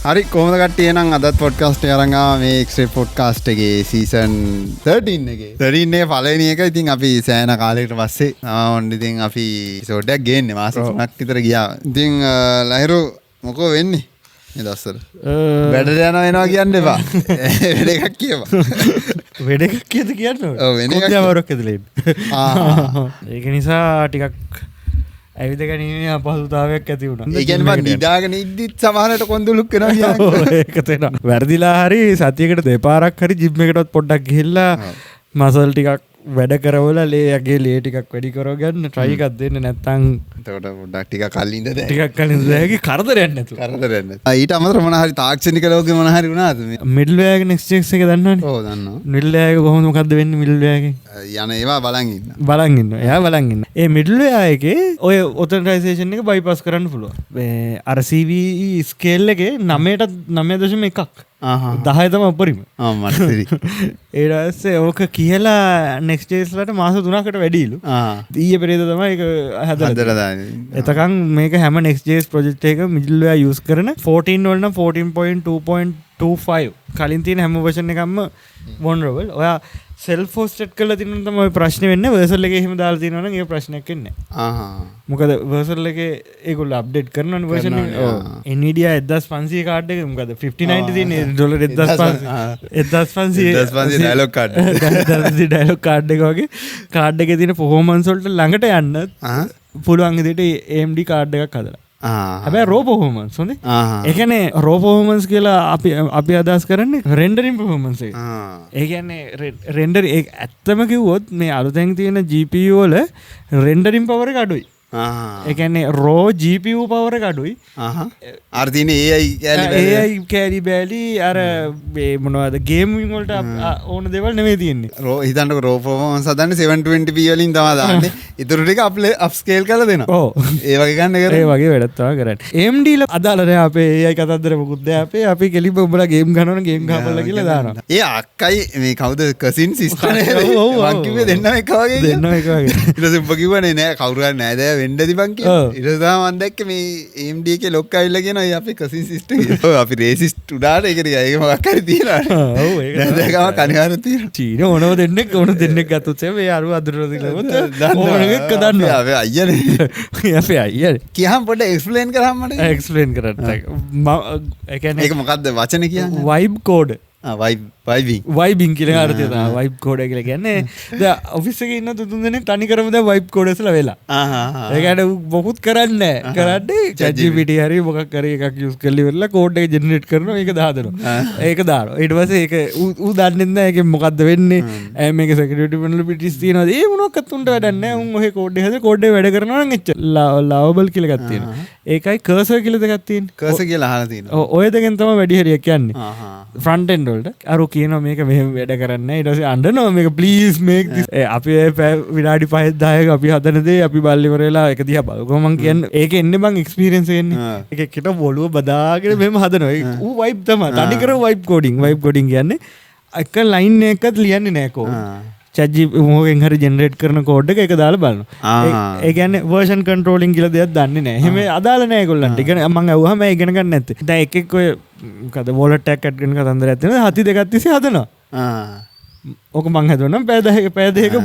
හරි කොහොමද කට්ටිය නම් අදත් පොඩ්කාස්ට් එක අරන් ආවා මේ එක්ස්ට්‍රා පොඩ්කාස්ට් එකේ සීසන් 13 එකේ 13 එකේ පළවෙනි එක. ඉතින් අපි සෑහෙන කාලයකට පස්සේ ඉතින් අපි එපිසෝඩ් එකක් ගේන්නේ මාස 3ක් විතර ගියා. ඉතින් ලහිරු මොකෝ වෙන්නේ මේ දවස්වල? වැඩට යනවා කියන්න එපා. වැඩ එකක් කියපන්. වැඩ එකක් කියද කියන්න ඕනේ. ඔව් වෙන එකක් කොහොමද ඇදලා ඒක නිසා ටිකක් ඇවිද ගැනීමේ අපහසුතාවයක් ඇති වුණා. ඒ කියන්නේ මම නිදාගෙන ඉද්දිත් සමහරට කොන්දුලුක් වෙනවා කියන්නේ. ඒක තේනවා. වැරදිලා හරි සතියකට දෙපාරක් හරි ජිම් එකටවත් පොඩ්ඩක් ගිහිල්ලා මසල් ටිකක් වැඩ කරවලා ලේයගේ ලේ ටිකක් වැඩි කරගන්න try එකක් දෙන්න නැත්නම් එතකොට පොඩ්ඩක් ටිකක් කලින්ද දැන් ටිකක් කලින් දැන් කරදරයක් නැතුව. කරදරයක් නැතුව. ඊට අමතරව මොන හරි තාක්ෂණික ලෝකේ මොන හරි වුණාද මේ? මිඩ්ල්වෙයාර් ගේ next එක දන්නවනේ. ඔව් දන්නවා. මිඩ්ල්වෙයාර් කොහොමද මොකද්ද වෙන්නේ මිඩ්ල්වෙයාර් ගේ? යන ඒවා බලන් ඉන්න. බලන් ඉන්න. එයා බලන් ඉන්න. ඒ මිඩ්ල්වෙයාර් එකේ ඔය ඔතෙන්ටයිසේෂන් එක bypass කරන්න පුළුවන්. මේ අර CVE ස්කේල් එකේ 9.1ක්. 10 තමයි උපරිම. මට ඊට පස්සේ ඕක කියලා next days ලට මාස 3කට වැඩිලු. ඊයේ පෙරේද තමයි ඒක හදලා දාන්නේ. එතකන් මේක හැම next days project එක middleware use කරන 14 වල නම් 14.2.25 කලින් තියෙන හැම version එකක්ම vulnerable. ඔයා self hosted කරලා තියෙන තමයි ප්‍රශ්නේ වෙන්නේ. version එකේ එහෙම දාලා තියෙනවා නම් ඒක ප්‍රශ්නයක් වෙන්නේ නැහැ. මොකද version එකේ ඒගොල්ලෝ අප්ඩේට් කරනවනේ version එක. ඔව්. Nvidia 1500 කාඩ් එක මොකද 5090 තියෙන $1500 ඩයලොග් කාඩ්. ඩයලොග් කාඩ් එක වගේ කාඩ් එකේ තියෙන performance වලට ළඟට යන්න පුළුවන් විදිහට AMD කාඩ් එකක් හදලා. හැබැයි raw performance හොඳේ. ඒ කියන්නේ raw performance කියලා අපි අදහස් කරන්නේ rendering performance එක. ඒ කියන්නේ render ඇත්තම කිව්වොත් මේ අලුතෙන් තියෙන GPU වල rendering power එක අඩුයි. ඒ කියන්නේ raw GPU power එක අඩුයි. අර තියෙන AI කැලි බැලි අර මේ මොනවද ගේමින් වලට ඕන දේවල් නෙමෙයි තියෙන්නේ. හිතන්නකො raw performance හදන්නේ 720p වලින් තමයි දාන්නේ. ඊටු ටික අප් ස්කේල් කරලා දෙනවා. ඔව්. ඒ වගේ ගන්න එක. ඒ වගේ වැඩක් තමයි කරන්නේ. AMD ල අදාළ නැහැ අපේ AI කතන්දර මොකුත් නැහැ. අපි කෙලිම උඹලා ගේම් ගන්නවන ගේම් ගහපල්ලා කියලා දානවා. ඒ අක්කයි මේ කවුද කසින් සිස්ටර් නේද? මං කිව්වේ දෙන්නම එක වගේ. දෙන්නම එක වගේ. ඊට පස්සේ උඹ කිව්වනේ නෑ කවුරු හරි නෑ දැන් වෙන්න දිබන් කියලා. ඊට පස්සේ තමයි මම දැක්කේ මේ AMD එකේ ලොක් ආවිල්ලා කියනවා ඒ අපේ කසින් සිස්ටර් කියලා. ඔව් අපි රේසිස්ට් උඩාට ඒක ටික ඒක මොකක් හරි තියනවා. ඔව් ඒක. දැන් කණිවාර තියෙනවා. චීන ඕනව දෙන්නෙක් ගත්තොත් මේ අරුව අදුරලා දිලවත ඕනෙක දන්නවා. අපේ අයියනේ. අපේ අයියනේ. කියහම පොඩ්ඩක් එක්ස්ප්ලেইন කරාම මට. එක්ස්ප්ලেইন කරන්න. ඒ කියන්නේ ඒක මොකද්ද වචන කියන්නේ? vibe code. වයිබින් කියලා අර්ථය තමයි වයිබ් කෝඩ් කියලා කියන්නේ. දැන් ඔෆිස් එකේ ඉන්න තුන් දෙනෙක් තනි කරම දැන් වයිබ් කෝඩර්ස්ලා වෙලා. ඒ කියන්නේ මොකුත් කරන්නේ නැහැ. කරන්නේ ChatGPT හරි මොකක් හරි එකක් යූස් කරලා ඉවරලා කෝඩ් එක ජෙනරේට් කරනවා ඒක දානවා. ඒක දානවා. ඊට පස්සේ ඒක ඌ දන්නේ නැහැ ඒකෙන් මොකද්ද වෙන්නේ. මේක security vulnerabilities තියෙනවාද? ඒ මොනවාක්වත් උන්ට වැඩක් නැහැ. උන් ඔහේ කෝඩ් එක හදලා කෝඩ් එක වැඩ කරනවා නම් එච්චර. lovable කියලා එකක් තියෙනවා. ඒකයි cursor කියලා එකක් තියෙනවා. cursor කියලා අහලා තියෙනවා. ඔය දෙකෙන් තමයි වැඩි හරියක් යන්නේ. front end අරු කියනවා මේක මෙහෙම වැඩ කරන්නේ ඊට පස්සේ අඬනවා මේක ප්ලීස් මේක් this අපි විනාඩි 5-10ක අපි හදන දේ අපි බල්ලි ඉවරලා ඒක දිහා බලුවා මම කියන්නේ ඒක එන්නේ මං එක්ස්පීරියන්ස් එකන්නේ ඒක එකට බොලුව බදාගෙන මෙහෙම හදනවා ඌ වයිබ් තමයි තනි කර වයිබ් කෝඩින් කියන්නේ එක ලයින් එකක්වත් ලියන්නේ නැහැ කෝඩ් ChatGPT මොකෙන් හරි ජෙනරේට් කරන කෝඩ් එක ඒක දාලා බලනවා ඒ කියන්නේ version controlling කියලා දෙයක් දන්නේ නැහැ එහෙම අදාළ නැහැ ඒගොල්ලන්ට ඒ කියන්නේ මං අහුවාම ඉගෙන ගන්න නැත්තේ දැන් එකෙක් ඔය මොකද wallet එකක් ඇඩ් කරන කතන්දරයක් තියෙනවා හති දෙකක් තිස්සේ හදනවා ඕක මං හදුවනම් පැය 10ක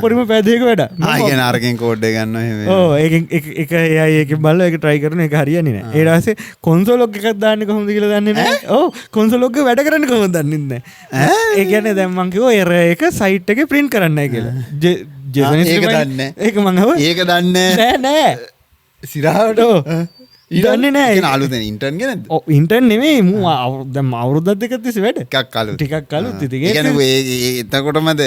පරිම පැය 2ක වැඩ ආ කියන අරකින් කෝඩ් එක ගන්නවා එහෙම ඔව් ඒකෙන් එක AI එකෙන් බලලා ඒක try කරන එක හරියන්නේ නැහැ ඊට පස්සේ console log එකක් දාන්නේ කොහොමද කියලා දන්නේ නැහැ ඔව් console log එක වැඩ කරන්නේ කොහොමද දන්නේ නැහැ ඒ කියන්නේ දැන් මං කිව්වා error එක site එකේ print කරන්නයි කියලා ඒක දන්නේ ඒක මං අහුවා ඒක දන්නේ නෑ සිරහට දන්නේ නෑ ඒක අලුතෙන් ඉන්ටර්න් ගෙනද ඔව් ඉන්ටර්න් නෙමෙයි මූ දැන් අවුරුද්දක් දෙකක් තිස්සේ වැඩ ටිකක් අලුත් ඉතින් ඒ කියන්නේ එතකොටමද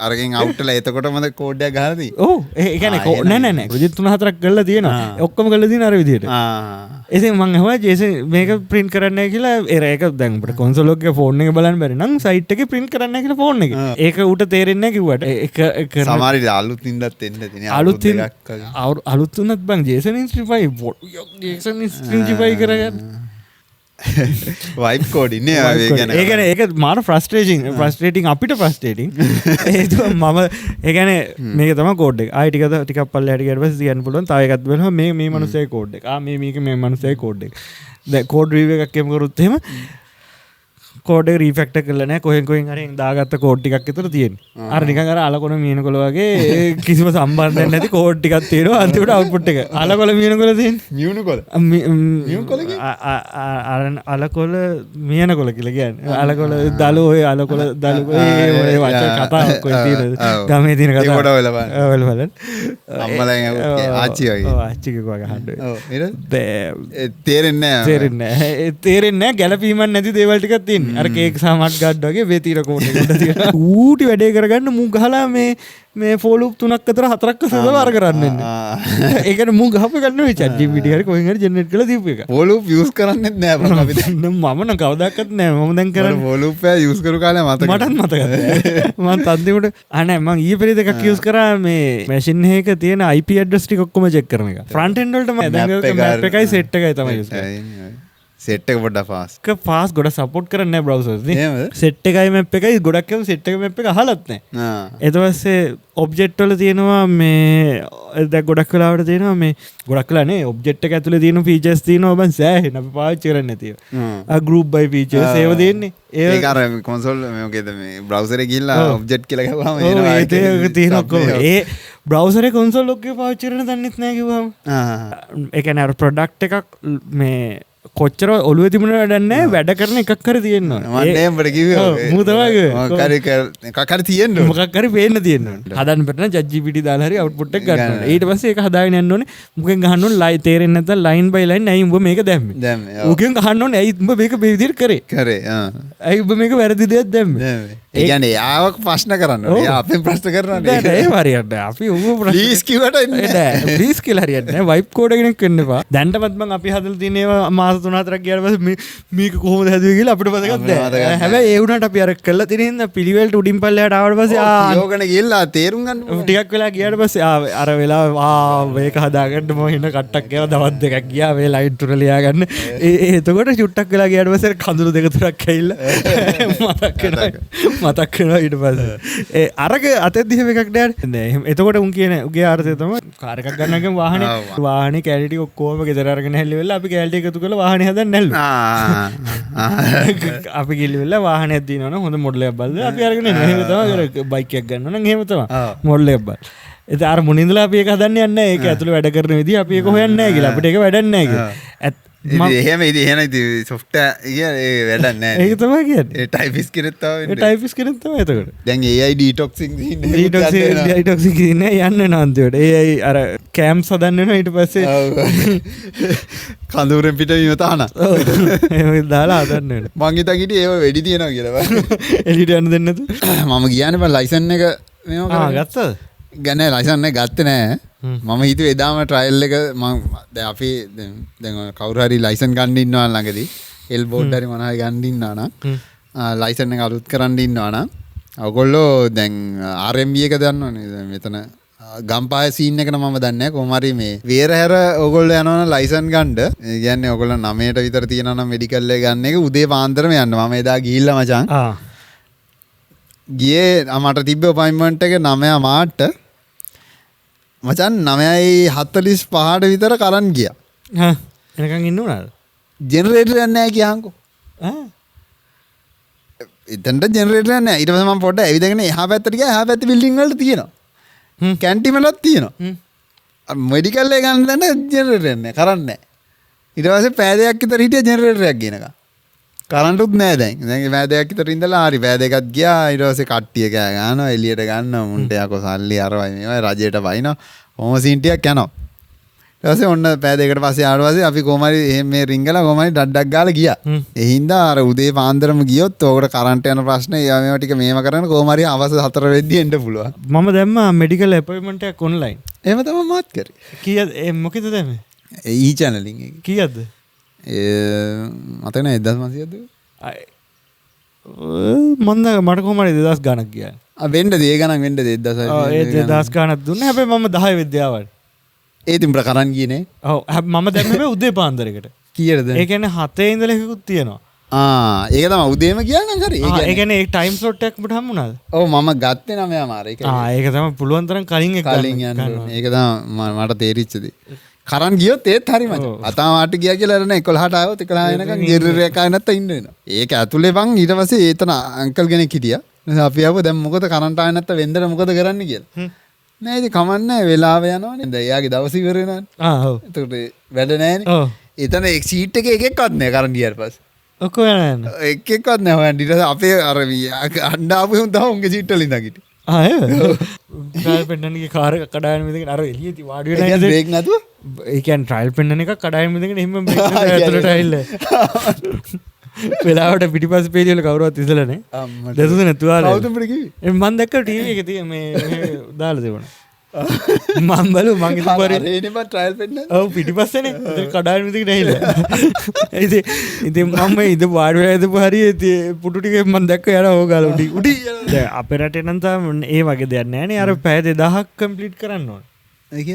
අරගෙන් අවුට් වෙලා එතකොටමද කෝඩ් එක ගහලා තියෙන්නේ ඔව් ඒ කියන්නේ නෑ ප්‍රොජෙක්ට් 3-4ක් කරලා තියෙනවා ඔක්කොම කරලා තියෙන අර විදිහට ඉතින් මං අහුවා ජේසන් මේක print කරන්නයි කියලා ඒක දැන් අපිට console එකේ ෆෝන් එක බලන්න බැරි නම් site එකේ print කරන්නයි කියලා ෆෝන් එකේ ඒක උට තේරෙන්නේ නැහැ කිව්වට ඒක සමහර අලුතින්දත් එන්න තියෙන අලුත් උනත් බං ජේසන් ඉන්ස්ටිෆයි ස්ට්‍රින්ජිෆයි කරගන්න වයිබ් කෝඩ් ඉන්නේ ඒ කියන්නේ ඒක මාර ෆ්‍රස්ට්‍රේටින් අපිට ෆ්‍රස්ට්‍රේටින් ඒතුව මම ඒ කියන්නේ මේක තමයි කෝඩ් එක ආයි ටිකක් පල්ලෙහාට ගියාට පස්සේ කියන්න පුළුවන් තව එකක් බලනවා මේ මිනිස්සගේ කෝඩ් එක මේ මිනිස්සගේ කෝඩ් එක කෝඩ් රීව එකක් එම කරුත් එහෙම කෝඩ් එක රීෆැක්ටර් කරලා නැහැ කොහෙන් කොහෙන් හරි දාගත්ත කෝඩ් ටිකක් විතර තියෙන. අර නිකන් අර අලකොල මීනකොල වගේ කිසිම සම්බන්ධයක් නැති කෝඩ් ටිකක් තියෙනවා අන්තිමට අවුට්පුට් එක. අලකොල මීනකොල තියෙන්නේ. මියුනකොල. මියුනකොල අලකොල මීනකොල කියලා කියන්නේ. අලකොල දලු ඔය අලකොල දලු ඔය වචන කතා කොයි තියෙනද? ගමේ තියෙන කතා. ඒකට ඔයලා බලන්න. ඔයලා බලන්න. අම්මලා ආච්චි වගේ. ඔව් ආච්චි කෝ වගේ හඬ. ඔව් තේරෙන්නේ නැහැ. තේරෙන්නේ නැහැ ගැළපීමක් නැති දේවල් ටිකක් තියෙනවා. අර කේක් සාමක් ගන්න වගේ වේතිර කෝඩ් එකට තියෙනවා. ඌටි වැඩේ කරගන්න මූ ගහලා මේ ෆෝලුප් 3ක් අතර 4ක් අතර වර කරන්න ඉන්නේ. ඒකට මූ ගහප ගන්න වෙයි chat GPT හරි කොහෙන් හරි ජෙනරේට් කරලා දීපු එක. ෆෝලුප් යූස් කරන්නේත් නෑ බං අපි දැන්. මම නම් කවදාකවත් නෑ. මම දැන් කරන්නේ ෆෝලුප් එක යූස් කරු කාලේ මතක. මටත් මතක නෑ. මම තන්දිමට නෑ මම ඊයේ පෙරේද එකක් යූස් කරා මේ මැෂින් එකක තියෙන IP ඇඩ්‍රස් ටික ඔක්කොම චෙක් කරන එක. ෆ්‍රන්ට් එන්ඩ් වලට මම දැන් මැප් එකයි සෙට් එකයි තමයි යූස් කරන්නේ. සෙට් එක පොඩ්ඩක් ෆාස්ට්. ෆාස්ට් ගොඩ සපෝට් කරන්නේ නැහැ බ්‍රවුසර්ස් නේ. එහෙමද? සෙට් එකයි මැප් එකයි ගොඩක් ඒවා සෙට් එක මැප් එක අහලත් නැහැ. ඊට පස්සේ ඔබ්ජෙක්ට් වල තියෙනවා මේ දැන් ගොඩක් වෙලාවට තියෙනවා මේ ගොඩක් වෙලා නේ ඔබ්ජෙක්ට් එක ඇතුලේ තියෙන ෆීචර්ස් තියෙනවා බං සෑහෙන අපි පාවිච්චි කරන්නේ නැතිව. ගෲප් බයි ෆීචර්ස් ඒව දෙන්නේ. ඒක අර කන්සෝල් මොකේද මේ බ්‍රවුසර් එකේ ගිහිල්ලා ඔබ්ජෙක්ට් කියලා ගහුවාම එනවා. ඒක තියෙන ඔක්කොම. ඒ බ්‍රවුසර් එකේ කන්සෝල් ඔක්කේ පාවිච්චි කරන්න දන්නෙත් නැහැ කිව්වම. ඒ කියන්නේ අර ප්‍රොඩක්ට් එකක් මේ කොච්චර ඔළුවේ තිබුණ වැඩක් නැහැ වැඩ කරන එකක් හරි තියෙන්න ඕනේ. මම නේම් බඩ කිව්වේ. මූ තමයි මොකක් හරි තියෙන්න ඕනේ. මොකක් හරි පේන්න තියෙන්න ඕනේ. හදන්න බැට නම් chat GPT දාලා හරි අවුට්පුට් එක ගන්න ඕනේ. ඊට පස්සේ ඒක හදාගෙන යන්න ඕනේ. මුකෙන් ගහන්න ඕනේ ලයි තේරෙන්නේ නැත්නම් ලයින් බයි ලයින් ඇයි උඹ මේක දැම්මේ. දැම්මේ. මුකෙන් ගහන්න ඕනේ ඇයි උඹ මේක මේ විදිහට කරේ. කරේ. ඇයි උඹ මේක වැරදි දෙයක් දැම්මේ. ඒ කියන්නේ යාවක් ප්‍රශ්න කරන්න ඕනේ. යා අපෙන් ප්‍රශ්න කරනවා නෑ. ඒ හරියට නෑ. අපි ඌව ප්‍රශ්න ප්ලීස් කිව්වට එන්නේ නෑ. ප්ලීස් කියලා හරියට නෑ. වයිප් කෝඩ් එකක් වෙන්න එපා. දැන්ටමත් මම අපි හදලා තියෙන ඒවා මාස 3-4ක් ගියාට පස්සේ මේක කොහොමද හැදුවේ කියලා අපිට මතකත් නෑ. හැබැයි ඒ වුණාට අපි අර කළා තියෙන හින්දා පිළිවෙලට උඩින් පල්ලෙහාට ආවට පස්සේ යෝගන ගිහිල්ලා තේරුම් ගන්න ඕනේ. ටිකක් වෙලා ගියාට පස්සේ අර වෙලාව මේක හදාගන්න මම හින කට්ටක් ඒවා දවස් දෙකක් ගියා මේ ලයින් තුන ලියා ගන්න. එතකොට චුට්ටක් වෙලා ගියාට පස්සේ කඳුළු දෙක තුනක් ඇවිල්ලා මතක් වෙනවා ඊට පස්සේ. අරක අතෙත් දිහම එකක් නෑ. එතකොට උන් කියන උගේ අර්ථය තමයි කාර් එකක් ගන්නකම් වාහනේ කැලිටි ඔක්කොම ගෙදර අරගෙන හැල්ලි වෙලා අපි කැලිටි එකතු කරලා වාහනේ හදන්න නැල්ලු. අපි ගිල්ලිවෙලා වාහනයක් දිනවනම් හොඳ මොඩල් එකක් බලලා අපි අරගෙන එනවා. එහෙම තමයි බයික් එකක් ගන්නවා නම් එහෙම තමයි මොඩල් එකක් බලලා. ඒත් අර මුනින්දලා අපි ඒක හදන්න යන්නේ නැහැ. ඒක ඇතුළේ වැඩ කරන විදිහ අපි ඒක හොයන්නේ නැහැ කියලා. අපිට ඒක වැඩක් නැහැ කියලා. එහෙම ඉතින් සොෆ්ට්වෙයාර් ඒ වැඩක් නැහැ. ඒක තමයි කියන්නේ. ඒ ටයිපිස් කෙනෙක් තමයි වෙන්නේ. ඒ ටයිපිස් කෙනෙක් තමයි එතකොට. දැන් AI ඩීටොක්සින් දින්නේ. ඩීටොක්සින් දින්නේ යන්න වෙනවා අන්තිමට. AI අර කැම්ප්ස් හදන්න වෙනවා ඊට පස්සේ කඳුරෙන් පිට වීම තහනම්. ඔව්. ඒක දාලා හදන්න වෙනවා. මං හිතා හිටියේ ඒව වෙඩි තියනවා කියලා. එළියට යන්න දෙන්නේ නැතු. මම ගියානේ බං ලයිසන් එක මේව කරා. ගත්තද? ගන්නේ ලයිසන් එක ගත්තේ නෑ. මම හිතුවේ එදාම ට්‍රයිල් එක මම දැන් අපි දැන් කවුරු හරි ලයිසන් ගන්න ඉන්නවා ළඟදී එල් බෝඩ් හරි මොනවා හරි ගන්න ඉන්නවා නම් ලයිසන් එක අලුත් කරන්න ඉන්නවා නම් ඔයගොල්ලෝ දැන් RMB එක දන්නවනේ මෙතන ගම්පාය සීන් එක නම් මම දන්නේ නැහැ කොහොම හරි මේ වේරහැර ඔයගොල්ලෝ යනවනම් ලයිසන් ගන්න. ඒ කියන්නේ ඔයගොල්ලෝ 9ට විතර තියෙනවා නම් මෙඩිකල් එක ගන්න එක උදේ පාන්දරම යන්න. මම එදා ගිහිල්ලා මචං. ගියේ මට තිබ්බ අපොයින්ට්මන්ට් එක 9 මාට මචන් 9:45ට විතර කරන් ගියා. එනකන් ඉන්න උනාද? ජෙනරේටර් යන්නේ නැහැ කියහන්කෝ. එතනට ජෙනරේටර් යන්නේ නැහැ. ඊට පස්සේ මම පොඩ්ඩක් ඇවිදගෙන එහා පැත්තට ගියා. එහා පැත්තේ බිල්ඩින් වලට තියෙනවා. කැන්ටින් වලත් තියෙනවා. මෙඩිකල් එක ගන්න දැන් ජෙනරේටර් යන්නේ කරන්නේ නැහැ. ඊට පස්සේ පෑ දෙකක් විතර හිටියා ජෙනරේටරයක් ගෙනක. කරන්ටුත් නැහැ දැන්. දැන් පෑ දෙකක් විතර ඉඳලා හරි පෑ දෙකක් ගියා. ඊට පස්සේ කට්ටිය කෑ ගන්නවා එළියට ගන්නවා මුන්ට යකෝ සල්ලි අරවයි මේවයි රජයට වයින්නවා. කොහොම සීන් ටිකක් යනවා. ඊට පස්සේ ඔන්න පෑ දෙකකට පස්සේ ආවට පස්සේ අපි කොහොම හරි මේ රින්ගලා කොහොම හරි ඩඩක් ගාලා ගියා. ඒ හින්දා අර උදේ පාන්දරම ගියොත් ඕකට කරන්ට් යන ප්‍රශ්නේ මේවා ටික මේව කරගෙන කොහොම හරි අවස 4 වෙද්දි එන්න පුළුවන්. මම දැම්මා මෙඩිකල් අපොයින්ට්මන්ට් එකක් ඔන්ලයින්. එහෙම තමයි මාත් කරේ. කීයද මොකද දැම්මේ? ඊ චැනලින් එක. කීයද? මතක නෑ 1500ද? මන්ද මට කොහොම හරි 2000 ගණක් ගියා. වෙන්න දේ ගණන් වෙන්න දේ 2000. ඒ 2000 ගණක් දුන්නා. හැබැයි මම 10 විද්‍යාවට. ඒ තින් බර කරන් ගියේ නේ. ඔව් මම දැම්මේ උදේ පාන්දරයකට. කීයටද? ඒ කියන්නේ 7 ඉඳලා එකකුත් තියෙනවා. ඒක තමයි උදේම ගියා නම් හරි. ඒ කියන්නේ ඒ ටයිම් ස්ලොට් එකක් ඔබට හම්බුණාද? ඔව් මම ගත්තේ 9 මාර. ඒක තමයි පුළුවන් තරම් කලින් එක කලින් යන්න ඕනේ. ඒක තමයි මට තේරිච්ච දේ. කරන් ගියොත් ඒත් හරි මචං. අතාමාට ගියා කියලා අරන 11ට ආවොත් 11 වෙනකන් ගෙරරයක් ආය නැත්නම් ඉන්න වෙනවා. ඒක ඇතුලේ බං ඊට පස්සේ ඒතන අංකල් කෙනෙක් හිටියා. අපි ආවෝ දැන් මොකද කරන්ට් ආය නැත්නම් වෙන්දර මොකද කරන්න කියලා. නෑ ඉතින් කමන්නේ වෙලාව යනවනේ. දැන් එයාගේ දවස් ඉවර වෙනවනේ. ඔව්. එතකොට වැඩ නෑනේ. ඔව්. එතන සීට් එකේ එකෙක්වත් නෑ කරන් ගියාට පස්සේ. ඔක්කොම යනවා. එකෙක්වත් නෑ හොයන්න. ඊට පස්සේ අපේ අර අණ්ඩාපු උන් තමයි උන්ගේ සීට් වල ඉඳන් හිටියේ. ට්‍රයිල් පෙන්න්නගේ කාර කඩායන විදක අර එලිය වාඩ බ්‍රේක් නැතුව ඒකන් ට්‍රයිල් පෙන්න්න එක කඩායම දෙක එහම ඇතුලටයිල්ල වෙලාවට පිටිපස් පේජල කවරුවත් ඉසලනේ දෙසු නැතුවාල මන් දැක්ක ටීව එක තිය මේ දාල දෙවන මම්බලු මගේ පර ට්‍රයිල් පෙන්න්න ඔව පිටිපස්සන කඩායම විදික නැහිල ඉති මම ඉද වාඩ ඇද හරි ඇති පුටික මන් දැක්ක යන හෝගල උඩි උඩි අපරට නන්තා ඒ වගේ දෙන්න ෑන අර පැද දහක් කම්පලිට් කරන්න ඕන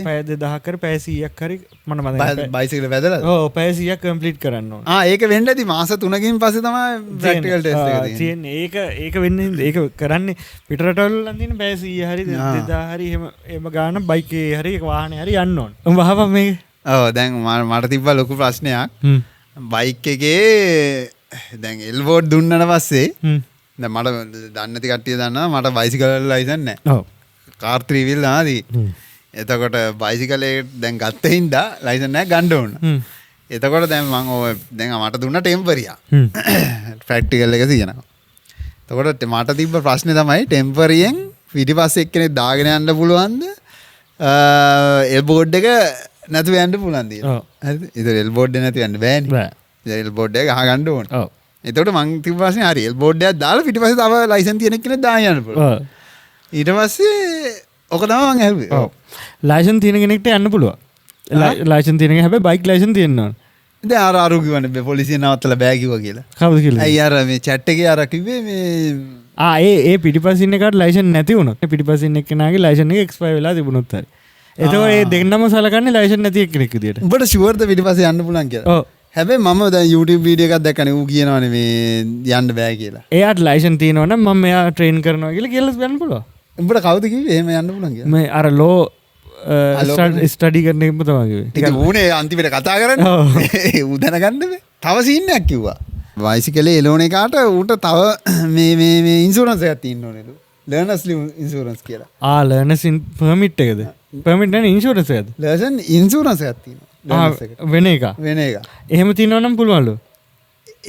පැද දහකර පැසීයක් හරි මන මද බයිසිකල වැදල පැසියක් කම්පලිට් කරන්න ඒක වෙන්ඩ ඇති මාස තුනකින් පස තම තියෙන් ඒක වෙන්න ඒක කරන්න පිටරටවල් ලඳන පැසී හරි හරි එම ගාන බයිකේ හරි වාහන හරි යන්න ඕන් වහප මේ දැන් මට තිබ්බ ලොකු ප්‍රශ්නයක් බයික් එකේ දැන් එල්බෝඩ් දුන්නට පස්සේ මට දන්නති කට්ටිය දන්න මට බයිසිකල ලයිසන්න කාර්ත්‍රීවිල් නාදී එතකොට බයිසිකලේ දැන් ගත්ත හින්දා ලයිසන් නැහැ ගන්න ඕන. එතකොට දැන් මම ඔය දැන් මට දුන්න ටෙම්පරියා. ප්‍රැක්ටිකල් එක තියෙනවා. එතකොට මට තිබ්බ ප්‍රශ්නේ තමයි ටෙම්පරියෙන් පිටිපස්සේ එක්කෙනෙක් දාගෙන යන්න පුළුවන්ද? එල්බෝඩ් එක නැතුව යන්න පුළුවන්ද කියලා. හරිද? ඒක එල්බෝඩ් එක නැතුව යන්න බෑනේ. බෑ. ඒක එල්බෝඩ් එක ගහගන්න ඕන. ඔව්. එතකොට මං තිබ්බ ප්‍රශ්නේ හරි එල්බෝඩ් එකක් දාලා පිටිපස්සේ තව ලයිසන් තියෙන කෙනෙක් දාන්න යන්න පුළුවන්. ඔව්. ඊට පස්සේ ඕක තමයි මං ඇහුවේ. ඔව්. ලයිසන් තියෙන කෙනෙක්ට යන්න පුළුවන්. ලයිසන් තියෙන හැබැයි බයික් ලයිසන් තියෙන්න ඕන. දැන් අර අරු කිව්වනේ පොලිසිය නවත්තලා බෑ කිව්වා කියලා. කවුද කිව්වේ? අයිය අර මේ chat එකේ අර කිව්වේ මේ ඒ පිටිපස්සින් එකට ලයිසන් නැති වුණොත් පිටිපස්සින් එක්කෙනාගේ ලයිසන් එක එක්ස්පයර් වෙලා තිබුණොත් හරි. එතකොට ඒ දෙන්නම සලකන්නේ ලයිසන් නැති එක්කෙනෙක් විදියට. උඹට ෂුවර්ද පිටිපස්සේ යන්න පුළුවන් කියලා? ඔව්. හැබැයි මම දැන් YouTube වීඩියෝ එකක් දැක්කනේ ඌ කියනවානේ මේ යන්න බෑ කියලා. එයාට ලයිසන් තියෙනවා නම් මම එයා ට්‍රේන් කරනවා කියලා යන්න පුළුවන්. උඹට කවුද කිව්වේ එහෙම යන්න පුළුවන් කියලා? මේ අර ලෝ ස්ටඩි කරන එකම තමයි කිව්වේ. ඒක ඌනේ අන්තිමට කතා කරන්නේ. ඌ දැනගන්න බෑ. තව සීන් එකක් කිව්වා. බයිසිකලේ එලෝන එකාට ඌට තව මේ ඉන්ෂුරන්ස් එකක් තියෙන්න ඕනේලු. ලර්නර්ස් ඉන්ෂුරන්ස් කියලා. ලර්නර්ස් පර්මිට් එකද? පර්මිට් නැන්නේ ඉන්ෂුරන්ස් එකද? ලර්නර්ස් ඉන්ෂුරන්ස් එකක් තියෙනවා. වෙන එක. එහෙම තියෙනවා නම් පුළුවන්ලු.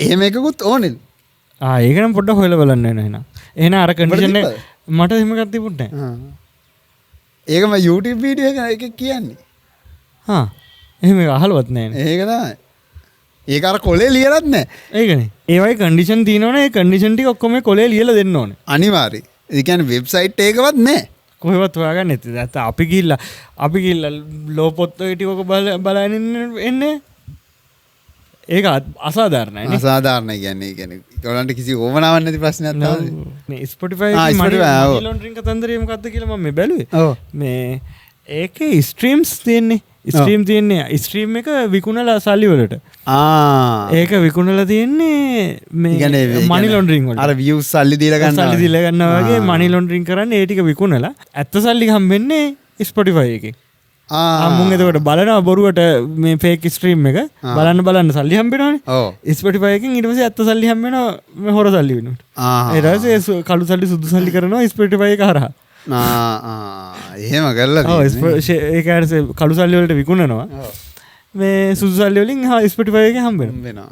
එහෙම එකකුත් ඕනෙලු. ඒක නම් පොඩ්ඩක් හොයලා බලන්න වෙන එහෙනම්. එහෙනම් අර කන්ඩිෂන් එක මට එහෙම එකක් තිබුණේ නැහැ. ඒක මම YouTube වීඩියෝ එකක කියන්නේ. එහෙම අහලවත් නැහැ. ඒක තමයි. ඒක අර කොලේ ලියලත් නැහැ. ඒකනේ. ඒ වගේ කන්ඩිෂන් තියෙනවනේ ඒ කන්ඩිෂන් ටික ඔක්කොම කොලේ ලියලා දෙන්න ඕනේ. අනිවාර්යයි. ඒ කියන්නේ වෙබ්සයිට් එකකවත් නැහැ. කොහෙවත් හොයාගන්න නැති. නැත්නම් අපි ගිහිල්ලා ලෝ පොත් ටික ඔක බලන්න එන්නේ. ඒක අසාධාරණයි. අසාධාරණයි කියන්නේ ඒගොල්ලන්ට කිසි ඕමනාවක් නැති ප්‍රශ්නයක් තමයි. මේ Spotify මනි ලොන්ඩරින් කතන්දරේ මොකද්ද කියලා මම මේ බැලුවේ. ඔව්. මේ ඒකේ ස්ට්‍රීම්ස් තියෙන්නේ. ස්ට්‍රීම් තියෙන්නේ. ස්ට්‍රීම් එක විකුණලා සල්ලි වලට. ඒක විකුණලා තියෙන්නේ මේ මනි ලොන්ඩරින් වලට. අර views සල්ලි දීලා ගන්නවා. සල්ලි දීලා ගන්නවා වගේ මනි ලොන්ඩරින් කරන්නේ ඒ ටික විකුණලා ඇත්ත සල්ලි හම්බෙන්නේ Spotify එකෙන්. මුන් එතකොට බලනවා බොරුවට මේ ෆේක් ස්ට්‍රීම් එක බලන්න සල්ලි හම්බෙනවනේ. ඔව්. Spotify එකෙන් ඊට පස්සේ ඇත්ත සල්ලි හම්බෙනවා මේ හොර සල්ලි වෙනුවට. ඊට පස්සේ කළු සල්ලි සුදු සල්ලි කරනවා Spotify එක හරහා. එහෙම කරලා ඒක කළු සල්ලි වලට විකුණනවා. මේ සුදු සල්ලි වලින් Spotify එකේ හම්බෙනවා.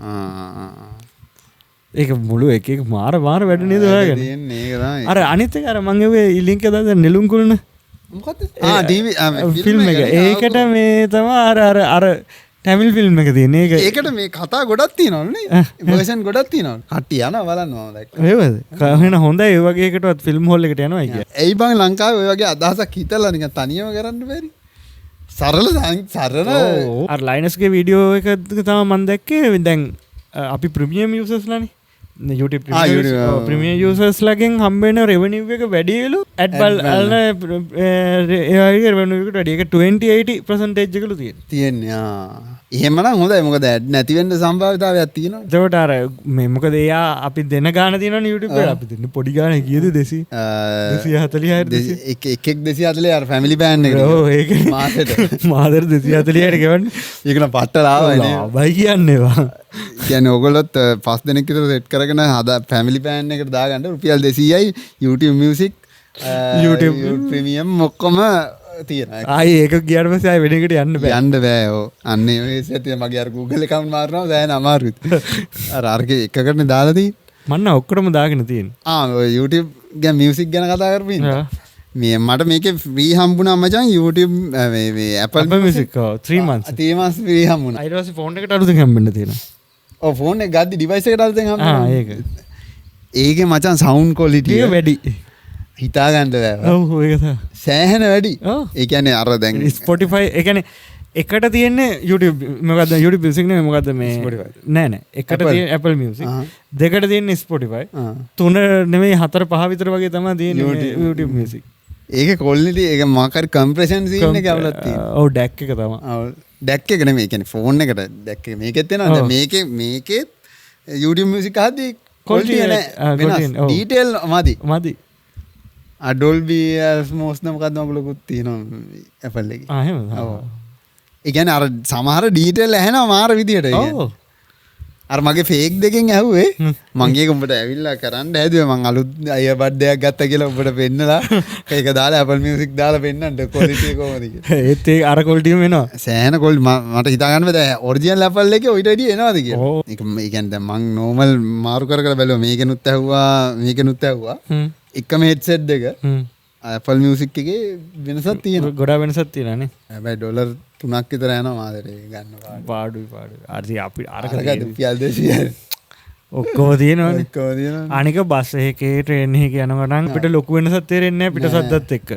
ඒක මුළු එක මාර වැඩ නේද ඔයාගෙන. අර අනිත් එක අර මං එවේ ලින්ක් එක දාන්න නෙළුම් කුලන ෆිල්ම් එක ඒකට මේ තමයි අර ටැමිල් ෆිල්ම් එක තියෙන. ඒකට මේ කතා ගොඩක් තියෙනවනේ. වර්ෂන් ගොඩක් තියෙනවා. කට්ටිය යනවා බලන්න මම දැක්කා. ඒවද? එහෙනම් හොඳයි ඒ වගේ එකටවත් ෆිල්ම් හෝල් එකට යනවා කිය. එයි බං ලංකාවේ ඔය වගේ අදහසක් හිතලා නිකන් තනියම කරන්න බැරි. සරල අර ලයිනස්ගේ වීඩියෝ එක තමයි මම දැක්කේ. දැන් අපි ප්‍රීමියම් යූසර්ස්ලානේ. YouTube ප්‍රමිය යසර්ස් ලකින් හම්බෙන රෙවනිව් එක වැඩියලු ඇඩ්බල් අල්න ඒකට ඩියක 20-80% එකලු තියෙන්නේ එහෙමන හොඳ මොකද ඇඩ් නැතිවෙන්න සම්භාවිතාවයක් තියෙනවා. ඒකට අර මේ මොකද එයා අපි දෙන ගාන තියෙනවා YouTube එක අපි දෙන්න පොඩි ගාන කීයද 240 එකෙක් 240 අර ෆැමිලි ප්ලෑන් එක. ඔව් ඒක මාසෙට 240ට ගෙවන්නේ. ඒක නම් පට්ට ලාභයි නේ. බයි කියන්නේ වා. කියන්නේ ඔයගොල්ලොත් 5 දෙනෙක් විතර සෙට් කරගෙන හදා ෆැමිලි ප්ලෑන් එකට දාගන්න රුපියල් 200යි YouTube Music YouTube Premium ඔක්කොම තියෙනවා. ආයේ ඒක ගියාට පස්සේ ආයේ වෙන එකට යන්න බෑ. යන්න බෑ. ඔව්. අන්න ඒ වෙලෙත් මගේ අර Google account මාරනවා දැන් අමාරුයි. අරගේ එකකටනේ දාලා තියෙන්නේ. මන්න ඔක්කොම දාගෙන තියෙන්නේ. ඔය YouTube ගැන music ගැන කතා කරපින්. මේ මට මේකේ ෆ්‍රී හම්බුණා මචං YouTube මේ Apple Music 3 months. 3 months free හම්බුණා. ඊට පස්සේ ෆෝන් එකට අලුතෙන් හම්බෙන්න තියෙනවා. ඔව් ෆෝන් එක ගද්දි ඩිවයිස් එකට අලුතෙන් හම්බුණා. ඒක. ඒකේ මචං සවුන්ඩ් ක්වොලිටි එක වැඩි. හිතා ගන්න බෑ. ඔව් ඒක තමයි. සෑහෙන වැඩි. ඒ කියන්නේ අර දැන් Spotify ඒ කියන්නේ එකට තියෙන්නේ YouTube මොකද්ද YouTube Music නේ මොකද්ද මේ නෑ නෑ එකට තියෙන Apple Music දෙකට තියෙන්නේ Spotify තුන නෙමෙයි 4-5 විතර වගේ තමයි තියෙන්නේ YouTube Music. ඒකේ quality ඒක මාකර් compression scene එක අවුලක් තියෙනවා. ඔව් DAC එක තමයි. ඔව් DAC එක නෙමෙයි කියන්නේ ෆෝන් එකට DAC එක මේකෙත් එනවා. දැන් මේකේ YouTube Music අහද්දී quality නෑ වෙනස් detail මදි. Dolby Atmos මොකක්ද මොකලකුත් තියෙනවා Apple එකේ. එහෙමද? ඔව්. ඒ කියන්නේ අර සමහර ඩීටේල් ඇහෙනවා මාර විදියට. ඔව්. අර මගේ ෆේක් දෙකෙන් ඇහුවේ මම ඒක උඹට ඇවිල්ලා කරන්න හැදුවේ මං අලුත් අයබඩ් එකක් ගත්තා කියලා උඹට පෙන්නලා ඒක දාලා Apple Music දාලා පෙන්නන්න quality එක කොහොමද කියලා. ඒත් ඒ අර quality එක එනවා. සෑහෙන quality මට හිතා ගන්න බෑ ඔරිජිනල් Apple එකේ ඔයිට වැඩි එනවද කියලා. ඒක ඒ කියන්නේ දැන් මං normal මාරු කර බැලුවා මේකෙනුත් ඇහුවා එකම headset දෙක Apple Music එකේ වෙනසක් තියෙනවා. ගොඩාක් වෙනසක් තියෙනවා නේ. හැබැයි ඩොලර් 3ක් විතර යනවා මාදරේ ගන්න පාඩුයි. අපි අරක රුපියල් 200යි. ඔක්කොම තියෙනවනේ. ඔක්කොම තියෙනවා. අනික බස් එකේ ට්‍රේන් එකේ යනකොට නම් අපිට ලොකු වෙනසක් තේරෙන්නේ නැහැ පිටසද්දත් එක්ක.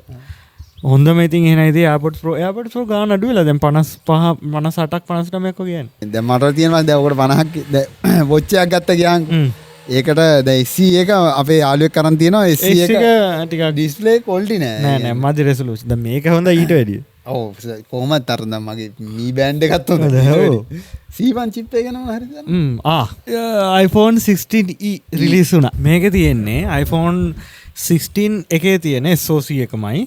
හොඳම ඉතින් එහෙනම් ඉතින් AirPods Pro ගාන අඩු වෙලා දැන් 58ක් 59ක් වගේ යන්නේ. දැන් මට තියෙනවා දැන් ඔකට 50ක් වොච් එකක් ගත්ත ගියාන් ඒකට දැන් SC එක අපේ යාළුවෙක් කරන් තියෙනවා SC එක ටිකක් ඩිස්ප්ලේ ක්වොලිටි නෑ මදි රෙසලූෂන්. දැන් මේක හොඳ ඊට වැඩිය. ඔව් කොහොමද අර දැන් මගේ මී බෑන්ඩ් එකත් හොඳ. C1 chip එක නම හරිද? iPhone 16e රිලීස් වුණා. මේකේ තියෙන්නේ iPhone 16 එකේ තියෙන SoC එකමයි.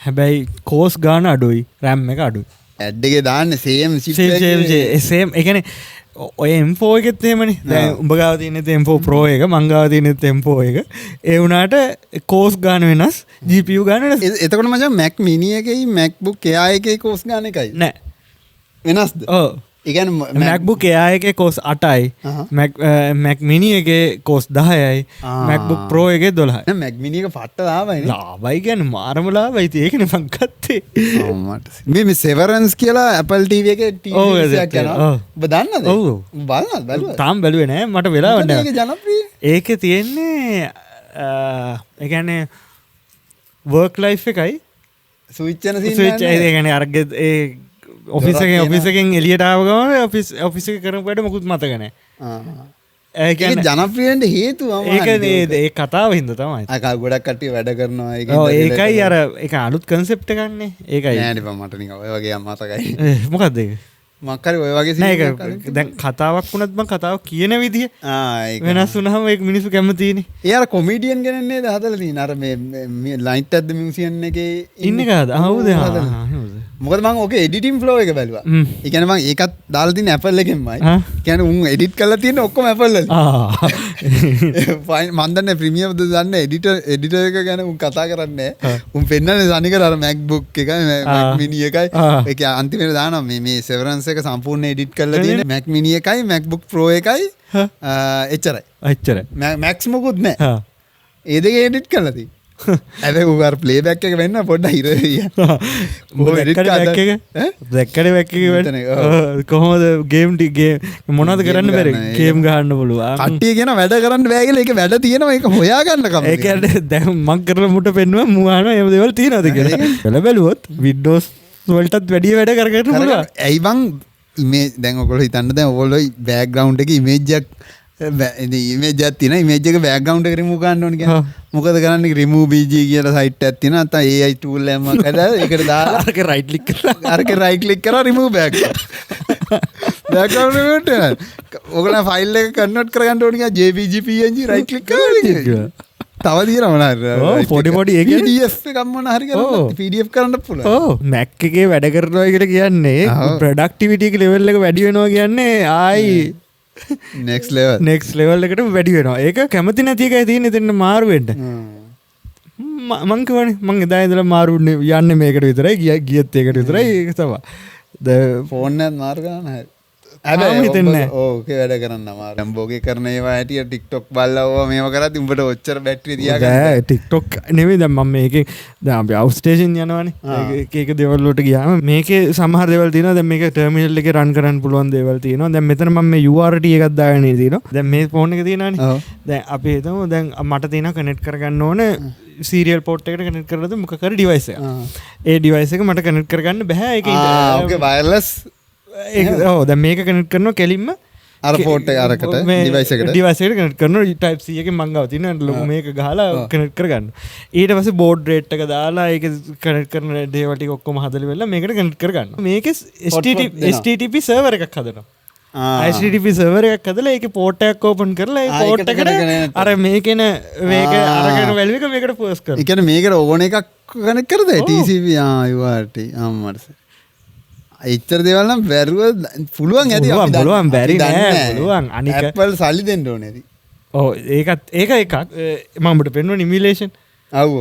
හැබැයි කෝස් ගාන අඩුයි, RAM එක අඩුයි. ඇඩ් එකේ දාන්නේ same chip එක. same ඒ කියන්නේ ඔය M4 එකෙත් එහෙමනේ. දැන් උඹ ගාව තියෙන M4 Pro එක, මං ගාව තියෙන M4 එක. ඒ වුණාට කෝස් ගාන වෙනස්, GPU ගාන වෙනස්. එතකොට මචං Mac Mini එකයි MacBook Air එකේ කෝස් ගාන එකයි. නෑ. වෙනස්ද? ඔව්. ඒ කියන්නේ MacBook Air එකේ කෝස් 8යි. Mac Mini එකේ කෝස් 10යි. MacBook Pro එකේ 12යි. නෑ Mac Mini එක පට්ට ලාභයි නේ. ලාභයි කියන්නේ මාරම ලාභයි. ඒකනේ මං ගත්තේ. ඔව් මට. මේ Severance කියලා Apple TV එකේ TV එකක් යනවා. ඔබ දන්නද? ඔව්. බලනවද? බැලුවා. තාම බැලුවේ නෑ. මට වෙලාවක් නෑ. ඒක ජනප්‍රිය. ඒකේ තියෙන්නේ ඒ කියන්නේ work life එකයි ස්විච් යන සීන් ස්විච් ඒ කියන්නේ අරගේ ඒ ඔෆිස් එකෙන් එළියට ආව ගමන් ඔෆිස් එක කරපු වැඩ මොකුත් මතක නැහැ. ඒ කියන්නේ ජනප්‍රිය වෙන්න හේතුව ඒ කතාව හින්දා තමයි. අක ගොඩක් කට්ටිය වැඩ කරනවා ඒකයි අර ඒක අලුත් කන්සෙප්ට් එකක් නේ. ඒකයි. නෑ නේ මට නිකන් ඔය වගේ මතකයි. මොකක්ද ඒක? මක්කරි ඔය වගේ නෑ ඒක දැන් කතාවක් වුණත් මම කතාව කියන විදිය වෙනස් වුණාම ඒක මිනිස්සු කැමතිනේ. ඒ අර කොමීඩියන් කෙනෙක් නේද හදලා තියෙන්නේ අර මේ ලයිට් ඇත් ද මියුසියම් එකේ ඉන්නේ කාද? හවුද? මොකද මම ඕකේ එඩිටින් ෆ්ලෝ එක බැලුවා. ඒ කියන්නේ මම ඒකත් දාලා තියෙන Apple එකෙන්මයි. කියන්නේ උන් එඩිට් කරලා තියෙන ඔක්කොම Apple වල. මම දන්නේ ප්‍රීමියම් ද දන්නේ එඩිටර් එක ගැන උන් කතා කරන්නේ නැහැ. උන් පෙන්නන්නේ සනිකර අර MacBook එකයි Mac Mini එකයි. ඒක අන්තිමට දානවා මේ Severance එක සම්පූර්ණ එඩිට් කරලා තියෙන Mac Mini එකයි MacBook Pro එකයි එච්චරයි. Max මොකුත් නැහැ. ඒ දෙක එඩිට් කරලා තියෙන්නේ. ඇ උගර ප්ලේබැක් එක වෙන්න පොඩ්ඩ හිර කොහොමද ගේම්ටිගේ මොනද කරන්න බැරි ගේම් ගහන්න පුළුව කට්ටිය කියෙන වැඩ කරන්න බෑගල එක වැඩ තියෙනවා එක හොයාගන්නකම ඒකට දැ මක් කරල මුට පෙන්ව මුවාන එමදවල් තියෙනද කියෙන කළ බැලුවොත් විඩ්ඩෝස් වලටත් වැඩිය වැඩ කරගට ඇයිබං ඉමේ දැන් ඔකොල හිතන්න දැන් ඔොලොයි බෑග්ගවන්් එක ඉමේජ්ජක් ඉමේජ් එකක් තියෙන ඉමේජ් එක බෑග්ග්‍රවුන්ඩ් එක රිමූව් කරන්න ඕනේ කියන්නේ. මොකද කරන්නේ රිමූව් BG කියලා සයිට් එකක් තියෙනවා. නැත්නම් AI tool එකක් හදලා ඒකට දාලා අරක රයිට් ක්ලික් කරලා අරක රයිට් ක්ලික් කරලා රිමූව් බෑග්ග්‍රවුන්ඩ්. බෑග්ග්‍රවුන්ඩ් රිමූව් කරනවා. ඔයගොල්ලෝ ෆයිල් එක කන්වර්ට් කරගන්න ඕනේ කියලා JPG PNG රයිට් ක්ලික් කරලා තව තියෙනවා මොනවාරි පොඩි ඒ PDF එකක් මොනවා හරි කරලා PDF කරන්න පුළුවන්. මැක් එකේ වැඩ කරනවා කියලා කියන්නේ ප්‍රොඩක්ටිවිටි එක ලෙවල් එක වැඩි වෙනවා කියන්නේ ආයි නෙක්ස් ලෙවල් එකට වැඩි වෙනවා. ඒක කැමති නැති එකයි තියෙන්නේ එතන මාරු වෙන්න. මං කියවනේ මං එදා ඉඳලා මාරු යන්නේ මේකට විතරයි ගියත් ඒකට විතරයි ඒක තමයි. ෆෝන් එකත් මාරු කරන්න හරි. හිතන්නේ ඕකේ වැඩ කරන්න අමාරුයි. රැම්බෝගේ කරන ඒවා හැටියට TikTok බලලා ඕවා මේව කරද්දි උඹට ඔච්චර බැටරි තියාගන්න බෑ. TikTok නෙමෙයි දැන් මම මේකේ දැන් අපි අවුට් ස්ටේෂන් යනවනේ. ඒක දේවල් වලට ගියාම මේකේ සමහර දේවල් තියෙනවා. දැන් මේක ටර්මිනල් එකේ රන් කරන්න පුළුවන් දේවල් තියෙනවා. දැන් මෙතන මම මේ URT එකක් දාගෙන තියෙනවා. දැන් මේ ෆෝන් එක තියෙනවානේ. දැන් අපි හිතමු දැන් මට තියෙනවා කනෙක්ට් කරගන්න ඕනේ සීරියල් පෝට් එකට කනෙක්ට් කරලා මොකක් හරි ඩිවයිස් එකක්. ඒ ඩිවයිස් එක මට කනෙක්ට් කරගන්න බෑ. ඒක ඕකේ වයර්ලස් දැන් මේක කනෙක්ට් කරනවා කෙලින්ම අර පෝට් එක අරකට ඩිවයිස් එකට කනෙක්ට් කරනවා Type C එකෙන් මං ගාව තියෙන ලොකු මේක ගහලා කනෙක්ට් කරගන්න. ඊට පස්සේ බෝඩ් රේට් එක දාලා ඒක කනෙක්ට් කරන දේවල් ටික ඔක්කොම හදලා වෙලා මේකට කනෙක්ට් කරගන්නවා. මේකේ HTTP සර්වර් එකක් හදනවා. HTTP සර්වර් එකක් හදලා ඒකේ පෝට් එකක් ඕපන් කරලා ඒ පෝට් එකට අර මේකේන මේක අරගෙන වැල්ව එක මේකට පෝස්ට් කරනවා. ඒ කියන්නේ මේකට ඕන එකක් කනෙක්ට් කරද TCP URT අම්මඩස. එච්චර දේවල් නම් බැරුව පුළුවන් ඇති අපි පුළුවන් බැරි නෑ පුළුවන් අනික Apple සල්ලි දෙන්න ඕනේ ඇති. ඔව් ඒක එකක් මම ඔබට පෙන්වන ඉමියුලේෂන් ඔව්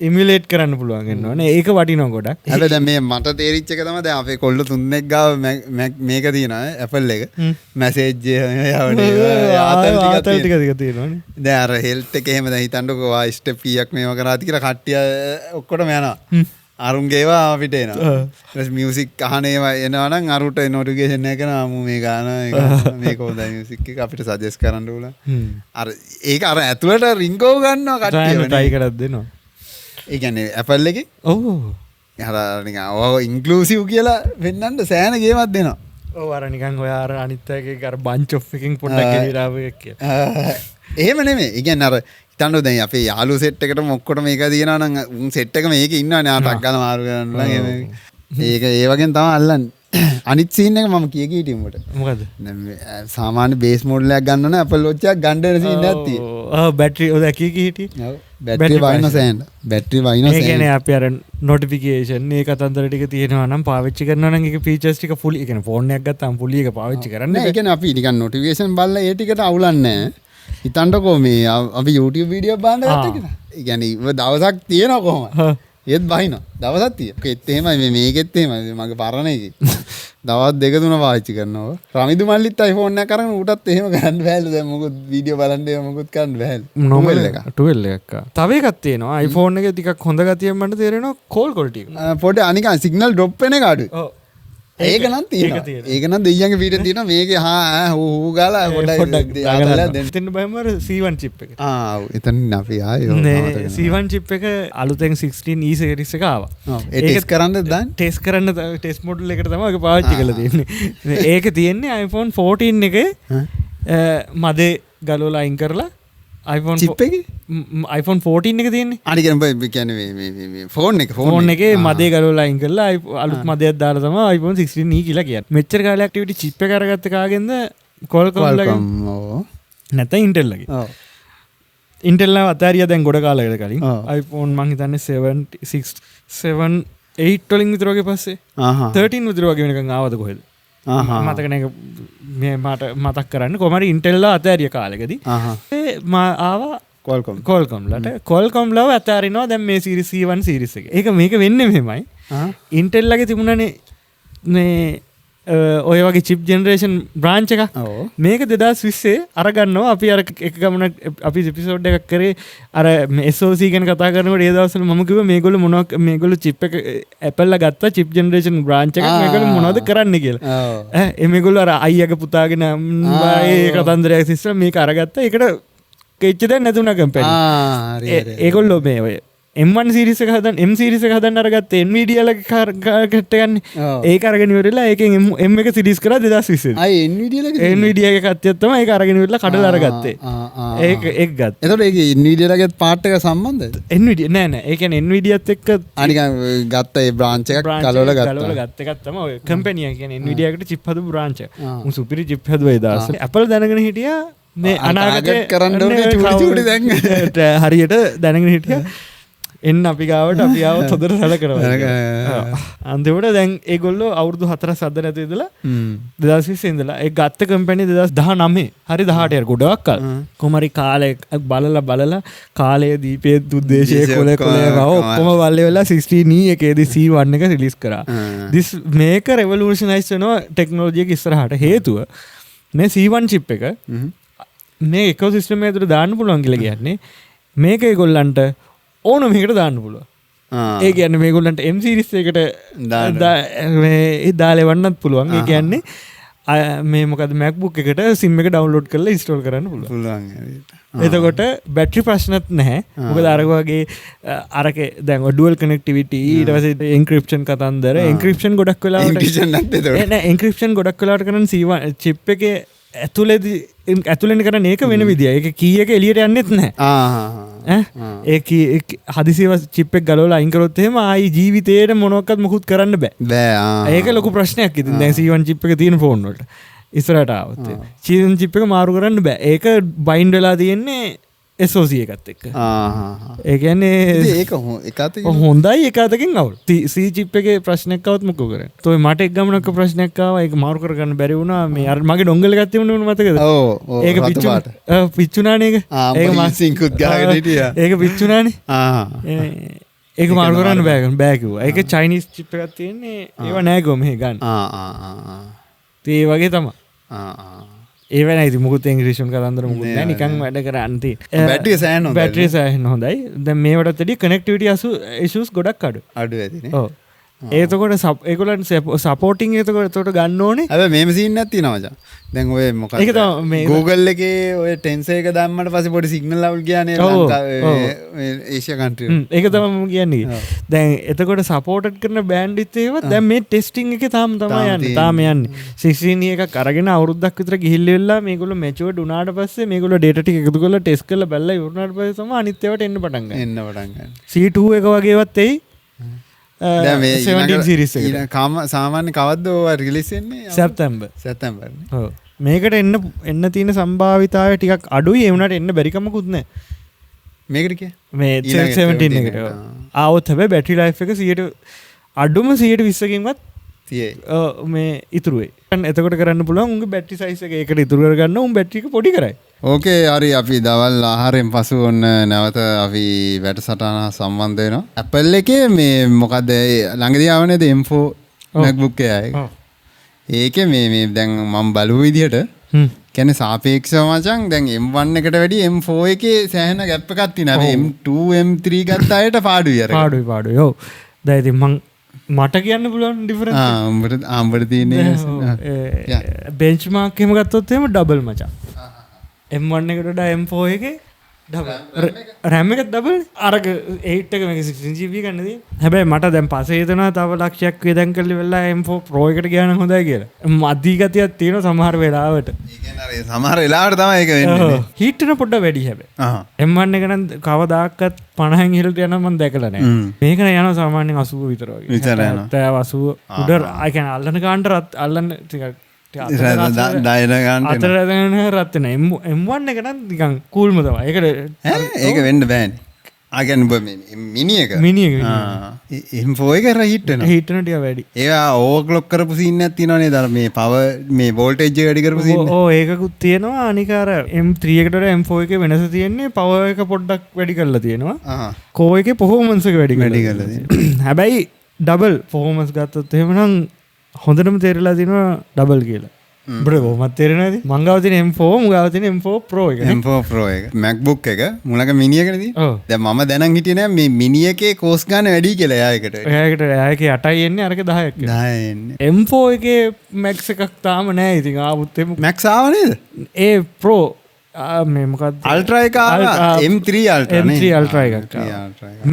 ඉමියුලේට් කරන්න පුළුවන් වෙන්න ඕනේ. ඒක වටිනවා ගොඩක්. හැබැයි දැන් මේ මට තේරිච්ච එක තමයි දැන් අපේ කොල්ල තුන්ෙක් ගාව මේක තියෙනවා Apple එක මැසේජ් යවන්නේ ආතල් ටික තියෙනවානේ. දැන් අර හෙල්ත් එක එහෙම දැන් හිතන්නකෝ ආ ස්ටෙප් කීයක් මේව කරාද කියලා කට්ටිය ඔක්කොටම යනවා. අරුන්ගේ ඒවා අපිට එනවා. ඊට මියුසික් අහන ඒවා එනවා නම් අරුට නොටිෆිකේෂන් එක කරනවා මම මේ ගාන මේක හොඳයි මියුසික් එක අපිට සජෙස්ට් කරන්න ඕන. අර ඒක අර ඇතුළට රින්ගෝ ගන්නවා කට්ටිය ට්‍රයි කරලා දෙනවා. ඒ කියන්නේ Apple එකේ ඔව් අර නිකන් ඔය ඉන්ක්ලූසිව් කියලා වෙන්නන්න සෑහෙන ගේමක් දෙනවා. ඔව් අර නිකන් ඔය අර අනිත් එකේ අර බන්ච් ඔෆ් එකකින් පොඩ්ඩක් ගෙනිලා ආව එක කියලා. එහෙම නෙමෙයි. ඒ කියන්නේ අර හිතන්න දැන් අපේ යාළුවෝ සෙට් එකටම ඔක්කොටම මේක දිනනවා නම් උන් සෙට් එක මේකේ ඉන්නවනේ ආතක් ගාලා මාරු කරන්න නම් ඒක ඒ වගේම තමයි අල්ලන්නේ. අනිත් සීන් එක මම කිය කීටි උඹට. මොකද? සාමාන්‍ය බේස් මොඩල් එකක් ගන්න ඕන Apple Watch එකක් ගන්න වෙන සීන් එකක් තියෙනවා. බැටරි ඔය කී හිටියේ? ඔව් බැටරි වයින්ස් සෑහෙන. බැටරි වයින්ස් ඒ කියන්නේ අපි අර නොටිෆිකේෂන් මේ කතන්දර ටික තියෙනවා නම් පාවිච්චි කරනවා නම් ඒක ෆීචර්ස් ටික ෆුල් ඒ කියන්නේ ෆෝන් එකක් ගත්තාම ෆුල් එක පාවිච්චි කරන්න බෑ. ඒ කියන්නේ අපි නිකන් නොටිෆිකේෂන් බලලා ඒ ටිකට අවුලන්නේ නැහැ. හිතන්නකෝ මේ අපි YouTube වීඩියෝ බලන්න ගත්තා කියලා. ඒ කියන්නේ දවසක් තියෙනවා කොහොමද? ඒත් බහිනවා. දවසක් තියෙනවා. ඒත් එහෙමයි මේකෙත් එහෙමයි. මගේ පරණ එකේ. දවස් දෙක තුන පාවිච්චි කරනවා. රමිදු මල්ලිත් iPhone එකක් අරගෙන ඌටත් එහෙම ගන්න බෑලු. දැන් මොකද වීඩියෝ බලන්න ඒව මොකද කරන්න බෑලු. normal එක. 12 එකක්. තව එකක් තියෙනවා. iPhone එකේ ටිකක් හොඳ ගතියක් මට තේරෙනවා call quality එක. පොඩි අනිකන් සිග්නල් ඩ්‍රොප් වෙන එක අඩුයි. ඔව්. ඒක නම් තියෙනවා. ඒක නම් දෙයියන්ගේ වීඩියෝ තියෙනවා. මේකේ හූ ගාලා පොඩ්ඩක් දාලා දෙන්න බෑම අර C1 chip එක. එතන අපි ආයේ C1 chip එක අලුතෙන් 16 E series එක ආවා. ඒක ටෙස්ට් කරන්න දාන්න. ටෙස්ට් කරන්න ටෙස්ට් මොඩල් එකට තමයි ඒක පාවිච්චි කරලා තියෙන්නේ. ඒක තියෙන්නේ iPhone 14 එකේ මදේ ගලවලා අයින් කරලා iPhone chip එකේ iPhone 14 එක තියෙන්නේ. අනික කියන්නේ මේ ෆෝන් එකේ මදේ ගලවලා අයින් කරලා අලුත් මදයක් දාලා තමයි iPhone 16e කියලා කියන්නේ. මෙච්චර කාලයක් ඇක්ටිවිටි chip එක අරගත්ත කාගෙන්ද Qualcomm ලගෙන්. නැත්නම් Intel ලගෙන්. ඔව්. Intel ලා අතාරියා දැන් ගොඩ කාලයකට කලින් iPhone මං හිතන්නේ 7 8 වලින් විතර වගේ පස්සේ 13 විතර වගේ වෙනකන් ආවද කොහෙද? මතක නැහැ මේ මට මතක් කරන්න කොහමද Intel ලා අතාරිය කාලෙකදී ආවා Qualcomm ලට Qualcomm ලව අතාරිනවා දැන් මේ series C1 series එක. ඒක මේක වෙන්නේ මෙහෙමයි. Intel ලගේ තිබුණානේ මේ ඔය වගේ chip generation branch එකක්. මේක 2020 අරගන්නවා අපි අර එක ගමනක් අපි episode එකක් කරේ අර SoC ගැන කතා කරනකොට ඒ දවස්වල මම කිව්වා මේගොල්ලෝ chip එක Apple ලා ගත්තා chip generation branch එකක් මේගොල්ලෝ මොනවද කරන්නේ කියලා. මේගොල්ලෝ අර අයියාගේ පුතාගෙන ඒ කතන්දරයක් ඉස්සලා මේක අරගත්තා. ඒකට කෙච්ච දැන් නැතුණා කම්පැනි. ඒගොල්ලෝ මේ ඔය M1 සීරීස් එක හදන්න M සීරීස් එක හදන්න අරගත්තේ Nvidia ලගේ කට්ට ගන්න. ඒක අරගෙන ඉවරලා ඒකෙන් M එක සීරීස් කරා 2020. අය Nvidia ලගේ Nvidia එක කට්ටියත් තමයි ඒක අරගෙන ඉවරලා කඩලා අරගත්තේ. ඒක ගත්තා. එතකොට ඒක Nvidia ලගේ පාර්ට් එක සම්බන්ධද? Nvidia නෑ ඒ කියන්නේ Nvidiaත් එක්ක අනිකන් ගත්ත ඒ බ්‍රාන්ච් එකක් කලවල ගත්ත එකක් තමයි ඔය කම්පැනි එක කියන්නේ Nvidia එකට චිප් හදපු බ්‍රාන්ච් එක. උන් සුපිරි චිප් හදුවා ඒ දවස්වල. Apple දැනගෙන හිටියා මේ අනාගතේ කරන්න ඕනේ චූටි දැන් හරියට දැනගෙන හිටියා එන්න අපි ගාවට අපි ආවොත් හොඳට සැලකනවා. අන්තිමට දැන් ඒගොල්ලෝ අවුරුදු 4ක් සද්ද නැතුව ඉඳලා 2020 ඉඳලා ඒ ගත්ත කම්පැනි 2019 හරි 18 ගොඩක් කල් කොහමරි කාලේ බලලා කාලයේ දීපේ දුද්දේශයේ කොලේ ඔක්කොම වල්ලේ වෙලා 16 එකේදී C1 එක රිලීස් කරා. this මේක රෙවොලූෂනයිස් වෙනවා ටෙක්නොලොජි එක ඉස්සරහට. හේතුව මේ C1 chip එක මේ ඉකෝසිස්ටම් එක ඇතුළේ දාන්න පුළුවන් කියලා කියන්නේ මේක ඒගොල්ලන්ට ඕන මේකට දාන්න පුළුවන්. ඒ කියන්නේ මේගොල්ලන්ට M series එකට දාලා වන්නත් පුළුවන්. ඒ කියන්නේ මේ මොකද MacBook එකට SIM එක download කරලා install කරන්න පුළුවන්. එතකොට බැටරි ප්‍රශ්නත් නැහැ. මොකද අර වගේ අරකේ දැන් dual connectivity ඊට පස්සේ encryption කතන්දර encryption ගොඩක් වෙලාවට encryption නැත්ද එතකොට නෑ encryption ගොඩක් වෙලාවට කරන C1 chip එකේ ඇතුළෙන් කරන ඒක වෙන විදිය. ඒක කී එක එළියට යන්නෙත් නැහැ. ඒ හදිසියව චිප් එක ගලවලා අයින් කරොත් එහෙම ආයි ජීවිතේට මොනවත් මොකුත් කරන්න බෑ. ඒක ලොකු ප්‍රශ්නයක්. ඉතින් දැන් C1 chip එක තියෙන ෆෝන් වලට ඉස්සරහට ආවොත් C1 chip එක මාරු කරන්න බෑ. ඒක බයින්ඩ් වෙලා තියෙන්නේ SoC එකත් එක්ක. ඒ කියන්නේ ඒක හොඳයි එක අතකින් අවුල්. C chip එකේ ප්‍රශ්නයක් આવත් මොකෝ කරන්නේ? තෝයි මට එක් ගමනක ප්‍රශ්නයක් ආවා. ඒක මාරු කරගන්න බැරි වුණා. මේ අර මගේ ඩොංගල් එකක් තිබුණේ මතකද? ඔව් ඒක පිච්චුණානේ ඒක. ඒක මාසින්කුත් ගහගෙන හිටියා. ඒක පිච්චුණානේ. ඒක මාරු කරන්න බෑ කිව්වා. ඒක චයිනීස් chip එකක් තියෙන්නේ. ඒව නෑ ගෝ මෙහෙ ගන්න. ඒ වගේ තමයි. ඒවන ඉති මුකුත් ඉංග්‍රීසියෙන් කතන්දර මුකුත් නෑ නිකන් වැඩ කරන්න තියෙන්නේ. බැටරිය සෑහෙන හොඳයි. බැටරිය සෑහෙන හොඳයි. දැන් මේවටත් වැඩි කනෙක්ටිවිටි ඉෂුස් ගොඩක් අඩු ඇතිනේ. ඔව්. ඒතකොට ඒගොල්ලන්ට සපෝටින් ඒතකොට ගන්න ඕනේ. හැබැයි මේම සීන් එකක් තියෙනවා මචං. දැන් ඔය මොකක්ද? ඒක තමයි Google එකේ ඔය Tensor එක දැම්මට පස්සේ පොඩි සිග්නල් ලවුල් ගියානේ ලංකාවේ ඒෂියා කන්ට්‍රි වල. ඒක තමයි මම කියන්නේ. දැන් එතකොට සපෝටඩ් කරන බෑන්ඩ්විඩ්ත් ඒවත් දැන් මේ ටෙස්ටිං එකේ තාම තමයි යන්නේ. තාම යන්නේ. 16 එකක් අරගෙන අවුරුද්දක් විතර ගිහිල්ලා මේගොල්ලෝ මැචුවර්ඩ් වුණාට පස්සේ මේගොල්ලෝ data ටික එකතු කරලා ටෙස්ට් කරලා බැලලා ඉවරනාට පස්සේ තමයි අනිත් ඒවාට එන්න පටන් ගන්න. C2 එක වගේවත් එයි. 17 series එක. සාමාන්‍ය කවද්ද ඔය රිලීස් වෙන්නේ? සැප්තැම්බර්. සැප්තැම්බර්. ඔව්. මේකට එන්න තියෙන සම්භාවිතාවය ටිකක් අඩුයි. ඒ වුණාට එන්න බැරි කමකුත් නැහැ. මේකට කිය? මේ 17 එකට. ආවොත් හැබැයි බැටරි ලයිෆ් එක 100ට අඩුම 120කින්වත් මේ ඉතුරු වෙයි. එතකොට කරන්න පුළුවන් උන්ගේ බැටරි සයිස් එක ඒකට ඉතුරු කරගන්න උන් බැටරි එක පොඩි කරයි. ඕකේ හරි අපි දවල් ආහාරයෙන් පසු ඔන්න නැවත අපි වැඩසටහන සම්බන්ධ වෙනවා. Apple එකේ මේ මොකද ළඟදී ආව නේද M4 MacBook එක. ඒකේ මේ දැන් මම බලුව විදිහට කියන්නේ සාපේක්ෂව මචං දැන් M1 එකට වැඩිය M4 එකේ සෑහෙන ගැප් එකක් තියෙනවා. M2 M3 ගත්ත අයට පාඩුයි අර. පාඩුයි. ඔව්. දැන් ඉතින් මට කියන්න පුළුවන් ඩිෆරන්ස්. උඹට තියෙන්නේ බෙන්ච්මාර්ක් එහෙම ගත්තොත් එහෙම ඩබල් මචං. M1 එකට වඩා M4 එකේ ඩබල් RAM එක ඩබල් අරක 8 එක මේක 16 GB ගන්න තියෙන්නේ. හැබැයි මට දැන් පස්සේ හිතනවා තව ලක්ෂයක් වේදන් කරලා වෙලා M4 Pro එකට ගියා නම් හොඳයි කියලා. මදි ගතියක් තියෙනවා සමහර වෙලාවට. ඒ කියන්නේ අර සමහර වෙලාවට තමයි ඒක වෙන්නේ. හීට් එක පොඩ්ඩක් වැඩි හැබැයි. M1 එක නම් කවදාකවත් 50න් ඉහළට යනවා මම දැකලා නැහැ. මේක නම් යනවා සාමාන්‍යයෙන් 80 විතර වගේ. විතර යනවා. 80 උඩ I කියන්නේ අල්ලන ගානට අල්ලන්න ටිකක් අතර රත් වෙන M1 එක නම් නිකන් කූල්ම තමයි. ඒක වෙන්න බෑනේ. ආ කියන්නේ මිනි එක. M4 එක හීට් වෙනවා. හීට් වෙන ටික වැඩි. ඒවා ඕවර්ක්ලොක් කරපු සීන් එකක් තියෙනවා නේද? අර මේ පවර් මේ වෝල්ටේජ් එක වැඩි කරපු සීන් එක. ඔව් ඒකකුත් තියෙනවා. අනික අර M3 එකට වඩා M4 එකේ වෙනස තියෙන්නේ පවර් එක පොඩ්ඩක් වැඩි කරලා තියෙනවා. කෝ එකේ performance එක වැඩි කරලා තියෙනවා. හැබැයි ඩබල් performance ගත්තොත් එහෙමනම් හොඳටම තේරලා තියෙනවා ඩබල් කියලා. බ්‍රෝ කොහොමද තේරෙන්නේ නැති? මං ගාව තියෙන M4 මුගාව තියෙන M4 Pro එක නේ. M4 Pro එක. MacBook එක මුලක මිනි එකනේ තියෙන්නේ. දැන් මම දැනන් හිටියේ නෑ මේ මිනි එකේ කෝස් ගන්න වැඩි කියලා එයායකට. එයායකේ 8යි එන්නේ අරක 10ක්. 10යි එන්නේ. M4 එකේ Max එකක් තාම නෑ. ඉතින් ආවොත් එමු. Max ආව නේද? ඒ Pro මෙමකත් අල්ට්‍රා එක M3 අල්ට්‍රා M3 අල්ට්‍රා එකක්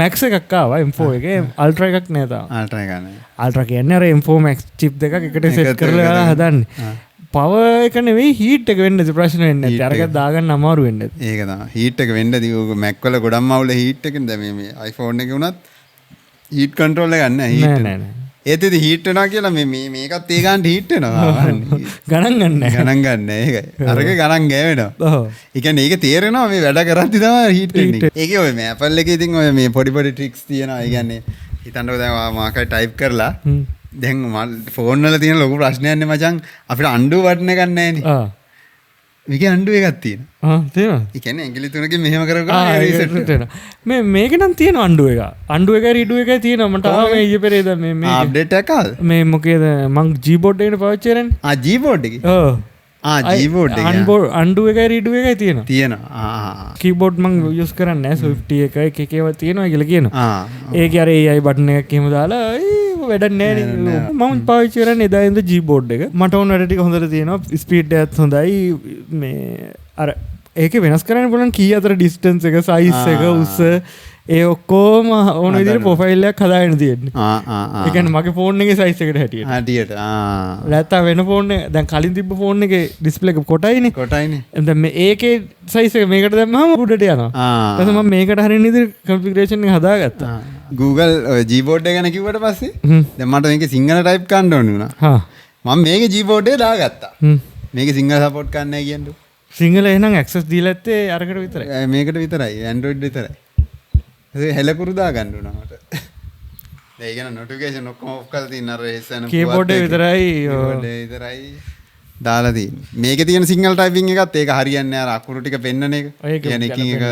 මැක්ස් එකක් ආවා M4 එකේ අල්ට්‍රා එකක් නෑ තාම. අල්ට්‍රා එක නෑ. අල්ට්‍රා කියන්නේ අර M4 Max chip දෙකක් එකට සෙට් කරලා හදන්නේ. පව එක නෙවෙයි හීට් එක වෙන්න ප්‍රශ්න වෙන්නේ නැති. අරක දාගන්න අමාරු වෙන්නේ. ඒක තමයි. හීට් එක වෙන්න දී ඔය Mac වල ගොඩක් මවුල හීට් එකෙන් දැන් මේ iPhone එකේ උනත් හීට් කන්ට්‍රෝල් එක ගන්න නෑ. නෑ. ඒත් ඉතින් හීට් වෙනවා කියලා මේකත් ඒ ගන්නට හීට් වෙනවා. ගණන් ගන්න නෑ. ගණන් ගන්න ඒකයි. අරක ගණන් ගෑවෙනවා. ඔව්. ඒ කියන්නේ ඒක තේරෙනවා මේ වැඩ කරද්දි තමයි හීට් වෙන්නේ. ඒකේ ඔය මේ Apple එකේ ඉතින් ඔය මේ පොඩි ට්‍රික්ස් තියෙනවා. ඒ කියන්නේ හිතන්නකෝ දැන් මාකයි ටයිප් කරලා දැන් ෆෝන් වල තියෙන ලොකු ප්‍රශ්නයක් නේ මචං අපිට අන්ඩු බටන් එකක් නැහැ නේ. මේකේ අන්ඩු එකක් තියෙනවා. තියෙනවා. ඒ කියන්නේ ඇඟිලි තුනකින් මෙහෙම කරගන්න රීසෙට් වෙනවා. මේක නම් තියෙන අන්ඩු එක. අන්ඩු එකයි රීඩු එකයි තියෙනවා. මට ආව මේ ඊයේ පෙරේද මේ අප්ඩේට් එකක් ආවද? මේ මොකේද මං Gboard එකේ පාවිච්චි කරන්නේ. Gboard එකේ. ඔව්. Gboard එක. අන්ඩු එකයි රීඩු එකයි තියෙනවා. තියෙනවා. කීබෝඩ් මං යූස් කරන්නේ නැහැ. Swift එකයි එකේව තියෙනවා කියලා කියනවා. ඒකේ අර AI බටන් එකක් එහෙම දාලා වැඩක් නැහැ නේ. මම පාවිච්චි කරන්නේ එදා ඉඳන් Gboard එක. මට ඕන වැඩ ටික හොඳට තියෙනවා. ස්පීඩ් එකත් හොඳයි. මේ අර ඒකේ වෙනස් කරන්න පුළුවන් කී අතර ඩිස්ටන්ස් එක, සයිස් එක, උස ඒ ඔක්කොම ඕන විදිහට ප්‍රොෆයිල් එකක් හදාගෙන තියෙන්නේ. ඒ කියන්නේ මගේ ෆෝන් එකේ සයිස් එකට හැටියට. නැත්නම් වෙන ෆෝන් එක දැන් කලින් තිබ්බ ෆෝන් එකේ ඩිස්ප්ලේ එක කොටයිනේ. දැන් මේ ඒකේ සයිස් එක මේකට දැම්මම උඩට යනවා. ඊට පස්සේ මම මේකට හරින විදිහට කන්ෆිගරේෂන් එක හදාගත්තා. Google Gboard එක ගැන කිව්වට පස්සේ දැන් මට මේකේ සිංහල ටයිප් කරන්න ඕනේ වුණා. මම මේකේ Gboard එක දාගත්තා. මේකේ සිංහල සපෝට් කරන්නේ නැහැ කියන්නේ. සිංහල එහෙනම් ඇක්සස් දීලා ඇත්තේ අරකට විතරයි. මේකට විතරයි. Android විතරයි. හෙලකුරු දාගන්න උනා මට. ඒ කියන්නේ නොටිෆිකේෂන් ඔක්කොම ඔෆ් කරලා තියෙන අර එසන කීබෝඩ් එක විතරයි. කීබෝඩ් එක විතරයි දාලා තියෙන්නේ. මේකේ තියෙන සිංගල් ටයිපින් එකත් ඒක හරියන්නේ නැහැ. අර අකුරු ටික පෙන්නන එක. කියන්නේ එකින් එක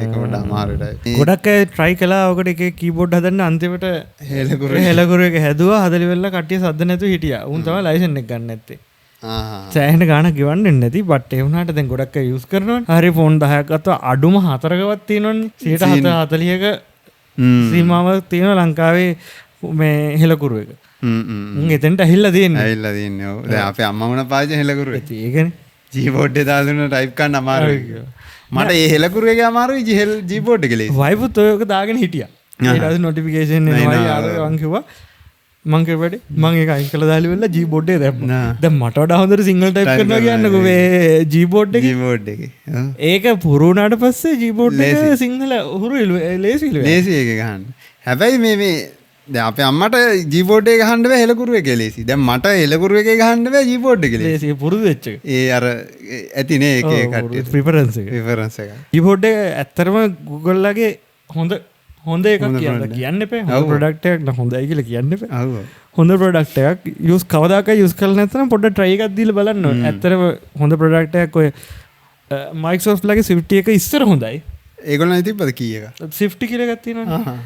ඒක කොට අමාරුයි. ගොඩක් අය try කළා ඔකට එකේ කීබෝඩ් හදන්න අන්තිමට හෙලකුරු එක හැදුවා. හදලි වෙලා කට්ටිය සද්ද නැතුව හිටියා. උන් තමයි ලයිසන් එක ගන්න නැත්තේ. සෑහෙන ගාණක් ගෙවන්න නැති බට් ඒ වුණාට දැන් ගොඩක් අය යූස් කරනවනේ. හරි ෆෝන් 10ක් ගත්තා අඩුම 4කවත් තියෙනවනේ. 140ක සීමාවක් තියෙනවා ලංකාවේ මේ හෙලකුරු එක. උන් එතනට ඇහිල්ලා තියෙන්නේ. ඔව්. දැන් අපේ අම්මා වුණා පාවිච්චි හෙලකුරු එක. ඒකනේ. Gboard එක දාලා දුන්නා ටයිප් කරන්න අමාරුයි. මට ඒ හෙලකුරු එකේ අමාරුයි Gboard එකේ ලේසි. වයිෆුත් ඔයක දාගෙන හිටියා. ඊට පස්සේ නොටිෆිකේෂන් එනවා යාළුවා මං කිව්වා මං කිව්වනේ මං ඒක අයින් කළා දාලා වෙලා Gboard එක දැම්මා. දැන් මට වඩා හොඳට සිංගල් ටයිප් කරනවා කියන්නකෝ මේ Gboard එකේ. ඒක පුරු වුණාට පස්සේ Gboard එක සිංහල උහුරු ලේසි ඒක ගහන්න. හැබැයි මේ දැන් අපේ අම්මට Gboard එක ගහන්න බෑ හෙලකුරු එකේ ලේසි. දැන් මට හෙලකුරු එකේ ගහන්න බෑ Gboard එකේ ලේසි. ලේසි පුරුදු වෙච්ච එක. ඒ අර ඇතිනේ ඒකේ කට්ටිය ප්‍රිෆරන්ස් එක. Gboard එක ඇත්තටම Google ලගේ හොඳ එකක් කියන්න එපා. හොඳ ප්‍රොඩක්ට් එකක් න හොඳයි කියලා කියන්න එපා. හොඳ ප්‍රොඩක්ට් එකක් යූස් කවදාක යූස් කරලා නැත්නම් පොඩ්ඩක් try එකක් දීලා බලන්න ඕනේ. ඇත්තටම හොඳ ප්‍රොඩක්ට් එකක් ඔය Microsoft ලගේ Swift එක ඉස්සර හොඳයි. ඒගොල්ලෝ තිබ්බද කී එක? Swift කියලා එකක් තියෙනවනේ.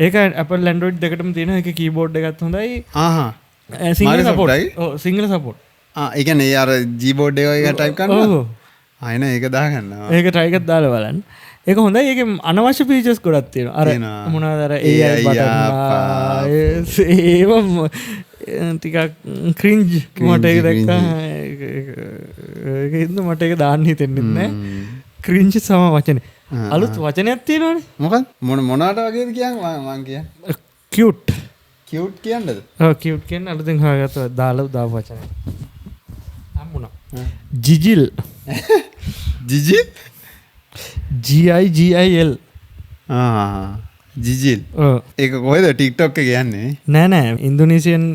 ඒක Apple Android දෙකටම තියෙන එක keyboard එකත් හොඳයි. Single support. ඔව් සිංගල් සපෝට්. ඒ කියන්නේ අර Gboard එක ටයිප් කරනවා. ඔව්. ආයෙන ඒක දාගන්නවා. ඒක try එකක් දාලා බලන්න. ඒක හොඳයි. ඒකේ අනවශ්‍ය ෆීචර්ස් ගොඩක් තියෙනවා. අර මොනවාද අර AI බටන් ඒවම ටිකක් ක්‍රින්ජ් මට ඒක දැක්කා. ඒකින්ද මට ඒක දාන්න හිතෙන්නේ නැහැ. ක්‍රින්ජ් සම වචනේ. අලුත් වචනයක් තියෙනවනේ. මොකක්ද? මොනවාට වගේද කියන්නේ මං කියන්නේ? කියුට්. කියුට් කියන්නද? ඔව් කියුට් කියන්නේ අලුතෙන් හොයාගත්ත දාපු වචනයක්. හම්බුණා. ජිජිල්. ජිජිල්? GIGIL. ජිජිල්. ඒක කොහෙද TikTok එකේ යන්නේ? නෑ ඉන්දුනීසියන්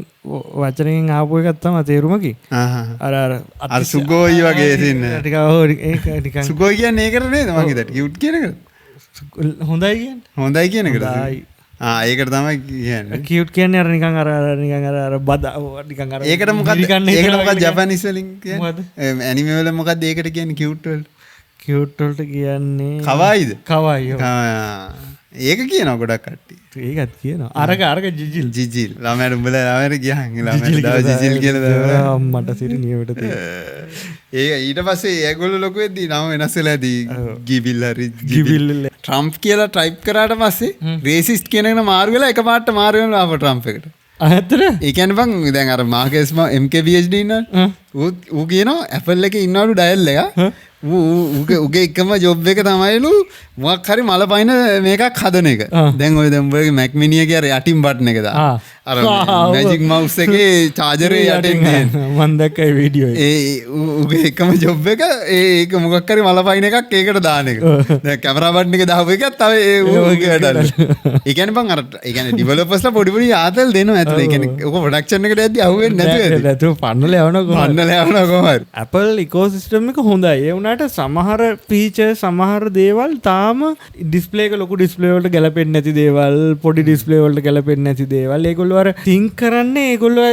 වචනකින් ආපු එකක් තමයි තේරුමකි. අර සුගෝයි වගේ තියෙන. ටික ඒක නිකන් සුගෝයි කියන්නේ ඒකට නේද මං හිතට කියුට් කියන එකට. හොඳයි කියන්නේ. හොඳයි කියන එකට. ඒකට තමයි කියන්නේ. කියුට් කියන්නේ අර නිකන් අර බද නිකන් අර ඒකට මොකක්ද ජපනිස් වලින් කියන්නේ? මොකද? ඇනිමේ වල මොකක්ද ඒකට කියන්නේ කියුට් වල? කියුට් වලට කියන්නේ කවයිද? කවයි. ඒක කියනවා ගොඩක් කට්ටිය. ඒකත් කියනවා. අරක ජිජිල්. ළමයට උඹලා ළමයට ගියන් ළමයට දාව ජිජිල් කියලා දානවා. මට සිරි නියමට තියෙනවා. ඒක ඊට පස්සේ ඒගොල්ලෝ ලොකු වෙද්දී නම වෙනස් වෙලා ඇති. ගිබිල් හරි ගිබිල්. ට්‍රම්ප් කියලා ටයිප් කරාට පස්සේ රේසිස්ට් කියන එක මාරු වෙලා එකපාරට මාරු වෙනවා අප ට්‍රම්ප් එකට. ඇත්තට? ඒ කියන්නේ බං දැන් අර මාකේස් MK PhD ඉන්නවනේ. ඌ කියනවා Apple එකේ ඉන්නවලු ඩයල් එක උගේ එකම ජොබ් එක තමයිලු මොකක් හරි මල පයින මේකක් හදන එක. දැන් ඔය දැන් මැක් මිනිය කියන යටින් බටන් එක දාලා. අර මැජික් මවුස් එකේ චාර්ජරේ යටින් මම දැක්කයි වීඩියෝ එක. උගේ එකම ජොබ් එක ඒක මොකක් හරි මල පයින් එකක් ඒකට දාන එක. දැන් කැමරා බටන් එක දාපු එකත් තව ඒකේ වැඩක්. ඒ කියන්නේ බං අර ඒ කියන්නේ ඩෙවලොපර්ස්ලා පොඩි පොඩි ආතල් දෙනවා ඇතුලේ. ඒ කියන්නේ ඔක ප්‍රොඩක්ෂන් එකට යද්දි අහුවෙන්නේ නැතුව ඇති. නැතුව පන්නල යවනවා කොහොමද? Apple ecosystem එක හොඳයි. ඒ වුණාට සමහර ෆීචර් සමහර දේවල් තාම ඩිස්ප්ලේ එක ලොකු ඩිස්ප්ලේ වලට ගැලපෙන්නේ නැති දේවල්, පොඩි ඩිස්ප්ලේ වලට ගැලපෙන්නේ නැති දේවල්. ඒගොල්ලෝ අර think කරන්නේ ඒගොල්ලෝ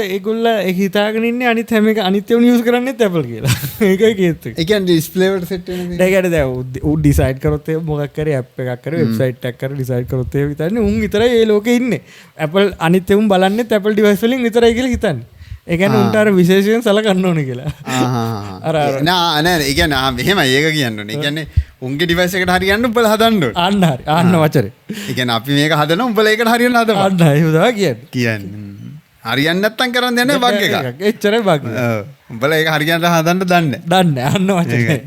හිතාගෙන ඉන්නේ අනිත් හැම එක අනිත් ඒවා යූස් කරන්නේත් Apple කියලා. ඒකයි කියත්. ඒ කියන්නේ ඩිස්ප්ලේ වලට සෙට් වෙන දේ. ඒකට දැන් උ ඩිසයිඩ් කරොත් ඒ මොකක් කරේ ඇප් එකක් කරේ වෙබ්සයිට් එකක් කරේ ඩිසයිඩ් කරොත් ඒ විතරනේ උන් විතරයි මේ ලෝකේ ඉන්නේ. Apple අනිත් ඒවා බලන්නේත් Apple device වලින් විතරයි කියලා හිතන්නේ. ඒ කියන්නේ උන්ට අර විශේෂයෙන් සලකන්න ඕනේ කියලා. අර නෑ ඒ කියන්නේ මෙහෙමයි ඒක කියන්න ඕනේ. ඒ කියන්නේ උන්ගේ ඩිවයිස් එකට හරියන්න උඹලා හදන්න ඕනේ. අන්න හරි. අන්න වචරේ. ඒ කියන්නේ අපි මේක හදනවා උඹලා ඒකට හරියන්න හදපන්. අන්න ඒක තමයි කියන්නේ. හරියන්නේ නැත්තම් කරන් දෙන්නේ බග් එකක්. එච්චරයි බග්. ඔව්. උඹලා ඒක හරියට හදන්න දන්නේ නැහැ. අන්න වචරේ.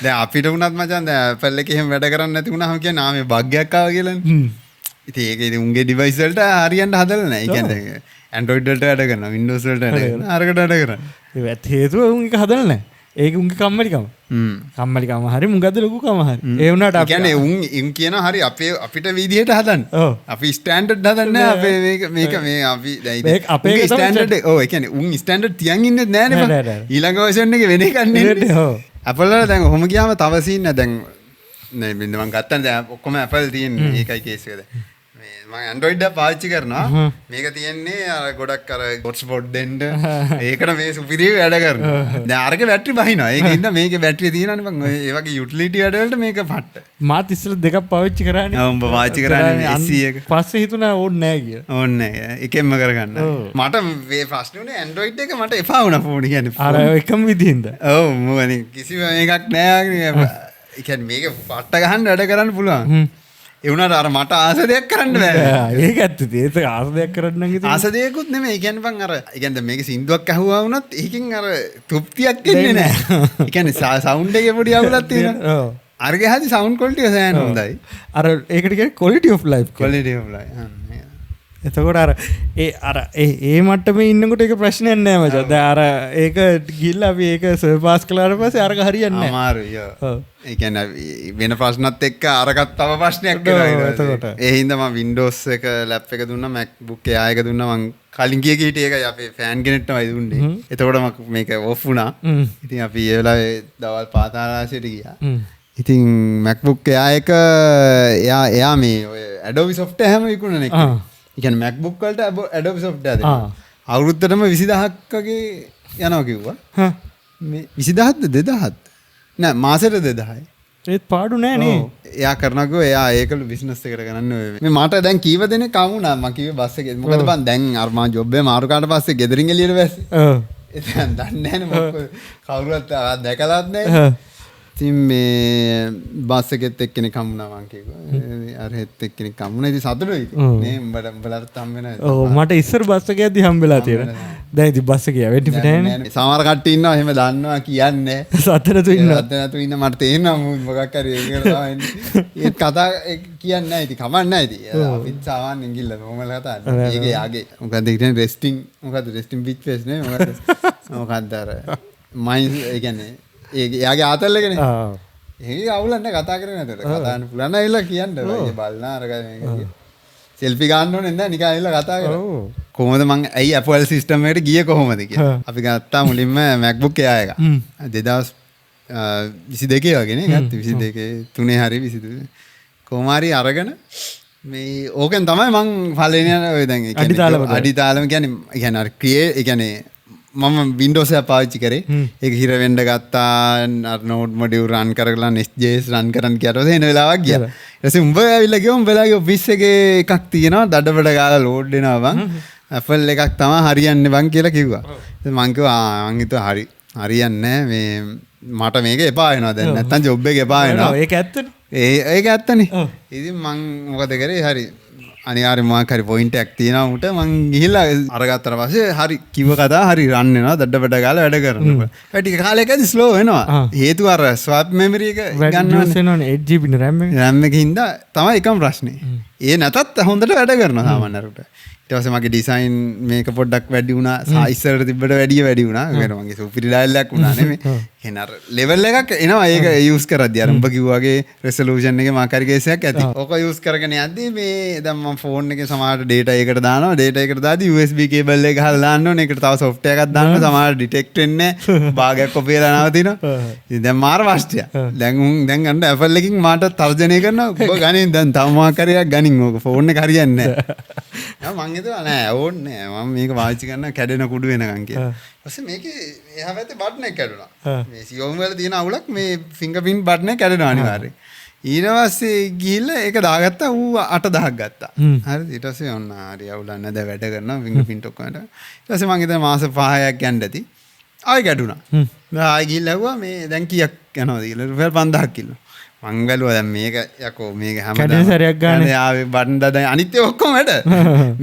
දැන් අපිට වුණත් මචං දැන් Apple එකේ එහෙම වැඩ කරන්නේ නැති වුණාම කියන්නේ මේ බග් එකක් ආවා කියලානේ. ඉතින් ඒක ඉතින් උන්ගේ ඩිවයිස් වලට හරියන්න හදලා නැහැ. ඒ කියන්නේ Android වලට වැඩ කරනවා, Windows වලට වැඩ කරනවා, අරකට වැඩ කරනවා. ඒවත් හේතුව උන් එක හදලා නැහැ. ඒක උන්ගේ කම්මැලිකම. කම්මැලිකම හරි මුගද්ද ලොකුකම හරි. ඒ වුණාට අපි කියන්නේ උන් කියනවා හරි අපිට විදිහට හදන්න. අපි ස්ටෑන්ඩඩ් හදන්නේ අපේ මේක මේ අපි දැන් අපේ ස්ටෑන්ඩඩ් ඔව් ඒ කියන්නේ උන් ස්ටෑන්ඩඩ් තියන් ඉන්නේ නැහැ නේ. ඊළඟ වර්ෂන් එකේ වෙන එකක් නෙන්නේ. ඔව්. Apple වල දැන් ඔහොම ගියාම තව සීන් දැන් නේ මම ගත්තා දැන් ඔක්කොම Apple තියෙන්නේ. ඒකයි කේස් එක දැන්. මම Android එක පාවිච්චි කරනවා. මේක තියෙන්නේ අර ගොඩක් අර hotspot දෙන්න. ඒකට මේ සුපිරිය වැඩ කරනවා. දැන් අරගේ බැටරි බහිනවා. ඒකින්ද මේකේ බැටරිය තියෙනවනේ මං ඒ වගේ යුටිලිටි වැඩ වලට මේක පට්ට. මාත් ඉස්සෙල්ලා දෙකක් පාවිච්චි කරානේ. උඹ පාවිච්චි කරානේ SE එක. පස්සේ හිතුණා ඕනේ නැහැ කියලා. ඕනේ නැහැ. එකෙන්ම කරගන්න. මට මේ ප්‍රශ්නේ උනේ Android එක මට එපා වුණා ෆෝන් කියන්නේ. අර එකම විදිහින්ද. ඔව් මොකද කිසිම එකක් නැහැ. ඒ කියන්නේ මේක පට්ට ගහන්න වැඩ කරන්න පුළුවන්. ඒ වුණාට අර මට ආස දෙයක් කරන්න බෑ. ඒක ඇත්තද? ඒක ආස දෙයක් කරන්න නම් ඉතින් ආස දෙයක්වත් නෙමෙයි. ඒ කියන්නේ බං අර ඒ කියන්නේ මේක සින්දුවක් අහුවා වුණත් ඒකෙන් අර තෘප්තියක් එන්නේ නැහැ. ඒ කියන්නේ සවුන්ඩ් එකේ පොඩි අවුලක් තියෙනවා. ඔව්. අරගේ හදි සවුන්ඩ් ක්වොලිටි එක සෑහෙන හොඳයි. අර ඒකට කියන්නේ quality of life. quality of life. එතකොට අර ඒ මට්ටමේ ඉන්නකොට ඒක ප්‍රශ්නයක් නෑ මචං. දැන් අර ඒක ගිහිල්ලා අපි ඒක සර්පාස් කළාට පස්සේ අරක හරියන්නේ නෑ. අමාරුයි. ඔව්. ඒ කියන්නේ වෙන ප්‍රශ්නත් එක්ක අරකට තව ප්‍රශ්නයක් වෙනවා. එතකොට ඒ හින්දා මම Windows එක ලැප් එක දුන්නා, MacBook Air එක දුන්නා. මං කලින් ගිය කීටි එකයි අපේ ෆෑන් කෙනෙක්ට තමයි දුන්නේ. එතකොට මම මේක ඔෆ් වුණා. ඉතින් අපි ඒ වෙලාවේ දවල් පාතාලාසියට ගියා. ඉතින් MacBook Air එක එයා මේ ඔය Adobe software හැම විකුණන එක. ඒ කියන්නේ MacBook වලට Adobe software දෙනවා. අවුරුද්දටම 20000ක් වගේ යනවා කිව්වා. මේ 20000ද 2000ද? නෑ මාසෙට 2000යි. ඒත් පාඩු නෑ නේ. එයා කරනකෝ එයා ඒකලු බිස්නස් එකට කරන්න මේ මට දැන් කීව දෙනෙක් කවුණා මම කිව්වේ බස් එකේ. මොකද බං දැන් අර මම ජොබ් එක මාරු කාට පස්සේ ගෙදරින් එළියට බැස්සේ. ඔව්. එතන දන්නේ නෑනේ මොකද කවුරුත් දැකලාත් නෑ. ඉතින් මේ බස් එකෙත් එක්කෙනෙක් හම්බුණා මං කිව්වා. අර හෙත් එක්කෙනෙක් හම්බුණා. ඉතින් සතුටුයි. නේ උඹලට හම්බ වෙනවා. ඔව් මට ඉස්සර බස් එකේ යද්දි හම්බෙලා තියෙනවා. දැන් ඉතින් බස් එකේ වෙන්නේ නැහැ. සමහර කට්ටිය ඉන්නවා එහෙම දන්නවා කියන්නේ. සතරතු ඉන්නවා. සතරතු ඉන්න මට තේරෙනවා මොකක් හරි ඒකට තමයි. ඒත් කතා කියන්නේ නැහැ ඉතින් කමක් නැහැ ඉතින්. අපිත් සාමාන්‍යයෙන් ගිල්ල මොමල කතා. ඒකේ ආගේ මොකද කියන්නේ රෙස්ටිං මොකද රෙස්ටිං බිච් ෆේස් නේ මොකද අර මයින්ඩ් ඒ කියන්නේ එයාගේ ආතල් එකනේ. ආ. ඒක අවුලක් නැහැ කතා කරන්නේ නැතට. කතා කරන්න පුළුවන් නේද කියන්න. ඔය බලනා අර මේක. සෙල්ෆි ගන්න ඕනේ නැහැ නිකන් ඇවිල්ලා කතා කරා. කොහොමද මං ඇයි Apple system එකට ගියේ කොහොමද කියලා. අපි ගත්තා මුලින්ම MacBook Air එක. 2022 වගේනේ ගත්තා 22 3 හරි 22. කොහොම හරි අරගෙන මේ ඕකෙන් තමයි මං පළවෙනි ඔය දැන් ඒ කියන්නේ අඩිතාලම කියන්නේ අර ඒ කියන්නේ මම Windows එක පාවිච්චි කරේ. ඒක හිර වෙන්න ගත්තා. අර නෝඩ් මොඩියුල් රන් කරලා Nest.js රන් කරන්න කියට එන වෙලාවක් ගියා. ඊට පස්සේ උඹ ඇවිල්ලා ගියා උඹලාගේ ඔෆිස් එකේ එකක් තියෙනවා දඩබඩ ගාලා ලෝඩ් වෙනවා බං. Apple එකක් තමයි හරියන්නේ බං කියලා කිව්වා. ඉතින් මං කිව්වා මං හිතුවා හරියන්නේ නැහැ මේ මට මේක එපා වෙනවා දැන් නැත්තම් ජොබ් එක එපා වෙනවා. ඒක ඇත්තනේ. ඒක ඇත්තනේ. ඉතින් මං මොකද කරේ හරි අනිවාර්යයෙන්ම මොකක් හරි පොයින්ට් එකක් තියෙනවා උට මං ගිහිල්ලා අරගත්තට පස්සේ හරි කිව්ව කතා හරි රන් වෙනවා දඩ බඩ ගාලා වැඩ කරනවා. ඒ ටික කාලයකදී ස්ලෝ වෙනවා. හේතුව අර ස්වැප් මෙමරි එක ගන්නවනේ 8GB RAM එක. RAM එකකින් හින්දා තමයි එකම ප්‍රශ්නේ. ඒ නැතත් හොඳට වැඩ කරනවා සාමාන්‍යයට. ඊට පස්සේ මගේ ඩිසයින් මේක පොඩ්ඩක් වැඩි වුණා. ඉස්සරට තිබ්බට වැඩි වුණා. ඒක මගේ සුපිරි ඩයල් එකක් වුණා නෙමෙයි. එහෙනම් අර ලෙවල් එකක් එනවා ඒක යූස් කරද්දී අර උඹ කිව්වාගේ රෙසලූෂන් එකේ මාකරි කේස් එකක් ඇති. ඕක යූස් කරගෙන යද්දී මේ දැන් මම ෆෝන් එකේ සමහරට data එකකට දානවා. data එකට දාද්දී USB කේබල් එක ගහලා දාන්න ඕනේ. ඒකට තව software එකක් දාන්න සමහරට detect වෙන්නේ නැහැ. භාගයක් කොපියලා නවතිනවා. ඉතින් දැන් මාර වාස්තිය. දැන් ගන්න Apple එකකින් මාට තර්ජනය කරනවා. ඔබ ගනින් දැන් තව මාකරියක් ගනින් ඕක ෆෝන් එක හරියන්නේ නැහැ. මං හිතුවා නෑ ඕන්නේ නෑ මම මේක පාවිච්චි කරන කැඩෙන කුඩු වෙනකන් කියලා. ඊපස්සේ මේකේ එහා පැත්තේ බටන් එක කැඩුනා. මේ සියොම් වල තියෙන අවුලක් මේ ෆින්ගර්ප්‍රින්ට් බටන් එක කැඩෙනවා අනිවාර්යෙන්. ඊට පස්සේ ගිහිල්ලා ඒක දාගත්තා ඌ 8000ක් ගත්තා. හරිද? ඊට පස්සේ ඔන්න හරි අවුලක් නැද වැඩ කරනවා ෆින්ගර්ප්‍රින්ට් ඔක්කොම. ඊට පස්සේ මං හිතුවා මාස 5ක් යන්න ඇති. ආයෙ කැඩුනා. ආයෙ ගිහිල්ලා ඇහුවා මේ දැන් කීයක් යනවද කියලා. රුපියල් 5000ක් කිල්ලෝ. මං බැලුවා දැන් මේක යකෝ මේක හැමදාම සැරයක් ගන්න ආවේ බටන් දාලා අනිත් ඒවා ඔක්කොම වැඩ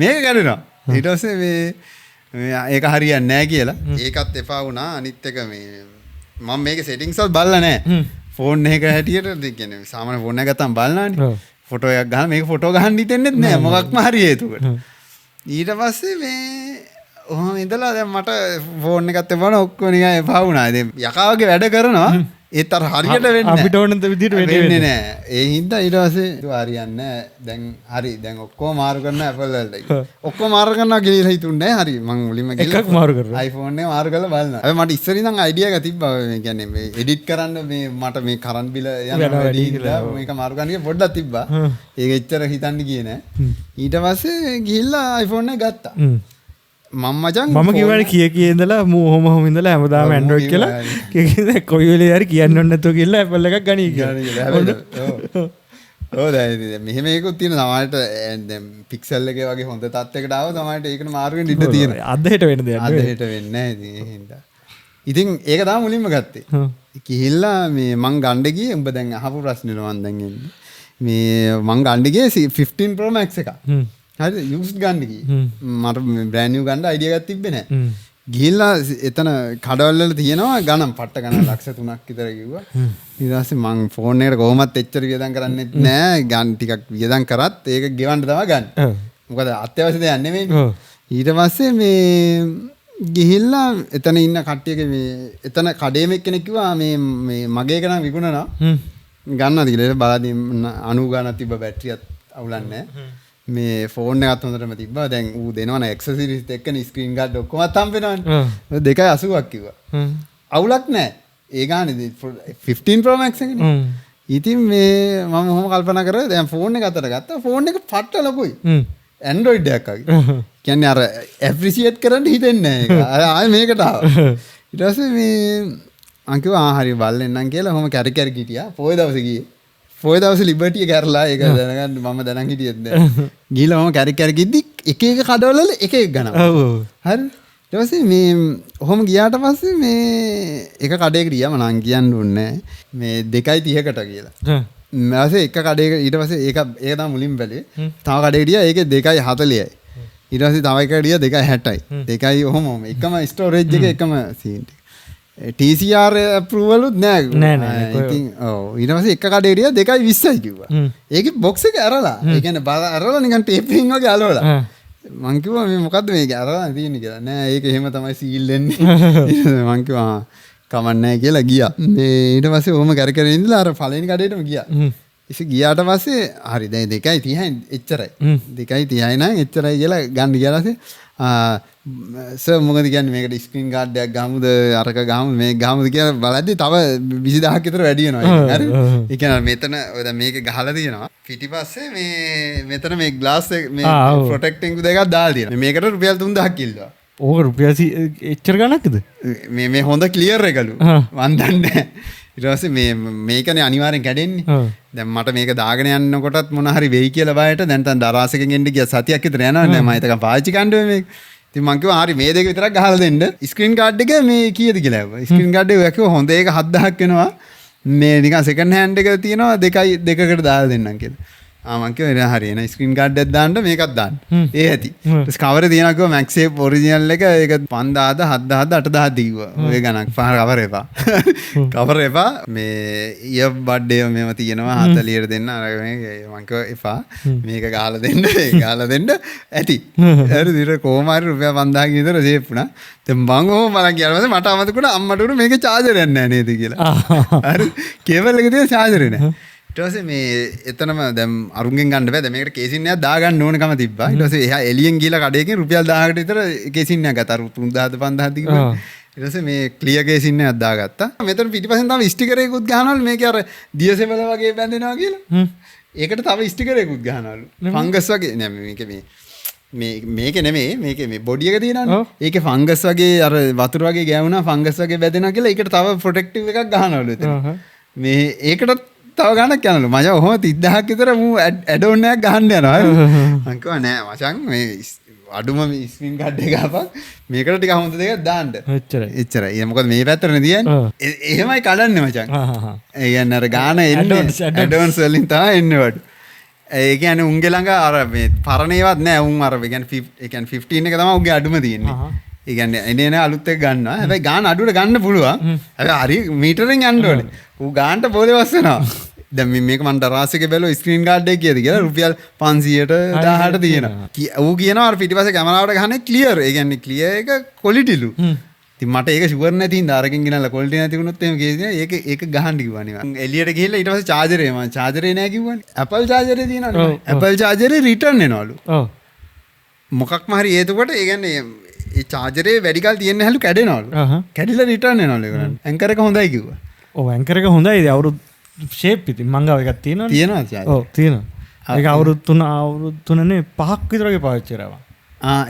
මේක කැඩෙනවා ඊට පස්සේ මේ ඒක හරියන්නේ නැහැ කියලා ඒකත් එපා වුණා අනිත් එක මේ මම මේකේ සෙටින්ග්ස් වල බලලා නැහැ ෆෝන් එක හැටියට කියන්නේ සාමාන්‍ය ෆෝන් එක ගත්තාම බලනවානේ ෆොටෝ එකක් ගහලා මේක ෆොටෝ ගහන්න හිතෙන්නේ නැහැ මොකක්ම හරි හේතුවකට ඊට පස්සේ මේ ඔහොම ඉඳලා දැන් මට ෆෝන් එකත් එපා වුණා ඔක්කොම නිකන් එපා වුණා ඉතින් යකා වගේ වැඩ කරනවා ඒත් අර හරියට වෙන්නේ අපිට ඕන විදිහට වෙන්නේ නැහැ. ඒ හින්දා ඊට පස්සේ හරියන්නේ නැහැ. දැන් හරි දැන් ඔක්කොම මාරු කරනවා Apple වලට. ඔක්කොම මාරු කරනවා කියලා හිතුන්නේ නැහැ. හරි මම මුලින්ම ගිහලා එකක් මාරු කරනවා. iPhone එක මාරු කරලා බලනවා. හැබැයි මට ඉස්සර ඉඳන් අයිඩියා එකක් තිබ්බා. මේ කියන්නේ මේ එඩිට් කරන්න මේ මට මේ කරන්ට් බිල යනවා වැඩි කියලා මේක මාරු කරන්න කියලා පොඩ්ඩක් තිබ්බා. ඒක එච්චර හිතන්න ගියේ නැහැ. ඊට පස්සේ ගිහිල්ලා iPhone එක ගත්තා. මම කිව්වනේ කිය ඉඳලා ඔහොම ඉඳලා හැමදාම Android කියලා කොයි වෙලේ හරි කියන්න ඕනේ නැතුව කියලා Apple එකක් ගනී කියලා. ඔව් දැන් මෙහෙම එකකුත් තියෙන සමහරට දැන් පික්සල් එකේ වගේ හොඳ තත්යකට ආව සමහරට ඒකට මාරු වෙන්න ඉඩ තියෙනවා. අද හෙට වෙන දෙයක්. අද හෙට වෙන්නේ නැහැ ඉතින් ඒ හින්දා. ඉතින් ඒක තමයි මුලින්ම ගත්තේ. ගිහිල්ලා මේ මං ගන්න ගියේ උඹ දැන් අහපු ප්‍රශ්නෙට මං දැන් එන්නේ. මේ මං ගන්න ගියේ 15 Pro Max එකක්. හරි යූස්ඩ් ගන්න ගියේ. මට බ්‍රෑන්ඩ් නිව් ගන්න අයිඩියා එකක් තිබ්බේ නැහැ. ගිහිල්ලා එතන කඩවල වල තියෙනවා ගණන් පට්ට ගණන් ලක්ෂ 3ක් විතර කිව්වා. ඊට පස්සේ මං ෆෝන් එකට කොහොමත් එච්චර වියදම් කරන්නෙත් නැහැ. ගන්න ටිකක් වියදම් කරත් ඒක ගෙවන්න තමයි ගන්න. මොකද අත්‍යවශ්‍ය දෙයක් නෙමෙයි. ඊට පස්සේ මේ ගිහිල්ලා එතන ඉන්න කට්ටියගේ මේ එතන කඩේම එක්කෙනෙක් කිව්වා මේ මගේ එක නම් විකුණනවා. ගන්නවද කියලා. ඒක බලද්දී 90 ගණන් තිබ්බ බැටරියත් අවුලන්නේ නැහැ. මේ ෆෝන් එකත් හොඳටම තිබ්බා. දැන් ඌ දෙනවනේ ඇක්සසරිස් එක්කනේ ස්ක්‍රීන් ගාඩ් ඔක්කොමත් හම්බ වෙනවනේ. 280ක් කිව්වා. අවුලක් නැහැ. ඒ ගානේ 15 Pro Max එකනේ. ඉතින් මේ මම ඔහොම කල්පනා කරා දැන් ෆෝන් එක අතට ගත්තා. ෆෝන් එක පට්ට ලොකුයි. Android එකක් වගේ. කියන්නේ අර ඇප්‍රීසියේට් කරන්න හිතෙන්නේ නැහැ ඒක. ආයෙ මේකට ආවා. ඊට පස්සේ මේ මං කිව්වා හරි බලන්නම් කියලා ඔහොම කැරි හිටියා. පොය දවසේ ගියේ. පොය දවසේ ලිබර්ටි එක කැරලා ඒක දැනගන්න මම දැනන් හිටියෙත් නෑ. ගිහලා මම කැරි ගිද්දි එක කඩවල වල එක ගණන්. ඔව්. හරි. ඊට පස්සේ මේ ඔහොම ගියාට පස්සේ මේ එක කඩේකට ගියා මම නම් කියන්න ඕනේ මේ 2.30කට කියලා. ඊට පස්සේ එක කඩේක ඊට පස්සේ ඒක තමයි මුලින් බැලුවේ. තව කඩේකට ගියා ඒකේ 2.40යි. ඊට පස්සේ තව එකකට ගියා 2.60යි. දෙකයි ඔහොම එකම ස්ටෝරේජ් එක එකම සීන් එක. TCR approval උත් නෑ. ඉතින් ඔව් ඊට පස්සේ එක කඩේකට ගියා 2.20යි කිව්වා. ඒකේ බොක්ස් එක ඇරලා. ඒ කියන්නේ බල ඇරලා නිකන් ටේපින් වගේ අලවලා. මං කිව්වා මේ මොකද්ද මේක අරලා තියෙන්නේ කියලා. නෑ ඒක එහෙම තමයි සීල් වෙන්නේ. මං කිව්වා කමක් නෑ කියලා ගියා. මේ ඊට පස්සේ ඔහොම කර ඉඳලා අර පළවෙනි කඩේටම ගියා. ඉතින් ගියාට පස්සේ හරි දැන් 2.30යි එච්චරයි. 2.30යි නම් එච්චරයි කියලා ගන්න ගියා ඊපස්සේ සර් මොකද කියන්නේ මේකට ස්ක්‍රීන් ගාඩ් එකක් ගහමුද අරක ගහමු මේක ගහමුද කියලා බලද්දි තව 20000ක් විතර වැඩි වෙනවා. හරි. ඒ කියන්නේ මෙතන ඔය දැන් මේක ගහලා තියෙනවා. පිටිපස්සේ මේ මෙතන මේ ග්ලාස් එක මේ ප්‍රොටෙක්ටිං දෙකක් දාලා තියෙනවා. මේකට රුපියල් 3000ක් කිල්ලුවා. ඕක රුපියල් එච්චර ගණන්ද? මේ හොඳ ක්ලියර් එකලු. මන් දන්නේ නැහැ. ඊට පස්සේ මේකනේ අනිවාර්යෙන් කැඩෙන්නේ. දැන් මට මේක දාගෙන යනකොටත් මොන හරි වෙයි කියලා බයට දැන් තන් දරාසකෙන් එන්න ගියා සතියක් විතර යනවා නේ මම හිතක පාවිච්චි කරන්න මේක. ඉතින් මං කිව්වා හරි මේ දෙක විතරක් ගහලා දෙන්න. ස්ක්‍රීන් ගාඩ් එක මේ කීයද කියලා ඇහුවා. ස්ක්‍රීන් ගාඩ් එක කිව්වා හොඳ ඒක 7000ක් වෙනවා. මේ නිකන් සෙකන්ඩ් හෑන්ඩ් එක තියෙනවා දෙකකට දාලා දෙන්නම් කියලා. මං කිව්වා හරි එන ස්ක්‍රීන් ගාඩ් එකක් දාන්න මේකත් දාන්න. ඒ ඇති. ඊට කවර තියනකෝ මැක්සේප් ඔරිජිනල් එක ඒක 5000 7000 8000 කිව්වා. ඔය ගණන් කවර එපා. කවර එපා මේ ඉය බඩ් එක මේව තියෙනවා 40ට දෙන්න අර මේ මං කිව්වා එපා. මේක ගහලා දෙන්න ගහලා දෙන්න ඇති. හරි ඊට කොහොම හරි රුපියල් 5000 විතර සේෆ් වුණා. දැන් මං ඔහොම බලන් ගියාම මට අමතකුණා අම්මට උඩ මේකේ චාර්ජර් එකක් නැහැ නේද කියලා. හරි කේබල් එකේ තියෙන චාර්ජර් නැහැ. ඊට පස්සේ මේ එතනම දැන් අරුන්ගෙන් ගන්න බෑ. දැන් මේකට කේසින් එකක් දාගන්න ඕනකම තිබ්බා. ඊට පස්සේ එහා එළියෙන් ගිහලා කඩේකින් රුපියල් 1000කට විතර කේසින් එකක් ගත්තා. 3000 5000 තිබ්බා. ඊට පස්සේ මේ ක්ලියර් කේසින් එකක් දාගත්තා. මෙතන පිටිපස්සෙන් තව ස්ටිකර් එකකුත් ගහනවලු මේකේ අර දියසෙවල වගේ බැඳෙනවා කියලා. ඒකට තව ස්ටිකර් එකකුත් ගහනවලු. ෆංගස් වගේ නෑ මේකේ මේක නෙමෙයි මේකේ මේ බොඩි එක තියෙනවනේ. ඒකේ ෆංගස් වගේ අර වතුර වගේ ගෑවුනා ෆංගස් වගේ බැඳෙනවා කියලා ඒකට තව ප්‍රොටෙක්ටිව් එකක් ගහනවලු එතන. මේ ඒකට තව ගණක් යනලු. මචං ඔහොම 30000ක් විතර මූ ඇඩ් ඔන් එකක් ගහන්න යනවා. මං කිව්වා නෑ මචං මේ අඩුම ස්ක්‍රීන් ගාඩ් එක ගහපන් මේකට ටික හොඳ දෙයක් දාන්න. එච්චරයි. ඒ මොකද මේ පැත්තටනේ තියන්නේ. එහෙමයි කඩන්නේ මචං. ඒ කියන්නේ අර ගාන එන්නේ ඇඩ්වාන්ස් වලින් තමයි එන්නේ වඩු. ඒ කියන්නේ උන්ගේ ළඟ අර මේ පරණ ඒවත් නෑ. උන් අර ඒ කියන්නේ 15 එක තමයි උන්ගේ අඩුම තියෙන්නේ. ඒ කියන්නේ එනේ නේ අලුත් එක ගන්නවා. හැබැයි ගාන අඩුවට ගන්න පුළුවන්. හැබැයි හරි මීටරෙන් යන්න ඕනේ. ඌ ගානට පොලේ වස්සනවා. දැන් මේක මම දරාසෙක බැලුවා ස්ක්‍රීන් ගාඩ් එක කියද කියලා රුපියල් 500ට 1000ට තියෙනවා. ඌ කියනවා අර පිටිපස්සේ කැමරාවට ගහන්නේ ක්ලියර්. ඒ කියන්නේ ක්ලියර් එක ක්වොලිටිලු. ඉතින් මට ඒක ෂුවර් නැති හින්දා අරකින් ගෙනල්ලා ක්වොලිටි නැති වුණොත් එහෙම කේසිනේ ඒක ගහන්න කිව්වනේ මම. එළියට ගිහිල්ලා ඊට පස්සේ චාර්ජරේ මම චාර්ජරේ නෑ කිව්වනේ. Apple චාර්ජරේ තියෙනවනේ. Apple චාර්ජරේ රිටර්න් එනවලු. ඔව්. මොකක්ම හරි ඒතකොට ඒ කියන්නේ ඒ චාර්ජරේ වැඩි කල් තියෙන්න හැලු කැඩෙනවලු. කැඩිලා රිටර්න් එනවලු ඒගොල්ලන්. ඇන්කර් එක හොඳයි කිව්වා. ඔව් ඇන්කර් එක හොඳයි. ඒ අවුරුදු ෂේප් ඉතින් මං ගාව එකක් තියෙනවනේ. තියෙනවා චාර්ජර්. ඔව් තියෙනවා. ඒක අවුරුදු 3නේ 5ක් විතර වගේ පාවිච්චි කරා.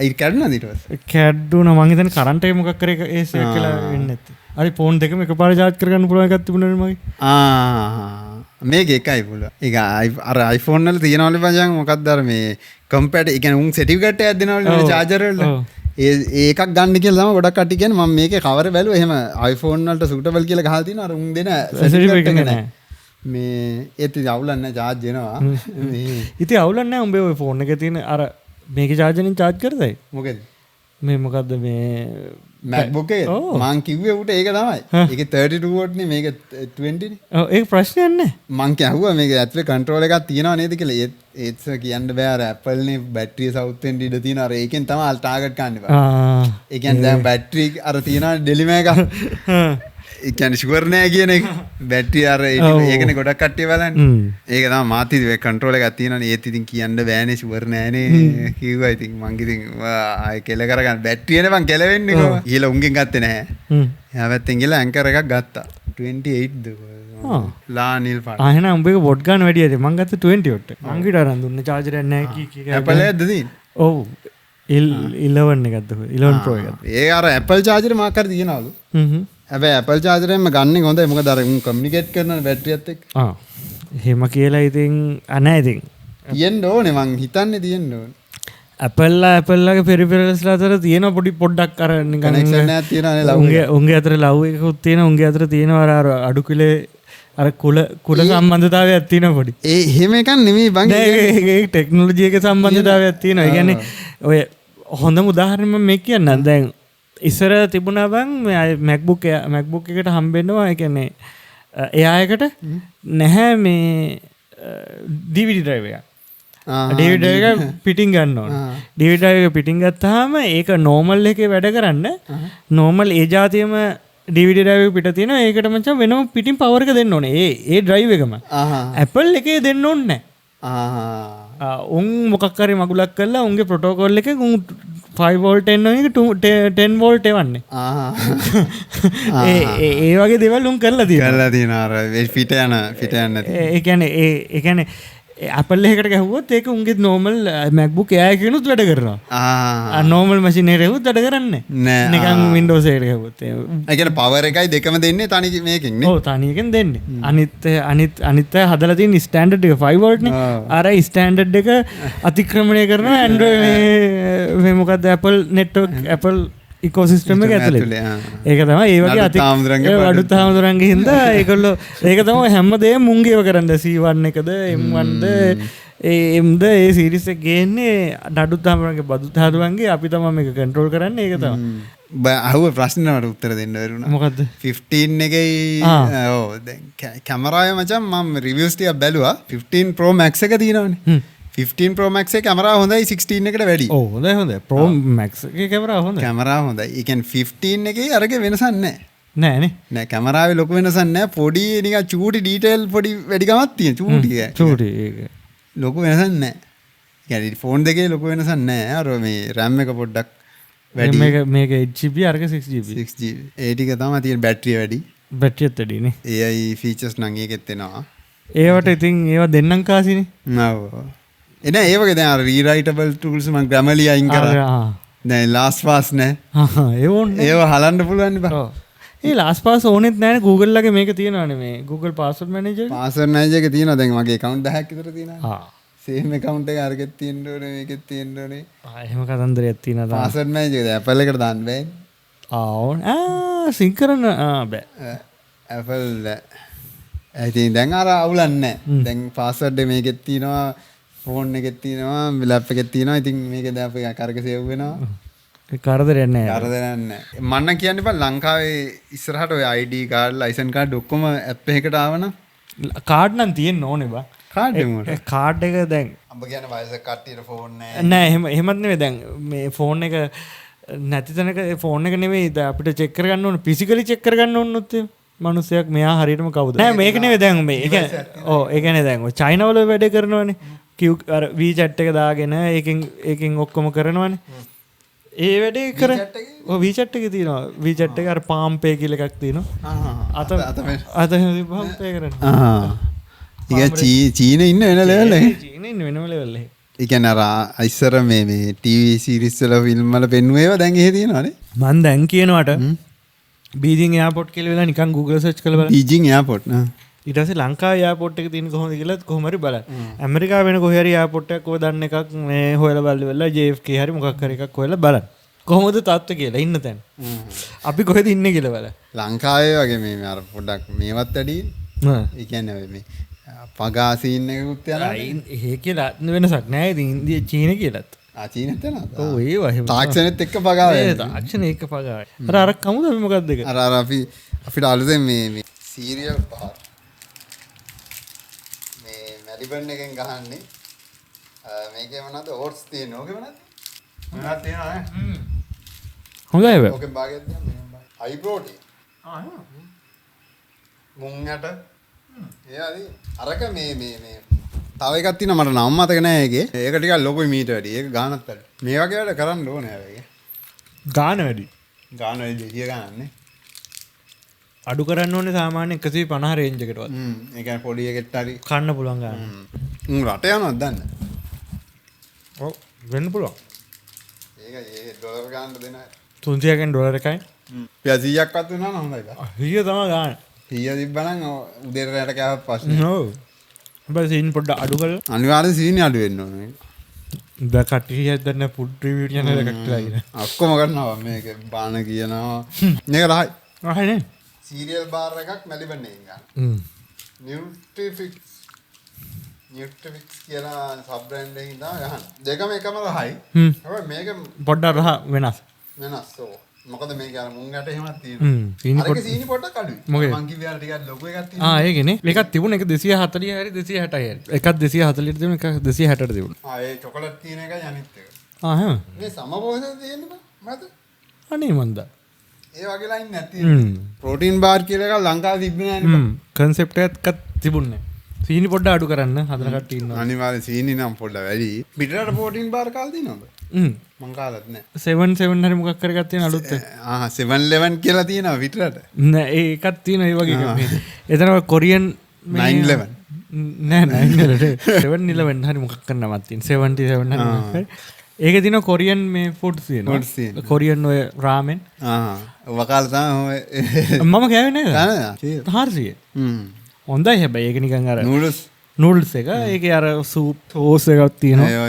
ඒ කැඩුණාද ඊට පස්සේ? කැඩුණා මං හිතන්නේ කරන්ට් එක මොකක් කරේ ඒස් එකක් කියලා වෙන්නේ නැති. හරි ෆෝන් දෙකම එකපාරට charge කරගන්න පුළුවන් එකක් තිබුණානේ මගේ. මේක එකයි පුළුවන්. ඒක අර iPhone වල තියනවලු බං මොකක්ද අර මේ කම්පැට් ඒ කියන්නේ උන් සර්ටිෆිකේට් එකක් දෙනවලු charger වල. ඒකක් ගන්න කියලා තමයි ගොඩක් කට්ටිය කියන්නේ මම මේකේ කවර බැලුවා එහෙම iPhone වලට suitable කියලා ගහලා තියෙනවා අර උන් දෙන සර්ටිෆිකේට් එක නැහැ. මේ ඒත් අවුලක් නැහැ charge වෙනවා. ඉතින් අවුලක් නැහැ උඹේ ඔය ෆෝන් එකේ තියෙන අර මේක චාර්ජරෙන් charge කරදයි. මොකද? මේ මොකද්ද මේ MacBook එක මං කිව්වේ උට ඒක තමයි. ඒකේ 32 watt නේ මේක 20 නේ. ඔව් ඒක ප්‍රශ්නයක් නෑ. මං කිව්වා මේක ඇතුලේ control එකක් තියනව නේද කියලා. ඒත් කියන්න බෑ අර Apple නේ බැටරිය සවුත් වෙන්න ඉඩ තියෙන අර ඒකෙන් තමයි ටාගට් ගන්න බෑ. ඒ කියන්නේ දැන් බැටරි අර තියනවා ඩෙලිම එක. ඒ කියන්නේ ෂුවර් නෑ කියන එක. බැටරි අර ඒකනේ ගොඩක් කට්ටිය බලන්නේ. ඒක තමයි මාත් ඉතින් කන්ට්‍රෝල් එකක් තියෙනවනේ. ඒත් ඉතින් කියන්න බෑනේ ෂුවර් නෑනේ කිව්වා. ඉතින් මං ඉතින් ආයෙ කෙල කරගන්න බැටරියනේ මං කෙලවෙන්නේ කොහොම. ඊළ උන්ගෙන් ගත්තේ නෑ. එහා පැත්තෙන් ගිහලා ඇන්කර් එකක් ගත්තා. 28ද ලා නිල් පාට. එහෙනම් උඹේක වොට් ගන්න වැඩි ඇති. මං ගත්තා 20 වොට්. මං ගිට අරන් දුන්න චාර්ජර් එකක් නෑ කී Apple එකක්ද තියෙන්නේ? ඔව්. 11 එකක්ද 11 Pro එකක්ද? ඒ අර Apple චාර්ජර් මාක් හරි තියනවලු. හැබැයි Apple චාර්ජරෙන්ම ගන්න හොඳයි. මොකද අර උන් කමියුනිකේට් කරන බැටරියත් එක්ක. එහෙම කියලා ඉතින් නැහැ ඉතින්. තියෙන්න ඕනේ මං හිතන්නේ තියෙන්න ඕනේ. Apple ලගේ පෙරිෆෙරල්ස්ලා අතර තියෙන පොඩ්ඩක් අර නිකන් කනෙක්ෂන් එකක් තියෙනවානේ ලව්. උන්ගේ අතර ලව් එකකුත් තියෙනවා. උන්ගේ අතර තියෙනවා අර අඩු කිලේ අර කුල සම්බන්ධතාවයක් තියෙනවා පොඩි. ඒ එහෙම එකක් නෙමෙයි බං. ඒ ටෙක්නොලොජි එක සම්බන්ධතාවයක් තියෙනවා. ඒ කියන්නේ ඔය හොඳම උදාහරණයක් මම මේ කියන්නම්. දැන් ඉස්සර තිබුණා බං MacBook එකට හම්බෙන්නවා. ඒ කියන්නේ එයා එකට නැහැ මේ DVD drive එක. DVD drive එක පිටින් ගන්න ඕන. DVD drive එක පිටින් ගත්තාම ඒක normal එකේ වැඩ කරන්න normal ඒ જાතියම DVD drive එක පිට තියෙනවා. ඒකට මචං වෙනම පිටින් power එක දෙන්න ඕනේ. ඒ drive එකම. Apple එකේ දෙන්න ඕනේ නැහැ. උන් මොකක් හරි මගුලක් කරලා උන්ගේ ප්‍රොටෝකෝල් එකේ උන් 5 volt එන්න එක 10 volt එවන්නේ. ඒ වගේ දේවල් උන් කරලා තියෙනවා අර පිට යන නැති. ඒ කියන්නේ Apple එකකට ගැහුවොත් ඒක උන්ගේ normal MacBook Air එකකිනුත් වැඩ කරනවා. normal machine එකේ වැඩ කරන්නේ නැහැ. නිකන් Windows එකට ගැහුවොත්. ඒ කියන්නේ power එකයි දෙකම දෙන්නේ තනි මේකෙන් නේ. ඔව් තනි එකෙන් දෙන්නේ. අනිත් හදලා තියෙන standard එක 5 volt නේ. අර standard එක අතික්‍රමණය කරනවා Android මේ මොකද්ද Apple network Apple ecosystem එක ඇතුලේ. ඒක තමයි ඒ වගේ අඩුත් හාමුදුරන්ගේ හින්දා ඒගොල්ලෝ ඒක තමයි හැමදේම මුංගේව කරන්නේ C1 එකද M1ද එම්ද ඒ සිරිස ගේන්නේ නඩුත් තමරගේ බදුත් හදුවන්ගේ අපි තම මේක කන්ට්‍රෝල් කරන්න ඒක තම අහුව ප්‍රශ්නවට උත්තර දෙන්න වරුණ මොකක්ද 15 එකයි කැමරාය මචන් මම රිවියස්ටිය බැලවා 15 Pro Max එක තියෙනවනේ 15 Pro Max එක කැමරා හොඳයි 16 එකට වැඩි හොඳ හොඳ Pro Max එක කැමරා හොඳ කැමරා හොඳයි ඒ කියන්නේ 15 එකේ අරක වෙනසක් නැහැ නෑනේ නෑ කැමරාවේ ලොකු වෙනසක් නැහැ පොඩි නිකන් චූටි ඩීටේල් පොඩි වැඩිකමක් තියෙන චූටි ඒක ලොකු වෙනසක් නැහැ කියන්නේ ෆෝන් දෙකේ ලොකු වෙනසක් නැහැ අර මේ RAM එක පොඩ්ඩක් වැඩි මේක 8GB අරක 6GB ඒ ටික තමයි තියෙන බැටරිය වැඩි බැටරියත් වැඩිනේ AI ෆීචර්ස් නම් ඒකෙත් එනවා ඒවට ඉතින් ඒවා දෙන්නම් කාසිනේ ඔව් එන ඒ වගේ දැන් අර රීරයිටබල් ටූල්ස් මම Grammarly අයින් කරා දැන් ලාස්ට් පාස් නැහැ ඒ ඕනේ ඒව හලන්න පුළුවන් බා ඒ ලාස්ට් පාස් ඕනෙත් නැහැ Google ලගේ මේක තියෙනවානේ මේ Google password manager එක තියෙනවා දැන් මගේ account 10ක් විතර තියෙනවා සේම් account එක අරගෙත් තියෙන්න ඕනේ මේකෙත් තියෙන්න ඕනේ එහෙම කතන්දරයක් තියෙනවා password manager එක Apple එකට දාන්න බෑනේ සිංක් කරන්න බෑ Apple ඉතින් දැන් අර අවුලක් නැහැ දැන් password එක මේකෙත් තියෙනවා ෆෝන් එකෙත් තියෙනවා ලැප් එකෙත් තියෙනවා ඉතින් මේක දැන් අපේ කරක සේව් වෙනවා කරදරයක් නැහැ කරදරයක් නැහැ මන්න කියන්න බෑ ලංකාවේ ඉස්සරහට ඔය ID කාඩ් ලයිසන් කාඩ් ඔක්කොම ඇප් එකකට ආවනම් කාඩ් නම් තියෙන්න ඕනේ බා කාඩ් එක දැන් අඹ කියන වයසක කට්ටියට ෆෝන් නැහැ එහෙමත් නෙවෙයි දැන් මේ ෆෝන් එක නැති තැනක ෆෝන් එක නෙවෙයි අපිට චෙක් කරගන්න ඕනේ ෆිසිකලි චෙක් කරගන්න ඕනොත් මනුස්සයක් මෙයා හරියටම කවුද නෑ මේක නෙවෙයි දැන් මේ ඒ කියන්නේ දැන් ඔය චයිනා වල වැඩ කරනවනේ අර WeChat එක දාගෙන ඒකෙන් ඔක්කොම කරනවනේ ඒ වැඩේ කර WeChat එකේ තියෙනවා WeChat එක අර palm pay කියලා එකක් තියෙනවා අත palm pay කරන්න චීන ඉන්න වෙන ලෙවල් එක චීන ඉන්න වෙනම ලෙවල් එක ඒ කියන්නේ අර ඉස්සර මේ TV සීරීස් වල ෆිල්ම් වල පෙන්වුව ඒවා දැන් එහෙ තියෙනවනේ මම දැන් කියනවට බීජිං එයාපෝට් කියලා වෙලා නිකන් Google search කරලා බලන්න බීජිං එයාපෝට් ඊට පස්සේ ලංකාවේ එයාපෝට් එක තියෙන කොහොමද කියලා කොහොම හරි බලන්න ඇමරිකාව වෙන කොහේ හරි එයාපෝට් එකක් ඔය දන්න එකක් මේ හොයලා බලලා JFK හරි මොකක් හරි එකක් හොයලා බලන්න කොහොමද තත්ත්වය කියලා ඉන්න තැන අපි කොහෙද ඉන්නේ කියලා බලන්න ලංකාවේ වගේ මේ අර පොඩ්ඩක් මේවත් වැඩි ඒ කියන්නේ මේ පගා සීන් එකකුත් යනවා ඒ කියලා වෙනසක් නෑ ඉතින් ඉන්දිය චීන කියලාත් චීනෙත් යනවා ඔව් ඒ වගේ තාක්ෂණෙත් එක්ක පගා වෙනවා තාක්ෂණ එක්ක පගා අර කමුද අපි මොකක්ද දෙක අර අපිට අලුතෙන් මේ සීරියල් පාර් මේ මෙලිබන් එකෙන් ගහන්නේ මේකේ මොනවද ඕට්ස් තියෙනවා ඕකේ මොනවද මොනවද තියෙනවා නේ හොඳයි බෑ ඕකේ භාගයක් දෙන්න හයි ප්‍රෝටීන් මුං යට ඒවද අරක මේ තව එකක් තියෙනවා මට නම් මතක නෑ ඒකේ ඒක ටිකක් ලොකුයි මීට වැඩි ඒක ගානක් වැඩි මේ වගේ වැඩ කරන්න ඕනේ හැබැයි ගාන වැඩි දෙහිය ගන්නන්නේ අඩු කරන්න ඕනේ සාමාන්‍ය 150 රේන්ජ් එකටවත් ඒ කියන්නේ පොඩි එකෙක්ට හරි කන්න පුළුවන් ගන්න රට යනවද දන්න ඔව් වෙන්න පුළුවන් ඒක ඒ ඩොලර් ගන්න දෙන 300 ඩොලර් එකයි 100ක් වත් වෙනවා නම් හොඳයි බා 100 තමයි ගන්න 100 තිබ්බනම් උදේට රැට කෑවත් ප්‍රශ්නේ ඔව් හැබැයි සීන් පොඩ්ඩක් අඩු කරලා අනිවාර්යෙන් සීන් අඩු වෙන්න ඕනේ දැන් කට්ටිය දැන් ෆුඩ් රිවිව් කියන එකක් කියලා කියන ඔක්කොම කරනවා මේක බාන කියනවා මේක රහයි රහයි නේ සීරියල් බාර් එකක් මෙලිබන් එකෙන් ගන්න නියුට්‍රිෆික්ස් කියලා සබ් බ්‍රෑන්ඩ් එකකින් තමයි ගහන්නේ දෙකම එකම රහයි හැබැයි මේක පොඩ්ඩක් රහ වෙනස් ඔව් මොකද මේක අර මුං යට එහෙමත් තියෙනවා අරක සීනි පොඩ්ඩක් අඩුයි මං කිව්වේ අර ටිකක් ලොකු එකක් තියෙනවා ඒකනේ එකක් තිබුණ එක 240 හරි 260 හරි එකක් 240ට තිබුණ එකක් 260ට තිබුණා ඒ චොකලට් තියෙන එකයි අනිත් එක එහෙම මේ සමපොහසෙන් තියෙන්නේ මත අනේ මන්ද ඒ වගේ ලයින් නැති ප්‍රෝටීන් බාර් කියලා එකක් ලංකාවේ තිබ්බේ නෑනේ කන්සෙප්ට් එකක් තිබුණේ සීනි පොඩ්ඩක් අඩු කරන්න හදන කට්ටිය ඉන්නවා අනිවාර්යෙන් සීනි නම් පොඩ්ඩක් වැඩි පිටරට ප්‍රෝටීන් බාර් කාලා තියෙනවද මං කාලත් නෑ 7 හරි මොකක් කරගත්ත තියෙන අලුත් 711 කියලා තියෙනවා පිටරට නෑ ඒකක් තියෙන ඒ වගේ එකක් එතන කොරියන් 911 නෑ 711 හරි මොකක් කරනවත් තියෙන 77 හරි ඒක තියෙන කොරියන් මේ ෆුඩ්ස් තියෙනවා කොරියන් ඔය රාමෙන් වකාල තමයි මම කෑවේ නේද 400 හොඳයි හැබැයි ඒක නිකන් අර නූඩල්ස් එක ඒකේ අර සූප් සෝස් එකක් තියෙනවා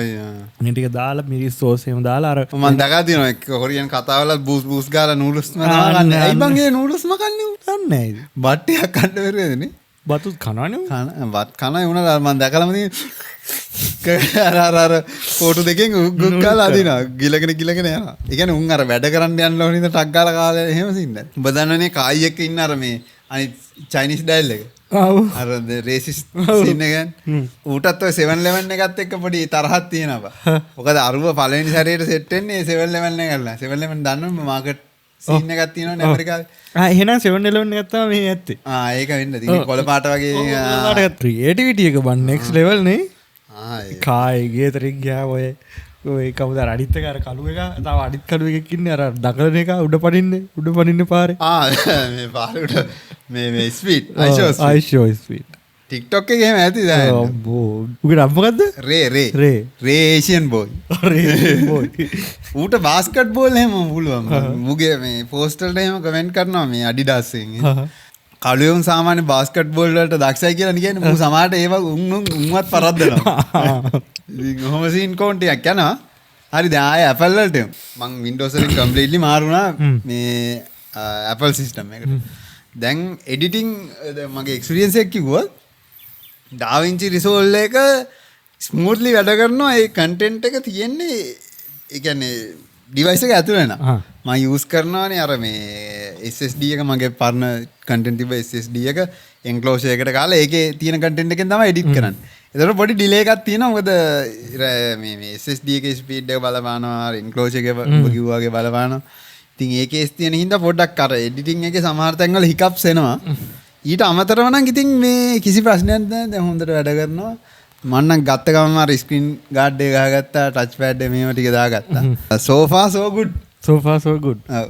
මේ ටික දාලා මිරිස් සෝස් එහෙම දාලා අර මම දැකලා තියෙනවා එක්ක කොරියන් කතාවල බූස් ගාලා නූඩල්ස් මම ගන්න. ඇයි බං ඒ නූඩල්ස් මකන්නේ? දන්නේ නැහැ. බට්ටියක් කන්න බැරුවේද නේ? බතුත් කනවනේ වත් කන වුණ මන් දැකලමති අර කෝටු දෙකෙන් උග්ගල් අදින ගිලගෙන ගිලගෙන යන එකන උන් අර වැඩ කරන්න යන්න ඕනිද ටක් ගාලා කාලේ එහෙම සින්න ඔබ දන්නවනේ කායියෙක් ඉන්න අර මේ අනිත් චයිනීස් ඩයල් එක අර රේසිස් සින්න එක ඌටත් ඔය 711 එකත් එක්ක පොඩි තරහක් තියෙනවා මොකද අරුව පළවෙනි සැරේට සෙට් වෙන්නේ 711 එක ගන්න 711 දන්නවනේ මාකට් සීන් එකක් තියෙනවනේ ඇමරිකාවේ එහෙනම් 711 එකක් තමයි මේ ඇත්තේ ඒක වෙන්න තියෙන්නේ කොළ පාට වගේ ක්‍රියේටිවිටි එක බන් නෙක්ස්ට් ලෙවල් නේ කායගේ තරක් ගෑ ඔය කවුද අඩිත්තක අර කළු එක තව අඩිත් කළු එකක් ඉන්නේ අර දකලන එක උඩ පනින්න පාරේ මේ පාරට මේ ස්පීඩ් අයිෂෝ ස්පීඩ් ටික්ටොක් එකේ එහෙම ඇති දැන් අම්බෝ උගේ නම මොකද්ද රේ ඒෂියන් බෝයි ඌට බාස්කට් බෝල් එහෙම පුළුවන් මුගේ මේ පෝස්ට් වලට එහෙම කමෙන්ට් කරනවා මේ ඇඩිඩාස් එකෙන් කළුවුන් සාමාන්‍ය බාස්කට් බෝල් වලට දක්ෂයි කියලා කියන්නේ මූ සමහරට ඒව උන්වත් පරද්දනවා ඉතින් ඔහොම සීන් කෝන්ටියක් යනවා හරි දැන් ආයේ Apple වලට මං Windows වලින් කම්ප්ලීට්ලි මාරුණා මේ Apple සිස්ටම් එකට දැන් එඩිටිං මගේ එක්ස්පීරියන්ස් එක කිව්වොත් DaVinci Resolve එක ස්මූත්ලි වැඩ කරනවා ඒ කන්ටෙන්ට් එක තියෙන්නේ ඒ කියන්නේ ඩිවයිස් එක ඇතුළේ නා මම යූස් කරනවානේ අර මේ SSD එක මගේ පරණ කන්ටෙන්ට් තිබ්බ SSD එක එන්ක්ලෝෂර් එකට ගාලා ඒකේ තියෙන කන්ටෙන්ට් එකෙන් තමයි එඩිට් කරන්නේ. ඒතකොට පොඩි ඩිලේ එකක් තියෙනවා මොකද මේ SSD එකේ ස්පීඩ් එක බලපානවා එන්ක්ලෝෂර් එකේ කිව්වාගේ බලපානවා. ඉතින් ඒ කේස් තියෙන හින්දා පොඩ්ඩක් අර එඩිටිං එකේ සමහර තැන්වල හිකප්ස් එනවා. ඊට අමතරව නම් ඉතින් මේ කිසි ප්‍රශ්නයක් නැහැ දැන් හොඳට වැඩ කරනවා. මම නම් ගත්ත ගමන් අර ස්ක්‍රීන් ගාඩ් එක ගහගත්තා ටච් පෑඩ් එක මේව ටික දාගත්තා. so far so good. ඔව්.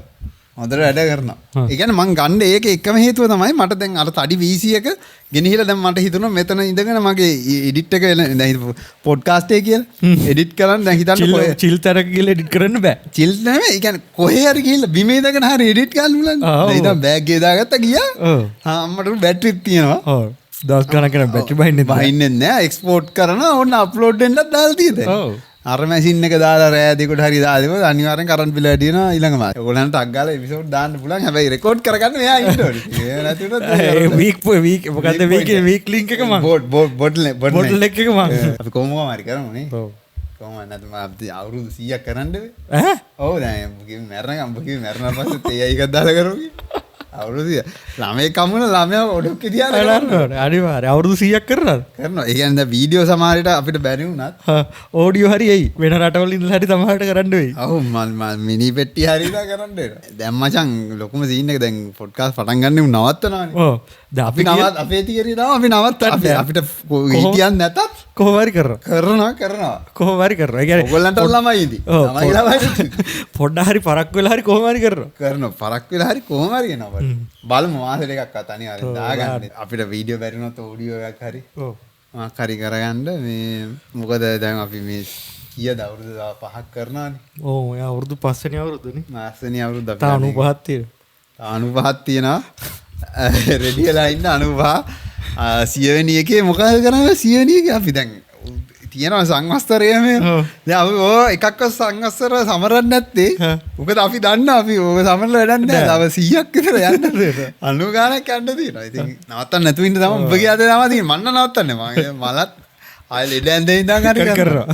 හොඳට වැඩ කරනවා. ඒ කියන්නේ මං ගන්න ඒකේ එකම හේතුව තමයි මට දැන් අර තඩි VC එක ගෙනහිලා දැන් මට හිතුණා මෙතන ඉඳගෙන මගේ එඩිට් එක දැන් පොඩ්කාස්ට් එක කියලා එඩිට් කරන්න දැන් හිතන්න චිල් තරක ගිහලා එඩිට් කරන්න බෑ. චිල් නෙමෙයි. ඒ කියන්නේ කොහේ හරි ගිහලා බිම ඉඳගෙන හරි එඩිට් කරන්න බලන්න. දැන් ඉතින් බෑග් එක දාගත්තා ගියා. අම්මට බැටරිත් තියෙනවා. ඔව්. දවස් ගණනකට බැටරි බහින්නේ නැහැ. එක්ස්පෝර්ට් කරනවා ඕන්න අප්ලෝඩ් වෙන්නත් දාලා තියෙන්නේ. ඔව්. අර මැෂින් එක දාලා රෑ දෙකට හරි දාලා අනිවාර්යෙන් කරන්ට් බිල වැඩි වෙනවා ඊළඟ මාසේ. ඔයගොල්ලන්ට ටක් ගාලා එපිසෝඩ් දාන්න පුළුවන්. හැබැයි රෙකෝඩ් කරගන්න මෙයා ඉන්න ඕනේ. ඒ නැති වුණොත් වීක් මොකද්ද වීක් ලින්ක් එක මම බොටල් එක මම අපි කොහොමද හරි කරමු නේ. ඔව්. කොහොමද නැත්නම් අපි අවුරුදු 100ක් කරන්න බෑ. ඔව් දැන් මැරෙන පස්සේ තේ එකක් දාලා කරමු. අවුරුදු ළමයි කමුණ ළමයා ඔඩොක්ක තියාලා කරනවා. අනිවාර්යයෙන් අවුරුදු 100ක් කරනවා. ඒ කියන්නේ දැන් වීඩියෝ සමහරට අපිට බැරි වුණත් ඕඩියෝ හරි එයි. වෙන රටවල ඉඳලා හරි සමහරට කරන්න වෙයි. ඔව් මම මිනි පෙට්ටි හරිලා කරන්න වෙනවා. දැන් මචං ලොකුම සීන් එක දැන් පොඩ්කාස්ට් පටන් ගන්න නවත්තනවානේ. ඔව්. දැන් අපි අපේ තියරි දාම අපි නවත්තන්න. අපිට හිටියන් නැතත් කොහොම හරි කරනවා. කොහොම හරි කරනවා. ඒ කියන්නේ ඔයගොල්ලන්ට ළමයි ඉදි. ළමයි පොඩ්ඩක් හරි පරක් වෙලා හරි කොහොම හරි කරනවා. පරක් වෙලා හරි කොහොම හරි කියනවා. බලමු මාසෙට එකක් අනිවාර්යෙන් දාගන්න. අපිට වීඩියෝ බැරි වුණොත් ඔඩියෝ එකක් හරි. ඔව්. මොකක් හරි කරගන්න මේ මොකද දැන් අපි මේ කීයද අවුරුදු 5ක් කරනවානේ. ඔව් ඔය අවුරුදු 5 වෙනි අවුරුද්දනේ. 5 වෙනි අවුරුද්ද අපි 95ක් තියෙනවා. 95ක් තියෙනවා. රෙඩි වෙලා ඉන්න 95 100 වෙනි එකේ මොකද කරන්නේ 100 වෙනි එකේ අපි දැන් තියෙනවා සංවස්තරය මේ. දැන් අපි ඔය එකක්වත් සංවස්තර සමරන්නේ නැත්තේ. මොකද අපි දන්නවා අපි ඔය සමරලා වැඩක් නැහැ. තව 100ක් විතර යන්න තියෙනවා. 90 ගානක් යන්න තියෙනවා. ඉතින් නවත්තන්න නැතුව ඉන්න තමයි ඔබ කියාද තමයි තියෙන්නේ. මන්න නවත්තන්නේ. මලත් ආයෙ ලෙඩ ඇඳේ ඉඳන් හරි කරනවා.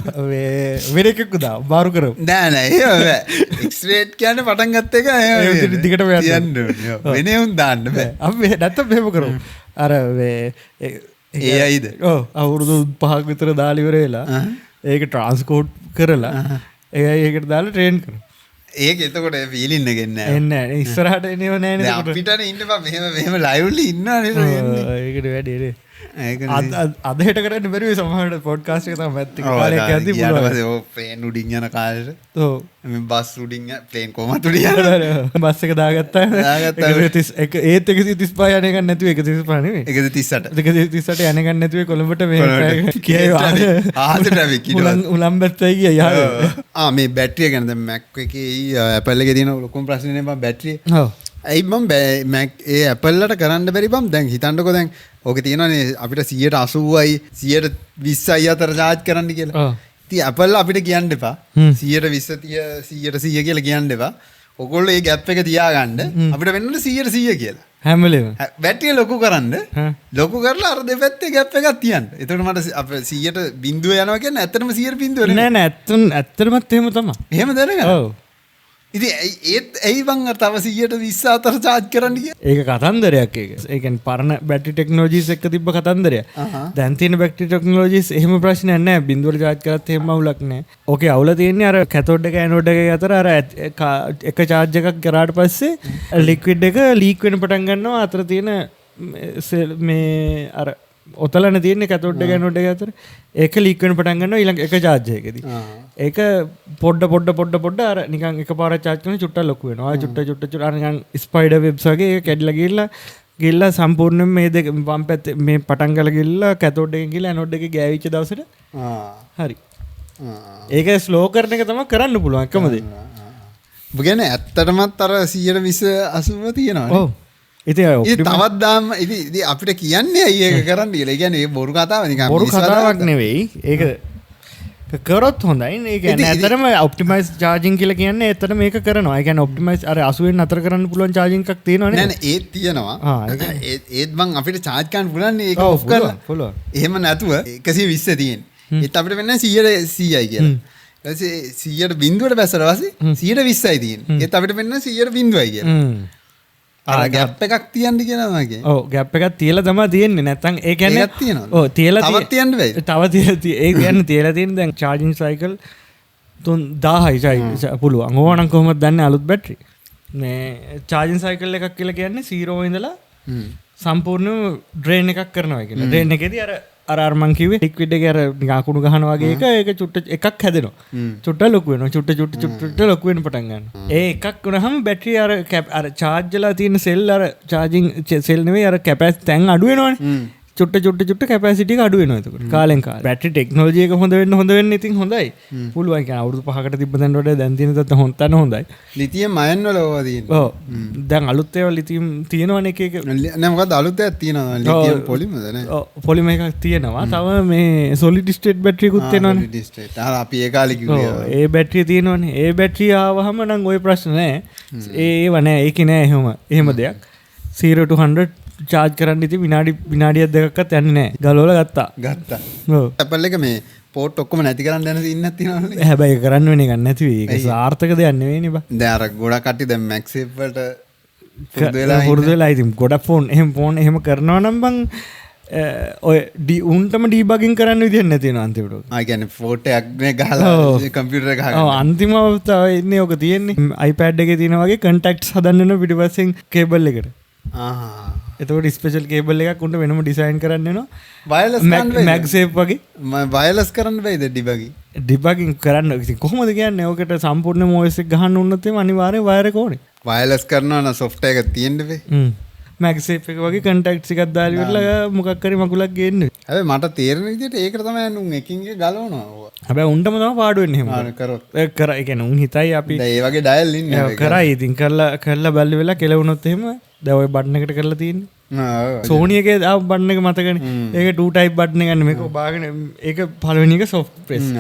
වෙන එකක් දා බාරු කරමු. නෑ එහෙම බෑ. එක්ස්රේට් කියන්නේ පටන් ගත්ත එක එහෙම දිගටම යන්න ඕනේ. වෙනේ උන් දාන්න බෑ. අපි නැත්තම් මෙහෙම කරමු. අර ඒ අයිද අවුරුදු 5ක් විතර දාලා ඉවර වෙලා ඒක ට්‍රාන්ස්කෝඩ් කරලා ඒකට දාලා ට්‍රේන් කරනවා. ඒක එතකොට ෆීලින් එක එන්නේ නැහැ. එන්නේ නැහැ. ඉස්සරහට එනව නැහැ නේද? අපිටනේ ඉන්න බා මෙහෙම ලයිව්ලි ඉන්නවා නේද? ඒකට වැඩි නේ. අද හෙට කරන්න බැරි සමහරට පොඩ්කාස්ට් එක තමයි මැත් එක කාලයක් යද්දි පුළුවන්. ඊට පස්සේ ඔය ප්ලේන් උඩින් යන කාලෙට. ඔව්. මේ බස් උඩින් ප්ලේන් කොහමද උඩින් යන බස් එක දාගත්තා. 135 ඒත් 135 යන එකක් නැතුව 135 නෙමෙයි. 138. 138 යන එකක් නැතුව කොළඹට මේ කියයි ආහත ට්‍රැෆික් ඊට උලම්බැත්තයි ගියා. මේ බැටරිය ගැන දැන් Mac එකේ Apple එකේ තියෙන ලොකුම ප්‍රශ්නේ නේ බං බැටරිය. ඔව්. ඇයි මම Mac ඒ Apple වලට කරන්න බැරි බම් දැන් හිතන්නකෝ දැන් ඕකේ තියෙනවානේ අපිට 180යි 120යි අතර charge කරන්න කියලා. ඉතින් Apple අපිට කියන්න එපා 120 100 100 කියලා කියන්න එපා. ඔයගොල්ලෝ මේ gap එක තියාගන්න අපිට වෙන්නේ 100 100 කියලා. හැමලේම බැටරිය ලොකු කරන්න ලොකු කරලා අර දෙපැත්තේ ගැප් එකක් තියන්න. එතකොට මට අප 100ට බිඳුව යනවා කියන්නේ ඇත්තටම 100ට බිඳුව නෙමෙයි. නෑ ඇත්තටමත් එහෙම තමයි. එහෙම දැනගන්න. ඔව්. ඉතින් ඒත් ඇයි බං තව 100ට 20 අතර charge කරන්න කිය? ඒක කතන්දරයක් ඒක. ඒ කියන්නේ පරණ බැටරි ටෙක්නොලොජිස් එක්ක තිබ්බ කතන්දරයක්. දැන් තියෙන බැටරි ටෙක්නොලොජිස් එහෙම ප්‍රශ්නයක් නෑ. බිඳුවට charge කරත් එහෙම අවුලක් නෑ. ඕකේ අවුල තියෙන්නේ අර කැතෝඩ් එක ඇනෝඩ් එක අතර අර එක charge එකක් කරාට පස්සේ ලික්විඩ් එක ලීක් වෙන පටන් ගන්නවා අතර තියෙන මේ අර ඔතලන තියෙන්නේ කැතෝඩ් එක ඇනෝඩ් එක අතර. ඒක ලීක් වෙන පටන් ගන්නවා ඊළඟ එක charge එකකදී. ඒක පොඩ්ඩ අර නිකන් එකපාරක් charge කරන චුට්ටක් ලොකු වෙනවා. ආය චුට්ට අර නිකන් ස්පයිඩර් වෙබ්ස් වගේ ඒක කැඩිලා ගිහිල්ලා සම්පූර්ණයෙන් මේ දෙක වම් පැත්තේ මේ පටන් ගල ගිහිල්ලා කැතෝඩ් එකෙන් ගිහිල්ලා ඇනෝඩ් එකේ ගෑවිච්ච දවසට හරි. ඒක ස්ලෝ කරන එක තමයි කරන්න පුළුවන් එකම දේ. ඔබ කියන්නේ ඇත්තටමත් අර 120 80 තියෙනවා. ඔව්. ඉතින් තවත් දාම ඉතින් අපිට කියන්නේ ඇයි ඒක කරන්න කියලා. ඒ කියන්නේ බොරු කතාවක් නිකන් බොරු කතාවක් නෙවෙයි. ඒක කරොත් හොඳයි. ඒ කියන්නේ ඇත්තටම ඔප්ටිමයිස් චාර්ජින් කියලා කියන්නේ ඇත්තටම මේක කරනවා. ඒ කියන්නේ ඔප්ටිමයිස් අර 80 වෙන් අතර කරන්න පුළුවන් චාර්ජින් එකක් තියෙනවනේ. නෑ නෑ ඒත් තියෙනවා. ඒත් මං අපිට චාර්ජ් කරන්න පුළුවන් නේ ඒක ඔෆ් කරලා. පුළුවන්. එහෙම නැතුව 120 තියෙන්නේ. ඒත් අපිට වෙන්නේ 100යි කියලා. ඊට පස්සේ 100ට බිඳුවට බැසලා පස්සේ 120යි තියෙන්නේ. ඒත් අපිට වෙන්නේ 100ට බිඳුවයි කියලා. අර ගැප් එකක් තියන්න කියනවා මගේ. ඔව් ගැප් එකක් තියලා තමයි තියෙන්නේ. නැත්තම් ඒ කියන්නේ ඒකක් තියෙනවා. ඔව් තියලා තවත් තියන්න බෑද? තව තියලා ඒ කියන්නේ තියලා තියෙන දැන් charging cycle 3000යි පුළුවන්. ඕනනම් කොහොමද දන්නේ අලුත් බැටරි. මේ charging cycle එකක් කියලා කියන්නේ 0 ඉඳලා සම්පූර්ණ ඩ්‍රේන් එකක් කරනවා කියන්නේ. ඩ්‍රේන් එකේදී අර මං කිව්වේ ලික්විඩ් එකේ අර නිකන් අකුණු ගහනවා වගේ ඒක චුට්ට එකක් හැදෙනවා. චුට්ට ලොකු වෙනවා. චුට්ට ලොකු වෙන්න පටන් ගන්නවා. ඒ එකක් වුණාම බැටරි අර charge වෙලා තියෙන සෙල් අර charging සෙල් නෙවෙයි අර capacity තැන් අඩු වෙනවනේ. චුට්ට කැපැසිටි එක අඩු වෙනවා එතකොට. කාලෙන් කාලේ. බැටරි ටෙක්නොලොජි එක හොඳ වෙන්න ඉතින් හොඳයි. පුළුවන් කියන්නේ අවුරුදු 5කට තිබ්බ දැන් වල දැන් තියෙන තත් හොන්තන හොඳයි. ලිතියම් අයන් වල ඕවා තියෙනවා. ඔව්. දැන් අලුත් ඒවා ලිතියම් තියෙනවනේ එක එක. නෑ මොකද අලුත් එකක් තියෙනවා ලිතියම් පොලිමර්ද නෑ. ඔව් පොලිමර් එකක් තියෙනවා. තව මේ solid state battery එකකුත් තියෙනවනේ. solid state. අපි ඒ කාලේ කිව්වේ. ඔව් ඒ බැටරිය තියෙනවනේ. ඒ බැටරිය ආවහම නම් ওই ප්‍රශ්න නෑ. ඒව නෑ. ඒකේ නෑ එහෙම දෙයක්. 0 to 100 චාර්ජ් කරන්න ඉතින් විනාඩියක් දෙකක්වත් යන්නේ නැහැ. ගලවලා ගත්තා. ඔව්. Apple එක මේ පෝට් ඔක්කොම නැති කරන්න යන ඉන්නක් තියෙනවනේ. හැබැයි කරන්න වෙන එකක් නැති වෙයි. ඒක සාර්ථක දෙයක් නෙවෙයිනේ බා. දැන් අර ගොඩක් කට්ටිය දැන් MagSafe වලට පුරුදු වෙලා ඉතින් ගොඩක් ෆෝන් එහෙම කරනවා නම් බං ඔය උන්ටම ඩීබගින් කරන්න විදියක් නැති වෙනවා අන්තිමට. ආ කියන්නේ ෆෝටෝ එකක් නේ ගහලා කම්පියුටර් එක ගහගන්න. ඔව් අන්තිම අවස්ථාව ඉන්නේ ඔක තියෙන්නේ. iPad එකේ තියෙන වගේ contacts හදන්න වෙන පිටිපස්සෙන් කේබල් එකට. එතකොට ස්පෙෂල් කේබල් එකක් උන්ට වෙනම ඩිසයින් කරන්න වෙනවා. වයර්ලස් MagSafe වගේ. වයර්ලස් කරන්න බෑද ඩිබගින් කරන්න. ඉතින් කොහොමද කියන්නේ? ඔකට සම්පූර්ණ OS එක ගහන්න උනොත් එම අනිවාර්යෙන් වයර් එක ඕනේ. වයර්ලස් කරනවා නම් software එක තියෙන්න බෑ. MagSafe එක වගේ contacts එකක් දාලා ඉවරලා මොකක් හරි මගුලක් ගේන්න. හැබැයි මට තේරෙන විදිහට ඒකට තමයි උන් එකින් එක ගලවනවා. හැබැයි උන්ටම තමයි පාඩු වෙන්නේ එහෙම. කරොත්. ඒ කියන්නේ උන් හිතයි අපි දැන් ඒ වගේ ඩයල් ඉන්නේ. කරයි ඉතින් කරලා බැල්ල වෙලා කෙලවුනොත් එහෙම දැන් ඔය බටන් එකට කරලා තියෙන්නේ. Sony එකේ ආව බටන් එක මතකනේ. ඒක 2 type බටන් එක ගන්න මේක ඔබාගෙන ඒක පළවෙනි එක soft press.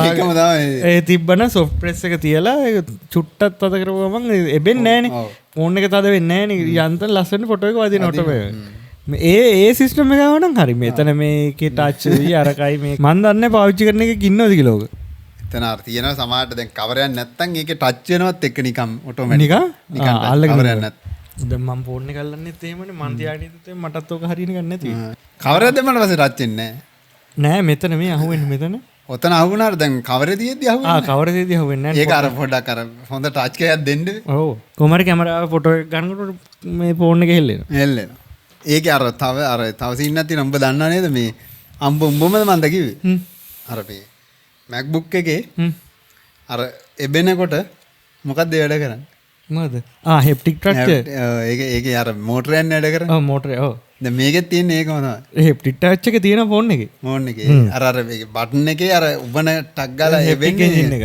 ඒකම තමයි. ඒ තිබ්බන soft press එක තියලා ඒක චුට්ටක් තද කරපුවම එබෙන්නේ නැහනේ. ෆෝන් එක තද වෙන්නේ නැහනේ. යන්තම් ලස්සන ෆොටෝ එක වදින ඔටෝ ඒ සිස්ටම් එක ආව නම් හරි. මෙතන මේකේ ටච් වෙයි අරකයි මේ මන් දන්නේ පාවිච්චි කරන එකක් ඉන්නවද කියලා ඔක. එතන අර තියෙනවා සමහරට දැන් කවරයක් නැත්තම් ඒකේ ටච් වෙනවත් එක්ක නිකම් ඔටෝමැටික්. නිකන් කවරයක් නැත්. දැන් මම ෆෝන් එක අල්ලන්නෙත් එහෙමනේ මන් තියාගෙන ඉතින් මටත් ඔක හරියන ගන්න නැති. කවරයක් දෙන්නට පස්සේ ටච් වෙන්නේ නෑ මෙතන මේ අහුවෙන්නේ මෙතන. ඔතන අහුවුණාට දැන් කවරේ දියේදී අහුවෙන්නේ. කවරේදී අහුවෙන්නේ නෑ. ඒක අර පොඩ්ඩක් අර හොඳ ටච් එකක් දෙන්න. ඔව්. කොහමද කැමරාව ෆොටෝ එක ගන්නකොට මේ ෆෝන් එක හෙල්ලෙනවා. ඒකේ අර තව සීන් එකක් තියෙනවා. උඹ දන්නව නේද මේ උඹමද මන්ද කිව්වේ? අර මේ MacBook එකේ අර එබෙනකොට මොකක්ද වැඩ කරන්නේ? මොකද? හෙප්ටික් ටච්. ඒක අර මෝටර් එකෙන් වැඩ කරන්නේ. ඔව් මෝටර් එක. ඔව්. දැන් මේකෙත් තියෙන්නේ ඒකම තමයි. හෙප්ටික් ටච් එක තියෙන ෆෝන් එකේ. ෆෝන් එකේ. අර බටන් එකේ අර උබන ටක් ගාලා හෙප්ටික් එන්ජින් එක.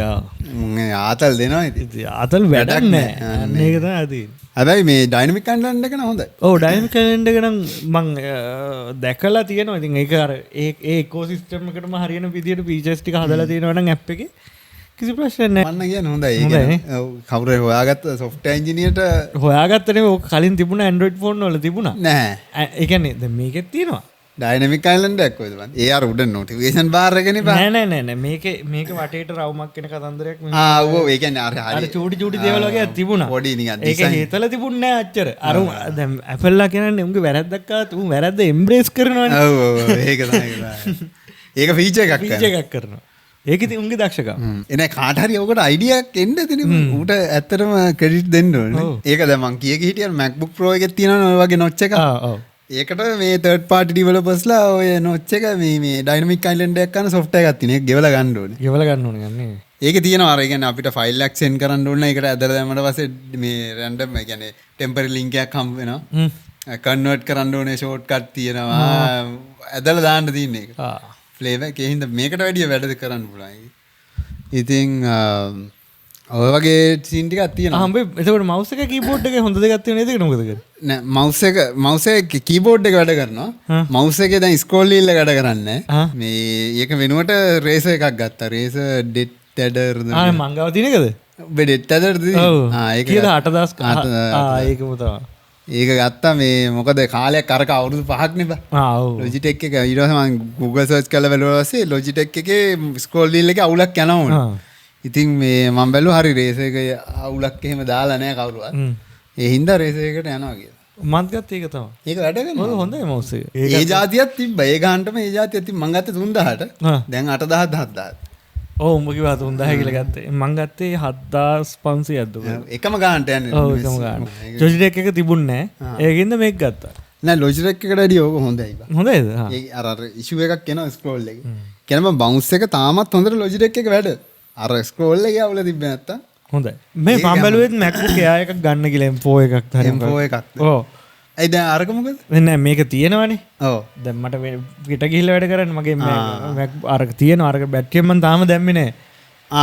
ආතල් දෙනවා ඉතින්. ආතල් වැඩක් නැහැ. අන්න ඒක තමයි තියෙන්නේ. හැබැයි මේ ඩයිනමික් කන්ටෙන්ට් එක නම් හොඳයි. ඔව් ඩයිනමික් කන්ටෙන්ට් එක නම් මම දැකලා තියෙනවා. ඉතින් ඒක අර ඒ ඉකෝසිස්ටම් එකටම හරියන විදියට ෆීචර්ස් ටික හදලා තියෙනවා නම් ඇප් එකේ. කිසි ප්‍රශ්න නැහැ. මන්න කියන හොඳයි. කවුරු හොයාගත්ත software engineer හොයාගත්තනේ ඕක කලින් තිබුණ Android phone වල තිබුණා. නෑ. ඒ කියන්නේ දැන් මේකෙත් තියෙනවා. ඩයිනමික් අයිලන්ඩ් එකක් කොහෙද බලන්න. ඒ අර උඩ notification bar එකනේ බා. නෑ මේක වටේට රවුමක් වෙන කතන්දරයක් මේ. ඔව් ඒ කියන්නේ අර හරි. අර චූටි දේවල් වගේ තිබුණා. පොඩි නිකන් ඒක හේතල තිබුණේ නෑ අච්චර. අර දැන් Apple ලා කියන්නේ උන්ගේ වැරද්දක් ආවත් උන් වැරද්ද embrace කරනවනේ. ඔව් ඒක තමයි. ඒක ෆීචර් එකක් කරනවා. ඒක ඉතින් උන්ගේ දක්ෂකම. එනේ කාට හරි ඔකට අයිඩියා එකක් එන්න දෙන්න ඌට ඇත්තටම ක්‍රෙඩිට් දෙන්න ඕනේ. ඒක දැන් මං කිය හිටියා MacBook Pro එකේ තියෙනවා ඔය වගේ notch එක. ඔව්. ඒකට මේ තර්ඩ් පාටි ඩිවෙලොපර්ස්ලා ඔය notch එක මේ ඩයිනමික් අයිලන්ඩ් එකක් ගන්න software එකක් තියෙන. ඒක ගෙවලා ගන්න ඕනේ. ගන්නේ. ඒකේ තියෙනවා අර කියන්නේ අපිට ෆයිල් එකක් send කරන්න ඕන. ඒකට ඇදලා දැම්මට පස්සේ මේ random ඒ කියන්නේ temporary link එකක් හම්බ වෙනවා. කන්වර්ට් කරන්න ඕනේ ෂෝට්කට් තියෙනවා. ඇදලා දාන්න තියෙන එක. ෆ්ලේවර් එකේ හින්දා මේකට වැඩිය වැඩද කරන්න පුළුවන්. ඉතින් ඔය වගේ සීන් ටිකක් තියෙනවා. හම්බේ එතකොට mouse එක keyboard එක හොඳ දෙකක් තියෙන නේද? මොකද කරන්නේ? නෑ mouse එක keyboard එක වැඩ කරනවා. mouse එකේ දැන් scroll wheel එක වැඩ කරන්නේ නෑ. මේ ඒක වෙනුවට racer එකක් ගත්තා. racer det adder මං ගාව තියෙන එකද? ඔබ det adder ද? ඒක කීයද 8000 ඒකම තමයි. ඒක ගත්තා මේ මොකද කාලයක් අරක අවුරුදු 5ක් නේ බා. Logitech එක ඊට පස්සේ මම Google search කරලා බැලුවා පස්සේ Logitech එකේ scroll wheel එකේ අවුලක් යනවා. ඉතින් මේ මම බැලුවා හරි racer එක අවුලක් එහෙම දාලා නැහැ කවුරුවත්. ඒ හින්දා racer එකට යනවා කියලා. මත් ගත්ත ඒක තමයි. ඒක වැඩ කරනවා. හොඳයි mouse එක. ඒ જાතියක් තිබ්බා. ඒ ගානටම ඒ જાතියක් තිබ්බා. මම ගත්තේ 3000ට. දැන් 8000 10000. ඔව් උඹ කිව්වා 3000 කියලා ගත්තේ. මං ගත්තේ 7500ක් දුක. එකම ගානට යන්නේ. ඔව් එකම ගාන. Logitech එක තිබුණේ නැහැ. ඒකින්ද මේක ගත්තා. නෑ Logitech එකට වැඩිය ඕක හොඳයි බා. හොඳයිද? ඒ අර issue එකක් එනවා scroll එකේ. කියන්නේ මම bounce එක තාමත් හොඳට Logitech එක වැඩ. අර scroll එකේ අවුල තිබ්බේ නැත්තම් හොඳයි. මේ මම බැලුවෙත් MacBook Air එකක් ගන්න කියලා M4 එකක් හරි. M4 එකක්. ඔව්. ඒ දැන් අරක මොකද? නෑ මේක තියෙනවනේ. ඔව්. දැන් මට පිට ගිහිල්ලා වැඩ කරන්න මගේ Mac අරක තියෙනවා. අරක බැටරිය මම තාම දැම්මේ නෑ.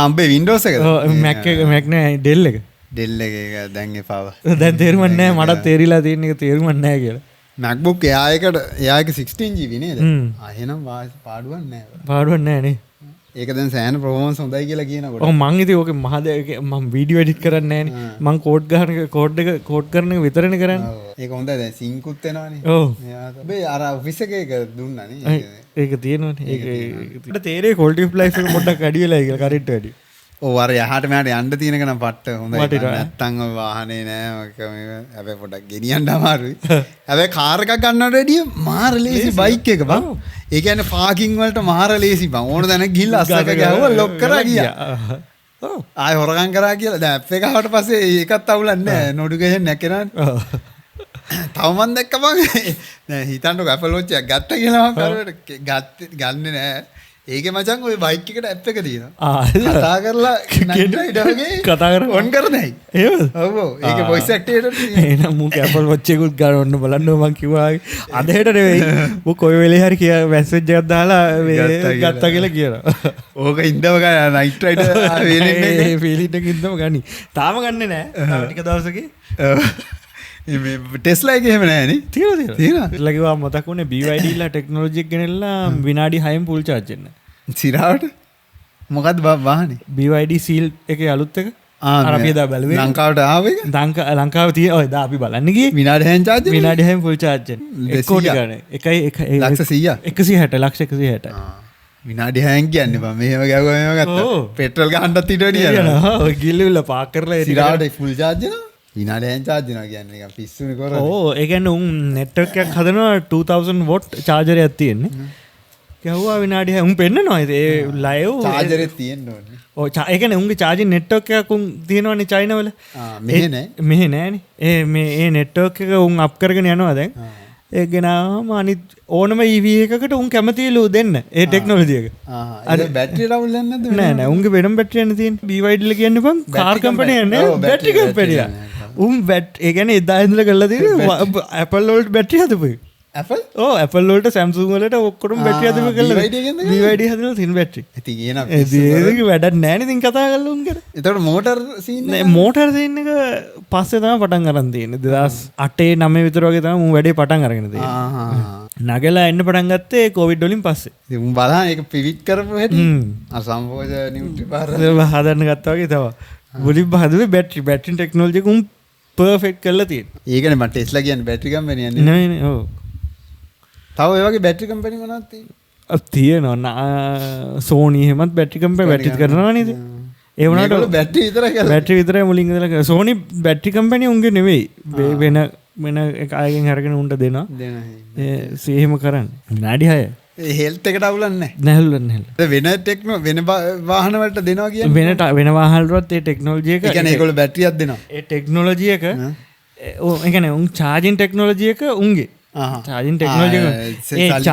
උඹේ Windows එකද? ඔව් Mac එක Mac නෑ Dell එක. Dell එක දැන් එපාව. දැන් තේරුම් නෑ මට තේරිලා තියෙන එක තේරුම් නෑ කියලා. MacBook Air එකට Air එක 16GB නේද? එහෙනම් පාඩුවක් නෑ. පාඩුවක් නෑ නේ. ඒක දැන් සෑහෙන performance හොඳයි කියලා කියනකොට. ඔව් මං ඉතින් ඕකේ මම වීඩියෝ එඩිට් කරන්නේ නෑනේ. මං කෝඩ් කරන එක විතරනේ කරන්නේ. ඒක හොඳයි දැන් සින්ක් උත් වෙනවනේ. ඔව්. ඔබේ අර ඔෆිස් එකේ ඒක දුන්නානේ. ඒක තියෙනවනේ. ඒක තේරේ quality of life එක පොඩ්ඩක් වැඩි වෙලා කියලා කරේට වැඩි. ඔව් අර යහට මෙහාට යන්න තියෙන එක නම් පට්ට හොඳයි. නැත්තම් ඔය වාහනේ නෑ මේක හැබැයි පොඩ්ඩක් ගෙනියන්න අමාරුයි. හැබැයි කාර් එකක් ගන්නවට වැඩිය මාර ලේසි බයික් එක බං. ඒ කියන්නේ පාකින් වලට මාර ලේසි බං. ඕන තැනක ගිහිල්ලා අස්සක ගහුවා ලොක් කරා ගියා. ඔව්. ආයෙ හොරගම් කරා කියලා දැන් ඇප් එක ආවට පස්සේ ඒකත් අවුලක් නෑ. නොටිෆිකේෂන් නැකේනවනේ. ඔව්. තව මන් දැක්ක බං. දැන් හිතන්නකෝ Apple Watch එකක් ගත්තා කියලා මම කරුවට ගන්නෙ නෑ. ඒකේ මචං ඔය බයික් එකට ඇප් එක තියෙනවා. කතා කරලා නයිට් රයිඩර් වගේ කතා කරලා ඔන් කරනයි. එහෙමද? ඔව් ඔව්. ඒකේ වොයිස් ඇක්ටිවේටර් තියෙනවා. එහෙනම් මූ Apple Watch එකකුත් ගන්න බලන්න මං කිව්වා. අදහෙට නෙවෙයි. මූ කොයි වෙලේ හරි කියා මැසේජ් එකක් දාලා ගත්තා කියලා කියනවා. ඕක ඉඳව ගන්න නයිට් රයිඩර් ඒ ෆීලින් එක ඉඳව ගනි. තාම ගන්නෙ නෑ. තව ටික දවසකින්. ටෙස්ලා එක එහෙම නෑනේ. තියෙනවා. ටෙස්ලා කිව්වා මතක් වුණේ BYD ලා ටෙක්නොලොජි එක ගෙනල්ලා විනාඩි 6න් ෆුල් charge වෙන්න. සිරාවට මොකද්ද වාහනේ? BYD seal එකේ අලුත් එක. අර අපි එදා බැලුවේ. ලංකාවට ආවේ එක? ලංකාවේ තියෙන ඔය දා අපි බලන්න ගියේ. විනාඩි 6න් charge වෙන්නේ? විනාඩි 6න් ෆුල් charge වෙන්න. 1 කෝටි ගානේ. 160. ලක්ෂ 160. විනාඩි 6න් කියන්නේ බං. මෙහෙම ගැවුවා මෙහෙම ගත්තා. පෙට්‍රල් ගහන්නත් ඊට වැඩිය යනවා. ඔය ගිල්ලවිල්ලා පාක් කරලා සිරාවට ෆුල් charge වෙනවා. විනාඩි 6න් charge වෙනවා කියන්නේ නිකන් පිස්සුනේ කරන්නේ. ඕ ඒ කියන්නේ උන් network එකක් හදනවා 2000 watt charger එකක් තියෙන්නේ. ගැහුවා විනාඩි 6 උන් පෙන්නනවා ඒ live charger එක තියෙන්න ඕනේ. ඔව් ඒ කියන්නේ උන්ගේ charging network එකක් උන් තියෙනවනේ චයිනා වල. මෙහෙ නෑ. මෙහෙ නෑනේ. ඒ network එක උන් අප් කරගෙන යනවා දැන්. ඒක ගෙනාවම අනිත් ඕනම EV එකකට උන් කැමතිලු දෙන්න ඒ ටෙක්නොලොජි එක. අර බැටරි රවුල් යන්නේ නැද්ද? නෑ නෑ උන්ගේ වෙනම බැටරි යන තියෙන්නේ. BYD ල කියන්නේ බං කාර් කම්පැනි යන්නේ බැටරි කම්පැනි. උන් ඒ කියන්නේ එදා ඉඳලා කරලා තියෙන්නේ Apple වලට බැටරි හදපු. Apple? ඔව් Apple වලට Samsung වලට ඔක්කොම බැටරි හදපු කරලා BYD හදනවා තින් බැටරි. ඉතින් කියනවා ඒක වැඩක් නැහැ නේ ඉතින් කතා කරලා උන් කර. ඒතකොට මෝටර් සීන් එක නෑ මෝටර් සීන් එක පස්සේ තමයි පටන් ගන්න තියෙන්නේ 2008 9 විතර වගේ තමයි මම වැඩේ පටන් අරගෙන තියෙන්නේ. නගලා එන්න පටන් ගත්තේ කොවිඩ් වලින් පස්සේ. ඉතින් උන් බලහන් ඒක පිවිට් කරපු හැටි අසම්භෝජ නියුට්‍රි පාර හදන්න ගත්තා වගේ තමයි. මුලින්ම හදුවේ බැටරි ටෙක්නොලොජි එක උන් පර්ෆෙක්ට් කරලා තියෙනවා. ඒකනේ මට ටෙස්ලා කියන්නේ බැටරි කම්පැනි යන්නේ. නෑ ඔව්. තව ඒ වගේ බැටරි කම්පැනි මොනවද තියෙන්නේ? තියෙනවා සෝනි එහෙමත් බැටරි කම්පැනි බැටරිත් කරනවා නේද? ඒ වුණාට බැටරි විතරයි කරන්නේ. බැටරි විතරයි මුලින් ඉඳලා කරන්නේ. සෝනි බැටරි කම්පැනි උන්ගේ නෙවෙයි. වෙන එක අයගෙන් අරගෙන උන්ට දෙනවා. එහෙම කරන්නේ. විනාඩි 6. ඒ හෙල්ත් එකට අවුලන්නේ නැහැ. වෙන වාහන වලට දෙනවා කියන්නේ වෙන වාහන වලට ඒ ටෙක්නොලොජි එක ඒ කියන්නේ ඒගොල්ලෝ බැටරියක් දෙනවා. ඒ ටෙක්නොලොජි එක ඒ කියන්නේ උන් චාර්ජින් ටෙක්නොලොජි එක උන්ගේ චාර්ජින් ටෙක්නොලොජි එක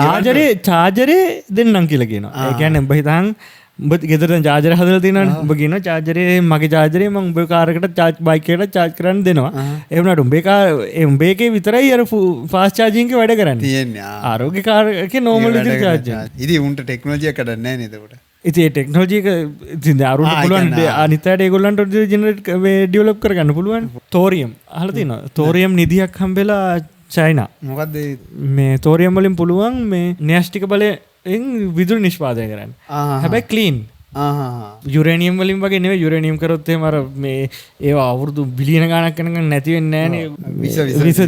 චාර්ජරේ දෙන්නම් කියලා කියනවා. ඒ කියන්නේ උඹ හිතන් උඹ ගෙදර චාර්ජර් හදලා තියෙනවනේ. උඹ කියනවා චාර්ජරේ මගේ චාර්ජරේ මම උඹේ කාර් එකට චාර්ජ් බයික් එකට චාර්ජ් කරන්න දෙනවා. ඒ වුණාට උඹේ එකේ විතරයි අර ෆාස්ට් චාර්ජින් එක වැඩ කරන්නේ. තියෙන්නේ. ආරෝග්‍ය කාර් එකේ නෝමල් විදිහට චාර්ජ් කරනවා. ඉතින් උන්ට ටෙක්නොලොජි එක කඩන්නේ නැහැ නේද උඩ? ඉතින් ඒ ටෙක්නොලොජි එක ඉතින් අරුන්ට පුළුවන් අනිත් අයට ඒගොල්ලන්ට ජෙනරේට් ඩෙවලොප් කරගන්න පුළුවන්. තෝරියම් අහලා තියෙනවා. තෝරියම් නිදියක් හම්බෙලා චයිනා. මොකද්ද මේ තෝරියම් වලින් පුළුවන් මේ න්‍යෂ්ටික බලය විදුලි නිෂ්පාදනය කරන්න. හැබැයි ක්ලීන්. යුරේනියම් වලින් වගේ නෙවෙයි. යුරේනියම් කරොත් එහෙම අර මේ ඒවා අවුරුදු බිලියන ගණක් යනකම් නැති වෙන්නේ නැහනේ. විස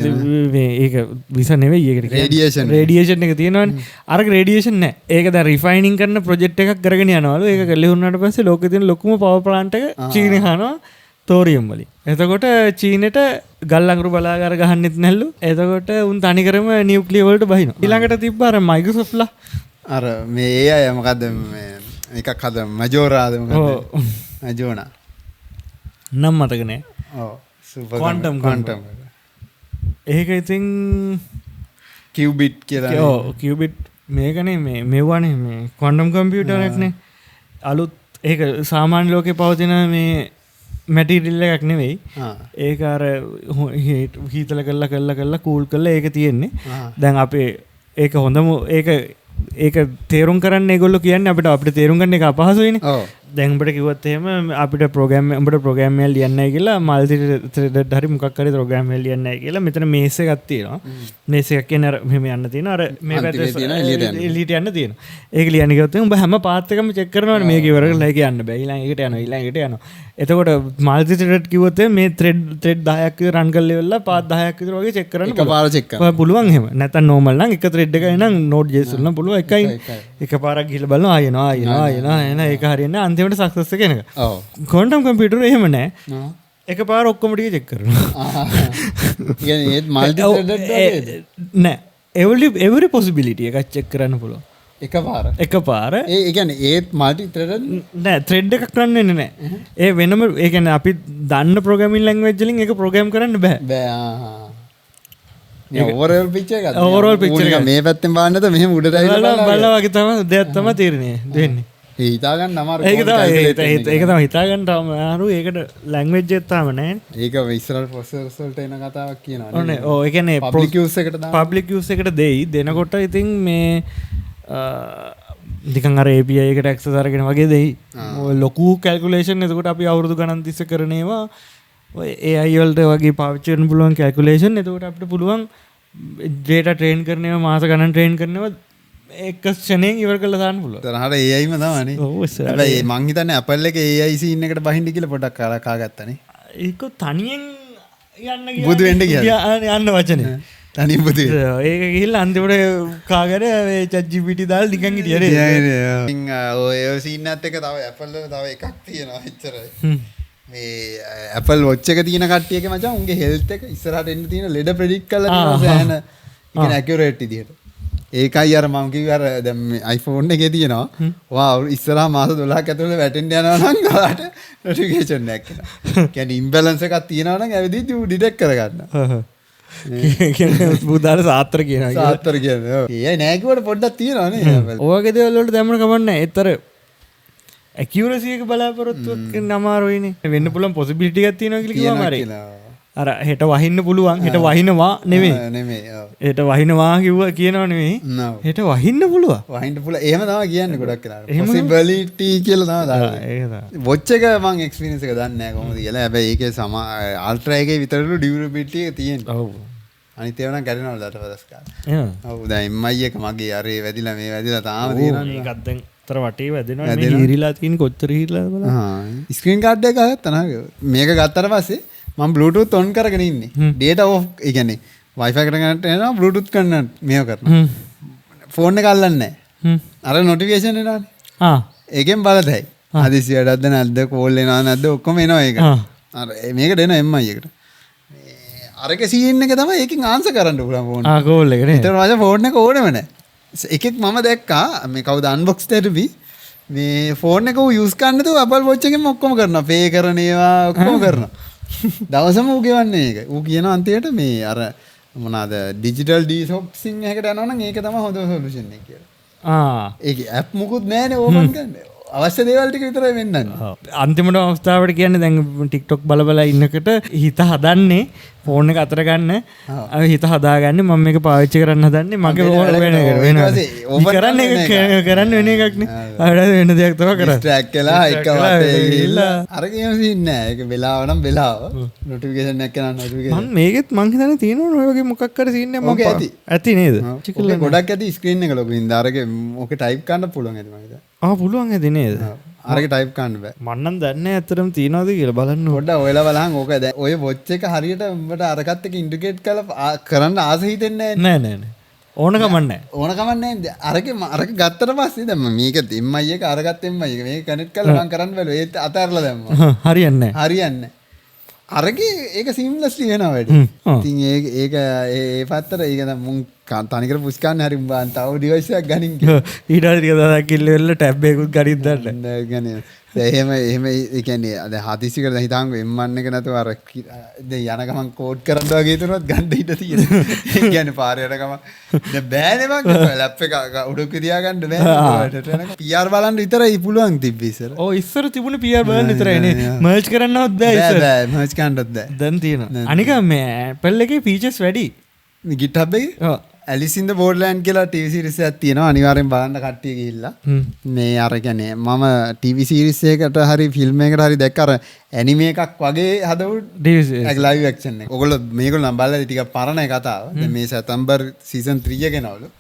මේ ඒක විස නෙවෙයි ඒකට කියන්නේ. රේඩියේෂන් එක තියෙනවනේ. අරක රේඩියේෂන් නැහැ. ඒක දැන් රිෆයිනින් කරන ප්‍රොජෙක්ට් එකක් කරගෙන යනවලු. ඒක කරලා වුණාට පස්සේ ලෝකේ තියෙන ලොකුම පවර් ප්ලාන්ට් එක චීනේ හනවා තෝරියම් වලින්. එතකොට චීනෙට ගල් අඟුරු බලාගාර ගහන්නෙත් නැල්ලු. එතකොට උන් තනිකරම නියුක්ලියර් වලට බහිනවා. ඊළඟට තිබ්බ අර මයික්‍රොසොෆ්ට්ලා අර මේ ඒ අය මොකද්ද මේ එකක් හද මජෝරාද මොකද්ද? මජෝනා. නම් මතක නෑ. ඔව්. Super quantum. ඒක ඉතින් කියුබිට් කියලා. ඔව් කියුබිට් මේකනේ මේ මෙව්වනේ මේ ක්වොන්ටම් කම්පියුටර් එකනේ. අලුත් ඒක සාමාන්‍ය ලෝකේ පවතින මේ මැටීරියල් එකක් නෙවෙයි. ඒක අර හීතල කරලා කූල් කරලා ඒක තියෙන්නේ. දැන් අපේ ඒක හොඳම ඒක තේරුම් කරන්න ඒගොල්ලෝ කියන්නේ අපිට තේරුම් ගන්න එක අපහසුයිනේ. ඔව්. දැන් උඹට කිව්වොත් එහෙම අපිට උඹට ප්‍රෝග්‍රෑම් එකක් ලියන්නයි කියලා මල්ටි ත්‍රෙඩඩ් හරි මොකක් හරි ප්‍රෝග්‍රෑම් එකක් ලියන්නයි කියලා මෙතන මේස් එකක් තියෙනවා. මේස් එකක් කියන්නේ අර මෙහෙම යන්න තියෙනවා. අර මේ පැත්තේ එළියට යන්න තියෙනවා. ඒක ලියන්න ගියොත් උඹ හැම පාත් එකම චෙක් කරනවානේ මේක ඉවර කරලා ඒක යන්න බෑ. ඊළඟට යනවා. එතකොට මල්ටි ත්‍රෙඩඩ් කිව්වොත් මේ ත්‍රෙඩ් 10ක් විතර රන් කරලා ඉවරලා පාත් 10ක් විතර වගේ චෙක් කරන්න එකපාර චෙක් කරන්න පුළුවන් එහෙම. නැත්නම් නෝමල් නම් එක ත්‍රෙඩ් එකයි නම් නෝඩ් ජේස් වල නම් පුළුවන් එකයි. එකපාරක් ගිහලා බලනවා ආයෙනවා ඒක හරියන්නේ අන්තිමට සක්සස් එක එනක. ඔව්. ක්වොන්ටම් කම්පියුටර් එහෙම නැහැ. එකපාර ඔක්කොම ටික චෙක් කරනවා. කියන්නේ ඒත් මල්ටි ත්‍රෙඩඩ් වගේද? නෑ. every possibility එකක් චෙක් කරන්න පුළුවන්. එකපාර ඒ කියන්නේ ඒත් මල්ටි ත්‍රෙඩඩ් නෑ ත්‍රෙඩ් එකක් රන් වෙන්නේ නෑ. ඒ වෙනම ඒ කියන්නේ අපි දන්න ප්‍රෝග්‍රෑමින් ලැන්ග්වේජ් වලින් ඒක ප්‍රෝග්‍රෑම් කරන්න බෑ. ඕවරෝල් පික්චර් එකක්. ඕවරෝල් පික්චර් එක මේ පැත්තෙන් බලන්නද මෙහෙම උඩට ඇවිල්ලා බලලා වගේ තමයි දෙයක් තමයි තීරණය වෙන්නේ. ඒ හිතා ගන්න අමාරු. ඒක තමයි හිතා ගන්න අමාරු. ඒකට ලැන්ග්වේජ් එකක් තාම නැහැ. ඒක ඉස්සරහට ප්‍රොසෙසර්ස් වලට එන කතාවක් කියනවා. ඕනේ. ඔව් ඒ කියන්නේ පබ්ලික් යූස් එකට දාන්න. පබ්ලික් යූස් එකට දෙයි. දෙනකොට ඉතින් මේ නිකන් අර API එකට ඇක්සස් අරගෙන වගේ දෙයි. ලොකු කැල්කියුලේෂන් එතකොට අපි අවුරුදු ගණන් තිස්සේ කරන ඒවා ඔය AI වලට වගේ පාවිච්චි කරන්න පුළුවන් කැල්කියුලේෂන්. එතකොට අපිට පුළුවන් data train කරන ඒවා මාස ගණන් train කරනවා එක ක්ෂණයෙන් ඉවර කරලා දාන්න පුළුවන්. තරහට AIම තමයිනේ. ඔව් සර්. හැබැයි මං හිතන්නේ Apple එකේ AI scene එකට බහින්න කියලා පොඩ්ඩක් කාගත්තානේ. ඒක තනියෙන් යන්න ගියා. බුදු වෙන්න ගියා. යන්න වචනේ. තනියෙන් බුදු වෙන්න. ඒක ගිහිල්ලා අන්තිමට කාගෙන මේ ChatGPT දාලා නිකන් හිටියා නේද? ඉතින් ඔය scene එකත් එක තව Apple වල තව එකක් තියෙනවා එච්චරයි. මේ Apple Watch එක තියෙන කට්ටියගේ මචං උන්ගේ health එක ඉස්සරහට එන්න තියෙන ලෙඩ predict කරලා තියෙනවා සෑහෙන. ඒ කියන්නේ accurate විදියට. ඒකයි අර මම කිව්වේ අර දැන් මේ iPhone එකේ තියෙනවා. වා ඉස්සරහා මාස 12ක් ඇතුළත වැටෙන්න යනවා නම් ගාට notification එකක් එනවා. කියන්නේ imbalance එකක් තියෙනවා නම් ඇවිදින්දි ඌ detect කරගන්නවා. කියන්නේ බුදාල සාත්‍ර කියනවා. සාත්‍ර කියන්නේ. ඒ නෑ කිව්වට පොඩ්ඩක් තියෙනවා නේ. ඔයගේ දේවල් වලට දැම්මම කමක් නැහැ. ඒතර accuracy එක බලාපොරොත්තුවක් වෙන්න අමාරුයිනේ. වෙන්න පුළුවන් possibility එකක් තියෙනවා කියලා කිව්වම හරි. අර හෙට වහින්න පුළුවන්. හෙට වහිනවා නෙමෙයි. හෙට වහිනවා කියනවා නෙමෙයි. හෙට වහින්න පුළුවන්. වහින්න පුළුවන්. එහෙම තමයි කියන්නේ ගොඩක් වෙලාවට. possibility කියලා තමයි දාන්නේ. ඒක තමයි. watch එක මම experience එක දන්නේ නැහැ කොහොමද කියලා. හැබැයි ඒකේ ultra එකේ විතරලු durability එක තියෙනවා. ඔව්. අනිත් ඒවා නම් කැඩෙනවලු දඩවස් කාලේ. ඔව් දැන් MI එක මගේ අරේ වැදිලා මේ වැදිලා තාම තියෙනවා. ඒකත් දැන් තර වටේ වැදෙනවා මේ හිරිලා තියෙන කොච්චර හිරිලාද බලන්න. ස්ක්‍රීන් කාඩ් එක ගත්තා නේද? මේක ගත්තට පස්සේ මම Bluetooth on කරගෙන ඉන්නේ. data off ඒ කියන්නේ Wi-Fi එකට කනෙක්ට් වෙනවා Bluetooth කරන්න මේව කරනවා. ෆෝන් එක අල්ලන්නේ නැහැ. අර notification එනවානේ. ඒකෙන් බලතයි. හදිසියටද නැද්ද කෝල් එනවා නැද්ද ඔක්කොම එනවා ඒක. අර මේකට එන MI එකට. අරක සීන් එක තමයි ඒකෙන් ආන්සර් කරන්න පුළුවන් ෆෝන්. කෝල් එක නේ. ඒතර මම ෆෝන් එක ඕනෙම නැහැ. එකෙක් මම දැක්කා මේ කවුද අන්බොක්ස් තෙරපි මේ ෆෝන් එක ඌ යූස් කරන්න නැතුව Apple Watch එකෙන් ඔක්කොම කරනවා. පේ කරන ඒවා ඔක්කොම කරනවා. දවසම ඌ ගෙවන්නේ ඒක. ඌ කියනවා අන්තිමට මේ අර මොනවාද ඩිජිටල් ඩීටොක්සින් එකකට යනවා නම් ඒක තමයි හොඳ සොලියුෂන් එක කියලා. ඒක ඇප් මුකුත් නැහැනේ ඕපන් කරන්න. අවශ්‍ය දේවල් ටික විතරයි වෙන්නන්නේ. අන්තිමට අවස්ථාවට කියන්නේ දැන් TikTok බල බල ඉන්නකොට හිත හදන්නේ ෆෝන් එක අතර ගන්න. හිත හදාගන්නේ මම මේක පාවිච්චි කරන්න හදන්නේ මගේ ඕන වෙන එක වෙනවා. කරන්න වෙන එකක් නේ. ආයෙත් වෙන දෙයක් තමයි කරන්නේ. ට්‍රැක් කළා එක වටේ ගිහිල්ලා අර කියන සීන් නෑ. ඒක වෙලාව නම් වෙලාව. නොටිෆිකේෂන් එකක් කරනවා නොටිෆිකේෂන්. මම මේකෙත් මං හිතන්නේ තියෙනවනේ ඔය වගේ මොකක් කර සීන් එකක් මම ඇති නේද? ගොඩක් ඇති ස්ක්‍රීන් එක ලොකු ඉඳලා අරගේ ඕකේ ටයිප් කරන්න පුළුවන් ඇති මම හිතන්නේ. පුළුවන් ඇති නේද? අරක ටයිප් කරන්න බෑ. මම නම් දන්නේ ඇත්තටම තියනවද කියලා බලන්න. පොඩ්ඩක් ඔයලා බලහන් ඕක දැන් ඔය වොච් එක හරියට උඹට අරකට එක ඉන්ටිග්‍රේට් කරලා කරන්න ආස හිතෙන්නේ නෑ නෑ. ඕනකම නැහැ. ඕනකම නැහැ. අරක ගත්තට පස්සේ දැන් මේක MI එක අරගත්ත MI එක මේක කනෙක්ට් කරලා මම කරන්න බැලුවා. ඒත් අතහැරලා දැම්මා. හරියන්නේ නැහැ. හරියන්නේ නැහැ. අරගේ ඒක සීම්ලස්ලි වෙනවා වැඩි. ඉතින් ඒක ඒ පැත්තට ඒක දැන් මුන් තනිකර පුෂ් කරන්න හරි උඹන් තව ඩිවයිස් එකක් ගනින් කියලා. ඊට ටික දවසක් කිල්ල වෙල්ල ටැබ් එකකුත් ගනින් දාන්න. ගනින්. එහෙම ඒ කියන්නේ දැන් හදිසියකට දැන් හිතාංගෝ M1 එක නැතුව අර දැන් යන ගමන් කෝඩ් කරන්න වගේ තුනවත් ගන්න ඉඩ තියෙනවා. ඒ කියන්නේ පාරේ යන ගමන් දැන් බෑනේ මං ලැප් එක උඩක තියා ගන්න බෑනේ. PR බලන්න විතරයි පුළුවන් තිබ්බේ ඉස්සර. ඔව් ඉස්සර තිබුණේ PR බලන්න විතරයි නේ. මර්ජ් කරන්නවත් බෑ ඉස්සර. බෑ මර්ජ් කරන්නවත් බෑ. දැන් තියෙනවා. අනික මේ Apple එකේ ෆීචර්ස් වැඩි. GitHub එකේ? ඔව්. Alice in the Borderland කියලා TV series එකක් තියෙනවා. අනිවාර්යෙන් බලන්න කට්ටිය ගිහිල්ලා. මේ අර කියන්නේ මම TV series එකකට හරි ෆිල්ම් එකකට හරි දැක්ක අර ඇනිමේ එකක් වගේ හදපු ඒක ලයිව් ඇක්ෂන් එක. ඔයගොල්ලෝ මේගොල්ලෝ නම් බලලා ටිකක් පරණ කතාව. දැන් මේ සැතැම්බර් සීසන් 3 එක ගෙනවලු.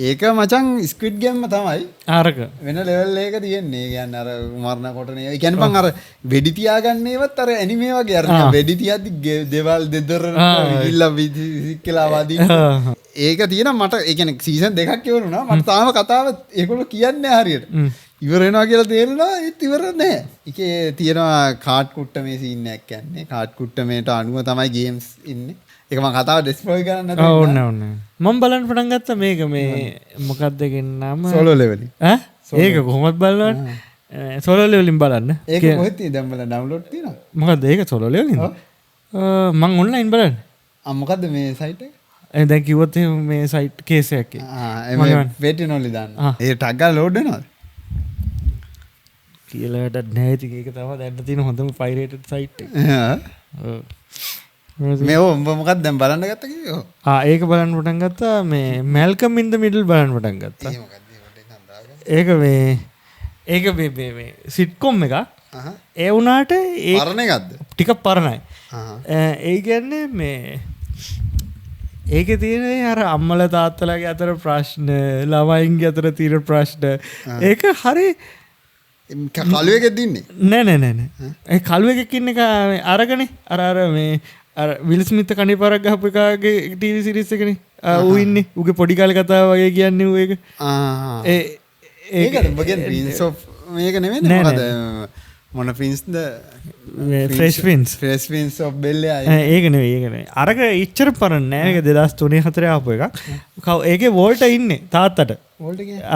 ඒක මචං ස්ක්විඩ් ගේම් තමයි. අරක වෙන ලෙවල් එකක තියෙන්නේ. ඒ කියන්නේ අර මරණ කොටනේ. ඒ කියන්නේ මං අර වෙඩි තියාගන්නේවත් අර ඇනිමේ වගේ අර වෙඩි තියද්දි දේවල් දෙදර ගිහිල්ලා විසිකලා වදින්න. ඒක තියෙන මට ඒ කියන්නේ සීසන් දෙකක් ඉවරුණා. මට තාම කතාව ඒගොල්ලෝ කියන්නේ හරියට. ඉවර වෙනවා කියලා තේරෙනවා ඒත් ඉවර නැහැ. ඒකේ තියෙනවා කාඩ් කුට්ටමේ සීන් එකක් කියන්නේ. කාඩ් කුට්ටමේට අනුව තමයි ගේම්ස් ඉන්නේ. ඒක මම කතාව ඩිස්ප්ලෝයි කරන්න නැතුව ඕන ඕන. මම බලන්න පටන් ගත්තා මේක මේ මොකක්ද කියනම සෝලෝ ලෙවලින්. ඒක කොහොමද බලන්නේ? සෝලෝ ලෙවලින් බලන්න. ඒක කොහෙද තියෙන්නේ? දැන් බලන්න ඩවුන්ලෝඩ් තියෙනවා. මොකද්ද ඒක සෝලෝ ලෙවලින්? මම ඔන්ලයින් බලන්න. මොකද්ද මේ සයිට් එක? දැන් කිව්වොත් මේ සයිට් කේස් එකක්. මම වේටින් ඔන්ලි දාන්න. ඒ ටග් ගාලා ලෝඩ් වෙනවද? කියලාට නැහැ. ඉතින් ඒක තමයි දැන් තියෙන හොඳම පයිරේටඩ් සයිට් එක. මේ උඹ මොකක්ද දැන් බලන්න ගත්ත කිව්වේ? ඒක බලන්න පටන් ගත්තා මේ මැල්කම් ඉන් ද මිඩල් බලන්න පටන් ගත්තා. ඒක මේ සිට්කොම් එකක්. ඒ වුණාට ඒ පරණ එකක්ද? ටිකක් පරණයි. ඒ කියන්නේ මේ ඒකේ තියෙන අර අම්මලා තාත්තලාගේ අතර ප්‍රශ්න, ළමයින්ගේ අතර තියෙන ප්‍රශ්න ඒක හරි කළුවෙකෙක් දින්නේ? නෑ. ඒ කළුවෙකෙක් ඉන්න එක අරගනේ අර මේ අර විල් ස්මිත් කණේ පාරක් ගහපු එකාගේ ටීවී සීරීස් එකනේ. ඌ ඉන්නේ. ඌගේ පොඩි කාලේ කතාව වගේ කියන්නේ ඌ ඒක. ඒකද ඔබ කියන්නේ ප්‍රින්ස් ඔෆ් මේක නෙමෙයි මොකද? මොන ප්‍රින්ස්ද? ෆ්‍රෙෂ් ප්‍රින්ස් ඔෆ් බෙල් ඒක නෙවෙයි. අරක ඉච්චර පරණ නෑ. ඒක 2003 4 ආපු එකක්. ඒකේ වෝල්ට ඉන්නේ තාත්තට.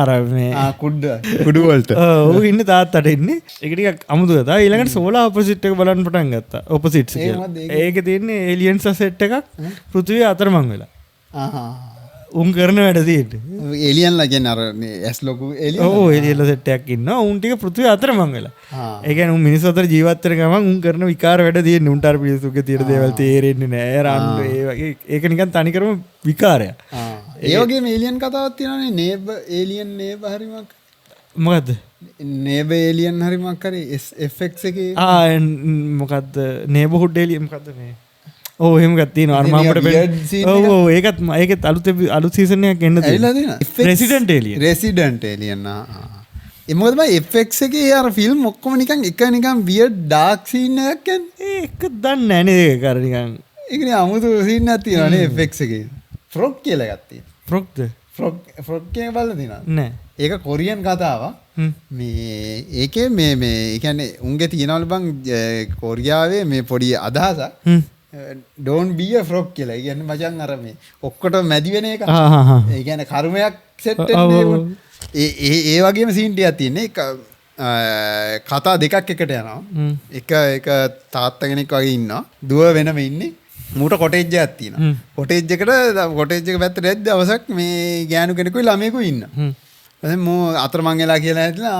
අර මේ කුඩු වලට. ඌ ඉන්නේ තාත්තට ඉන්නේ. ඒක ටිකක් අමුතු කතාව. ඊළඟට සෝලා ඔපොසිට් එක බලන්න පටන් ගත්තා. ඔපොසිට්ස් කියලා. ඒකේ තියෙන්නේ ඒලියන්ස් සෙට් එකක් පෘථිවිය අතරමං වෙලා. උන් කරන වැඩ තියෙන්නේ. එලියන්ලා කියන්නේ අර මේ ඇස් ලොකු එලියන්. ඔව් එලියන්ලා සෙට් එකක් ඉන්නවා. උන් ටික පෘථිවිය අතරමං වෙලා. ඒ කියන්නේ උන් මිනිස්සු අතර ජීවත් වෙන ගමන් උන් කරන විකාර වැඩ තියෙන්නේ. උන්ට අර පිළිසුගේ තියෙන දේවල් තේරෙන්නේ නැහැ. රණ්ඩු ඒ වගේ ඒක නිකන් තනිකරම විකාරයක්. ඒ වගේම ඒලියන් කතාවක් තියෙනවානේ. නේබ් ඒලියන් නේබ් හරිමක්. මොකද්ද? නේබ් ඒලියන් හරිමක් හරි FX එකේ. මොකද්ද? නේබර්හුඩ් ඒලියන් මොකද්ද මේ? ඕ එහෙම ගත්තින අර්මාමට weird scene එක. ඕ ඒකත් ඒකත් අලුත් සීසනයක් එන්න ඇවිල්ලා තියෙනවා. Resident alien resident alien එමොදම effects එකේ අර ෆිල්ම් ඔක්කොම නිකන් එක නිකන් weird dark scene එකක් කියන්නේ. ඒක දන්නේ නැනේ ඒක අර නිකන් ඒකනේ අමුතු scene එකක් තියෙනවානේ එෆෙක්ස් එකේ. ෆ්‍රොග් කියලා එකක් තියෙනවා. ෆ්‍රොග්ද ෆ්‍රොග් එක බලලා තියෙනවා. නෑ ඒක කොරියන් කතාවක්. මේ ඒකේ මේ ඒ කියන්නේ උන්ගේ තියනවලු බං කොරියාවේ මේ පොඩි අදහසක් don't be a frog කියලා. ඒ කියන්නේ මචං අර මේ ඔක්කොටම මැදි වෙන එක. ඒ කියන්නේ කර්මයක් සෙට් වෙන්නේ. ඒ වගේම සීන් ටිකක් තියෙන්නේ. කතා දෙකක් එකට යනවා. එක තාත්තා කෙනෙක් වගේ ඉන්නවා. දුව වෙනම ඉන්නේ. මූට කොටේජ් එකක් තියෙනවා. කොටේජ් එක පැත්තට යද්දී දවසක් මේ ගෑනු කෙනෙකුයි ළමයෙකුයි ඉන්නවා. දැන් මෝ අතරමං වෙලා කියලා හිටලා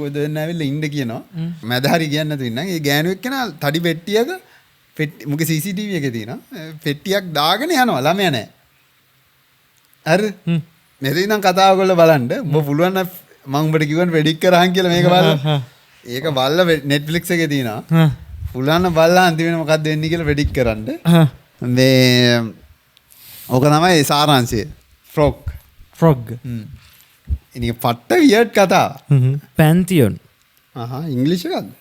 ඔය දෙන්න ඇවිල්ලා ඉන්න කියනවා. මැද හරි කියන්නේ නැතු ඉන්නම්. ඒ ගෑනු එක්කන තඩි පෙට්ටියක මුගේ CCTV එකේ තියෙනවා. පෙට්ටියක් දාගෙන යනවා ළමයා නැහැ. හරි. මෙතන ඉඳන් කතාව කරලා බලන්න. උඹ පුළුවන් නම් මම උඹට කිව්වනේ ප්‍රෙඩික්ට් කරහන් කියලා මේක බලන්න. ඒක බලලා Netflix එකේ තියෙනවා. පුළුවන් නම් බලලා අන්තිමට මොකක්ද වෙන්නේ කියලා ප්‍රෙඩික්ට් කරන්න. මේ ඕක තමයි සාරාංශය. ෆ්‍රොග්. ඉනික පට්ට වියර්ඩ් කතාව. පැන්තියොන් ඉංග්ලිෂ් එකක්ද?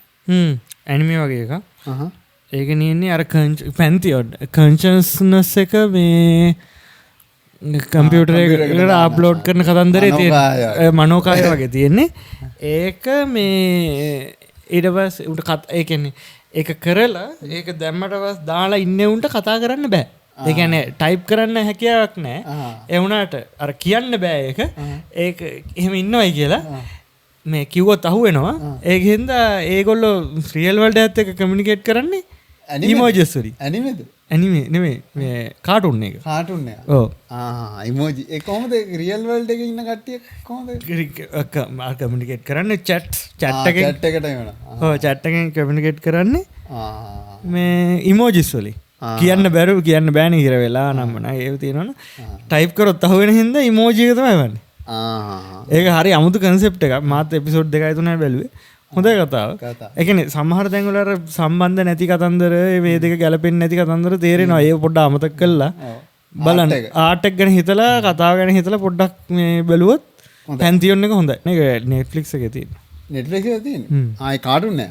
ඇනිමේ වගේ එකක්. ඒක නියන්නේ අර පැන්තියොන් කන්ෂස්නස් එක මේ කම්පියුටර් එකට අප්ලෝඩ් කරන කතන්දරේ තියෙන මනෝකාය වගේ තියෙන්නේ. ඒක මේ ඊට පස්සේ උන්ට ඒ කියන්නේ ඒක කරලා ඒක දැම්මට දාලා ඉන්නේ උන්ට කතා කරන්න බෑ. ඒ කියන්නේ ටයිප් කරන්න හැකියාවක් නැහැ. ඒ වුණාට අර කියන්න බෑ ඒක. ඒක එහෙම ඉන්නවයි කියලා මේ කිව්වොත් අහුවෙනවා. ඒකෙන්ද ඒගොල්ලෝ රියල් වර්ල්ඩ් එකත් එක්ක කමියුනිකේට් කරන්නේ ඉමෝජිස් වලින්. ඇනිමේද? ඇනිමේ නෙමෙයි මේ කාටුන් එක. කාටුන් එක. ඔව්. ඉමෝජි. ඒ කොහොමද රියල් වර්ල්ඩ් එකේ ඉන්න කට්ටිය කොහොමද කමියුනිකේට් කරන්නේ chat එකෙන්. chat එකට එනවා. ඔව් chat එකෙන් කමියුනිකේට් කරන්නේ මේ ඉමෝජිස් වලින්. කියන්න බැරුව කියන්න බෑන ඉර වෙලා නම්මන ඒ තියෙනවන ටයිප් කරොත් අහුවෙන හිද ඉමෝජික තමයි වන්නේ. ඒක හරි අමුතු කන්සෙප්ට එක මාත එපිසෝඩ් දෙකයි තුනයි බැලුවේ හොඳයි කතාව. එකන සමහර දැන්වලර සම්බන්ධ නැති කතන්දර මේ දෙක ගැලපෙන් නැති කතන්දර තේරෙනවා. ඒ පොඩ්ඩ අමතක් කල්ලා බලන්න ආටක් ගැන හිතලා කතාව ගැන හිතලා පොඩ්ඩක් මේ බැලුවොත් පැන්තියොන්න එක හොඳ නෙට්ලික් එක තියෙන නෙට්ලික් තියෙන ආය කාටුන් නෑ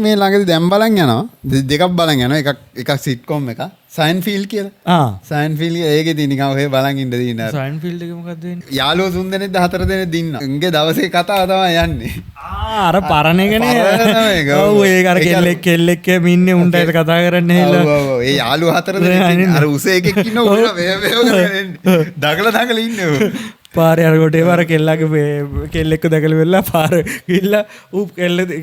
මේ ළඟදි දැන් බලන් යනවා දෙකක් බලන් යනවා එකක් සිට්කොම් එක සයින්ෆීල්ඩ් කියලා. සයින්ෆීල්ඩ් ඒකේ තියෙන නිකන් ඔය බලන් ඉන්න දින. සයින්ෆීල්ඩ් එක මොකද්ද වෙන්නේ? යාළුවෝ තුන් දෙනෙක් 4 දෙනෙක් දින්න. උන්ගේ දවසේ කතාව තමයි යන්නේ. අර පරණ එකනේ. ඔව් ඒක අර කෙල්ලෙක් මින්නේ උන්ට ඒක කතා කරන්න ඇහිලා. ඔව් ඔව් ඒ යාළුවෝ 4 දෙනෙක් අර උස එකෙක් ඉන්න ඕන දගල ඉන්නේ. පාරේ අර කොටේ වර කෙල්ලගේ කෙල්ලෙක්ව දැකලා වෙලා පාර ගිහිල්ලා ඌ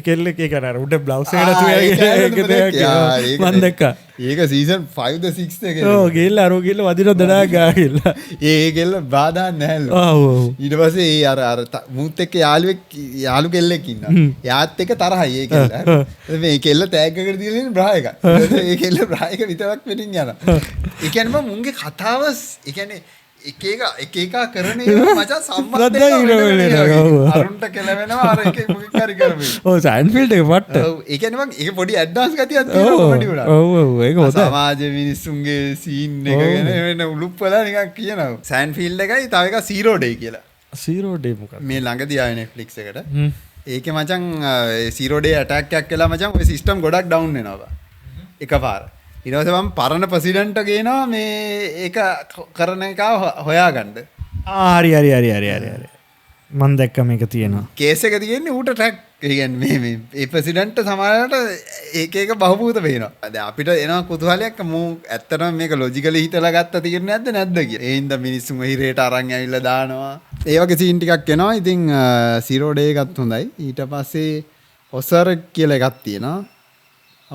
කෙල්ලෙක් ඒක අර උඩ බ්ලවුස් එකට තුයයි මන් දැක්කා. ඒක සීසන් 5 ද 6 එකේ. ඔව් ගිහිල්ලා අර ගිහිල්ලා වදින දඩා ගාගිල්ලා. ඒ කෙල්ල බාධා නැහැලු. ඔව් ඔව්. ඊට පස්සේ ඒ අර මූත් එක්ක යාළු කෙල්ලෙක් ඉන්නවා. යාත් එක්ක තරහයි ඒ කෙල්ල. මේ කෙල්ල තෑග් එකකට දීලා ඉන්නේ බ්‍රා එක. ඒ කෙල්ල බ්‍රා එක විතරක් පිටින් යනවා. ඒ කියන්නේ මම මුන්ගේ කතාව ඒ කියන්නේ එක කරන මචං සම්බන්ධ අරුන්ට කෙලවෙනවා අර එකේ මොකක් හරි කරමු. ඔව් සයින්ෆීල්ඩ් එක පට්ට. ඔව් ඒ කියන්නේ මම ඒක පොඩි ඇඩ්වාන්ස් ගතියක් තියෙනවා කොමඩි වල. ඔව් ඔව් ඒක හොඳයි. සමාජ මිනිස්සුන්ගේ සීන් එක ගැන වෙන උලුප්පලා නිකන් කියනවා. සයින්ෆීල්ඩ් එකයි තව එකක් සීරෝ ඩේ කියලා. සීරෝ ඩේ මොකක්ද? මේ ළඟදී ආවේ Netflix එකට. ඒකේ මචං සීරෝ ඩේ ඇටැක් එකක් කළා මචං ඔය සිස්ටම් ගොඩක් ඩවුන් වෙනවා. එකපාර. ඊට පස්සේ මම පරණ ප්‍රෙසිඩන්ට් ගේනවා මේ ඒක කරන එක හොයාගන්න. හරි. මම දැක්ක මේක තියෙනවා. කේස් එක තියෙන්නේ ඌට ට්‍රැක්. ඒ කියන්නේ මේ ඒ ප්‍රෙසිඩන්ට් සමහරවිට එක බහූත වෙනවා. දැන් අපිට එනවා කුතුහලයක් මූ ඇත්තටම මේක ලොජිකලි හිතලා ගත්ත තීරණයක්ද නැද්ද කියලා. ඒ හින්දා මිනිස්සුන් හිරේට අරන් ඇවිල්ලා දානවා. ඒ වගේ සීන් ටිකක් එනවා. ඉතින් සීරෝ ඩේ එකත් හොඳයි. ඊට පස්සේ ඔසර් කියලා එකක් තියෙනවා.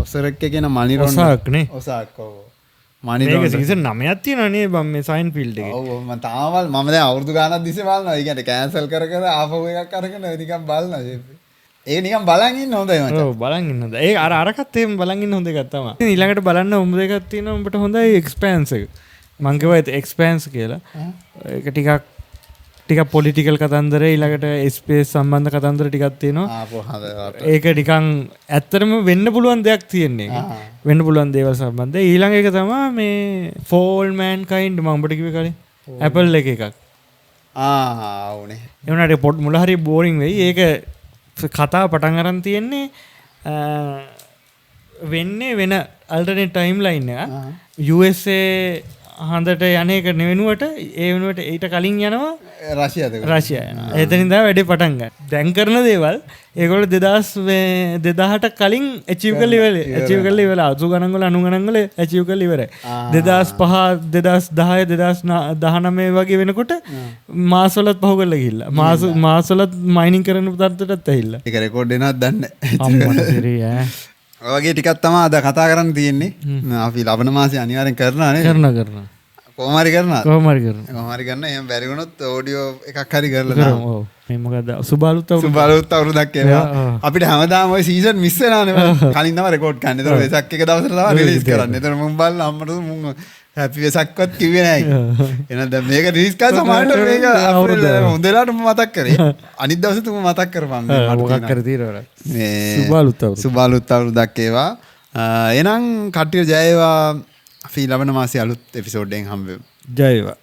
ඔසරක් කියන මනිරොන් ඔසාක්නේ. ඔසාක් ඔව්. මනිරොන් මේක සීසන් 9ක් තියෙනවා නේ බම් මේ සයින්ෆීල්ඩ් එකේ. ඔව් මම තාමවල් මම දැන් අවුරුදු ගානක් තිස්සේ බලනවා. ඒ කියන්නේ කැන්සල් කර ආපහු එකක් අරගෙන නිකන් බලනවා. ඒක නිකන් බලන් ඉන්න හොඳයි මචං. ඔව් බලන් ඉන්න හොඳයි. ඒ අරකට එහෙම බලන් ඉන්න හොඳ එකක් තමයි. ඊළඟට බලන්න උඹ දෙකක් තියෙනවා උඹට හොඳයි එක්ස්පෑන්ස් එක. මං කියවා එක්ස්පෑන්ස් කියලා. ඒක ටිකක් ටික පොලිටිකල් කතන්දර ඊළඟට ස්පේස් සම්බන්ධ කතන්දර ටිකක් තියෙනවා. ඒක නිකන් ඇත්තටම වෙන්න පුළුවන් දෙයක් තියෙන්නේ. වෙන්න පුළුවන් දේවල් සම්බන්ධ. ඊළඟ එක තමයි මේ ෆෝල් මෑන් කයින්ඩ් මම ඔබට කිව්වේ කලින්. Apple එකක්. උනේ. ඒ වුණාට පොඩ් මුල හරි බෝරින් වෙයි. ඒක කතාව පටන් අරන් තියෙන්නේ වෙන්නේ වෙන අල්ටර්නේට් ටයිම් ලයින් එක. USA හන්දට යන එක වෙනුවට ඒ වෙනුවට ඊට කලින් යනවා රෂියා යනවා. එතනින් තමයි වැඩේ පටන් ගන්න. දැන් කරන දේවල් ඒගොල්ලෝ 2000ට කලින් achieve කරලා ඉවරයි. 80 ගණන් වල 90 ගණන් වල achieve කරලා ඉවරයි. 2005 2010 2019 වගේ වෙනකොට මාස් වලත් පහු කරලා ගිහිල්ලා. මාස් වලත් මයිනින් කරන තත්ත්වයටත් ඇවිල්ලා. ඒක රෙකෝඩ් වෙනවද දන්නේ අම්මට දෙරි ඈ. ඔයගේ ටිකක් තමයි අද කතා කරන්න තියෙන්නේ. අපි ලබන මාසේ අනිවාර්යෙන් කරනවා නේද? කරනවා. කොහොම හරි කරනවා. කොහොම හරි කරනවා. එහෙනම් බැරි වුණොත් ඔඩියෝ එකක් හරි කරලා දාමු. ඔව්. මේ මොකද සුබාලුත් අවුරුද්දක් එනවා. අපිට හැමදාම ওই සීසන් මිස් වෙනානේ. කලින් තමයි රෙකෝඩ් කරන්නේ. ඒතර වෙසක් එක දවසට තමයි රිලීස් කරන්නේ. ඒතර මම බලලා අම්මට මම හැපි වෙසක්වත් කිව්වේ නැහැ. එහෙනම් දැන් මේක රිලීස් කරා සමහරවිට මේක අප්‍රේල් හොඳලාට මතක් කරේ. අනිත් දවසේ තුම මතක් කරපන්. මොකක් කර తీරවල. මේ සුබාලුත් අවුරුද්දක් ඒවා. එහෙනම් කට්ටිය ජය වේවා. අපි ලබන මාසේ අලුත් එපිසෝඩ් එකෙන් හම්බ වෙමු. ජය වේවා.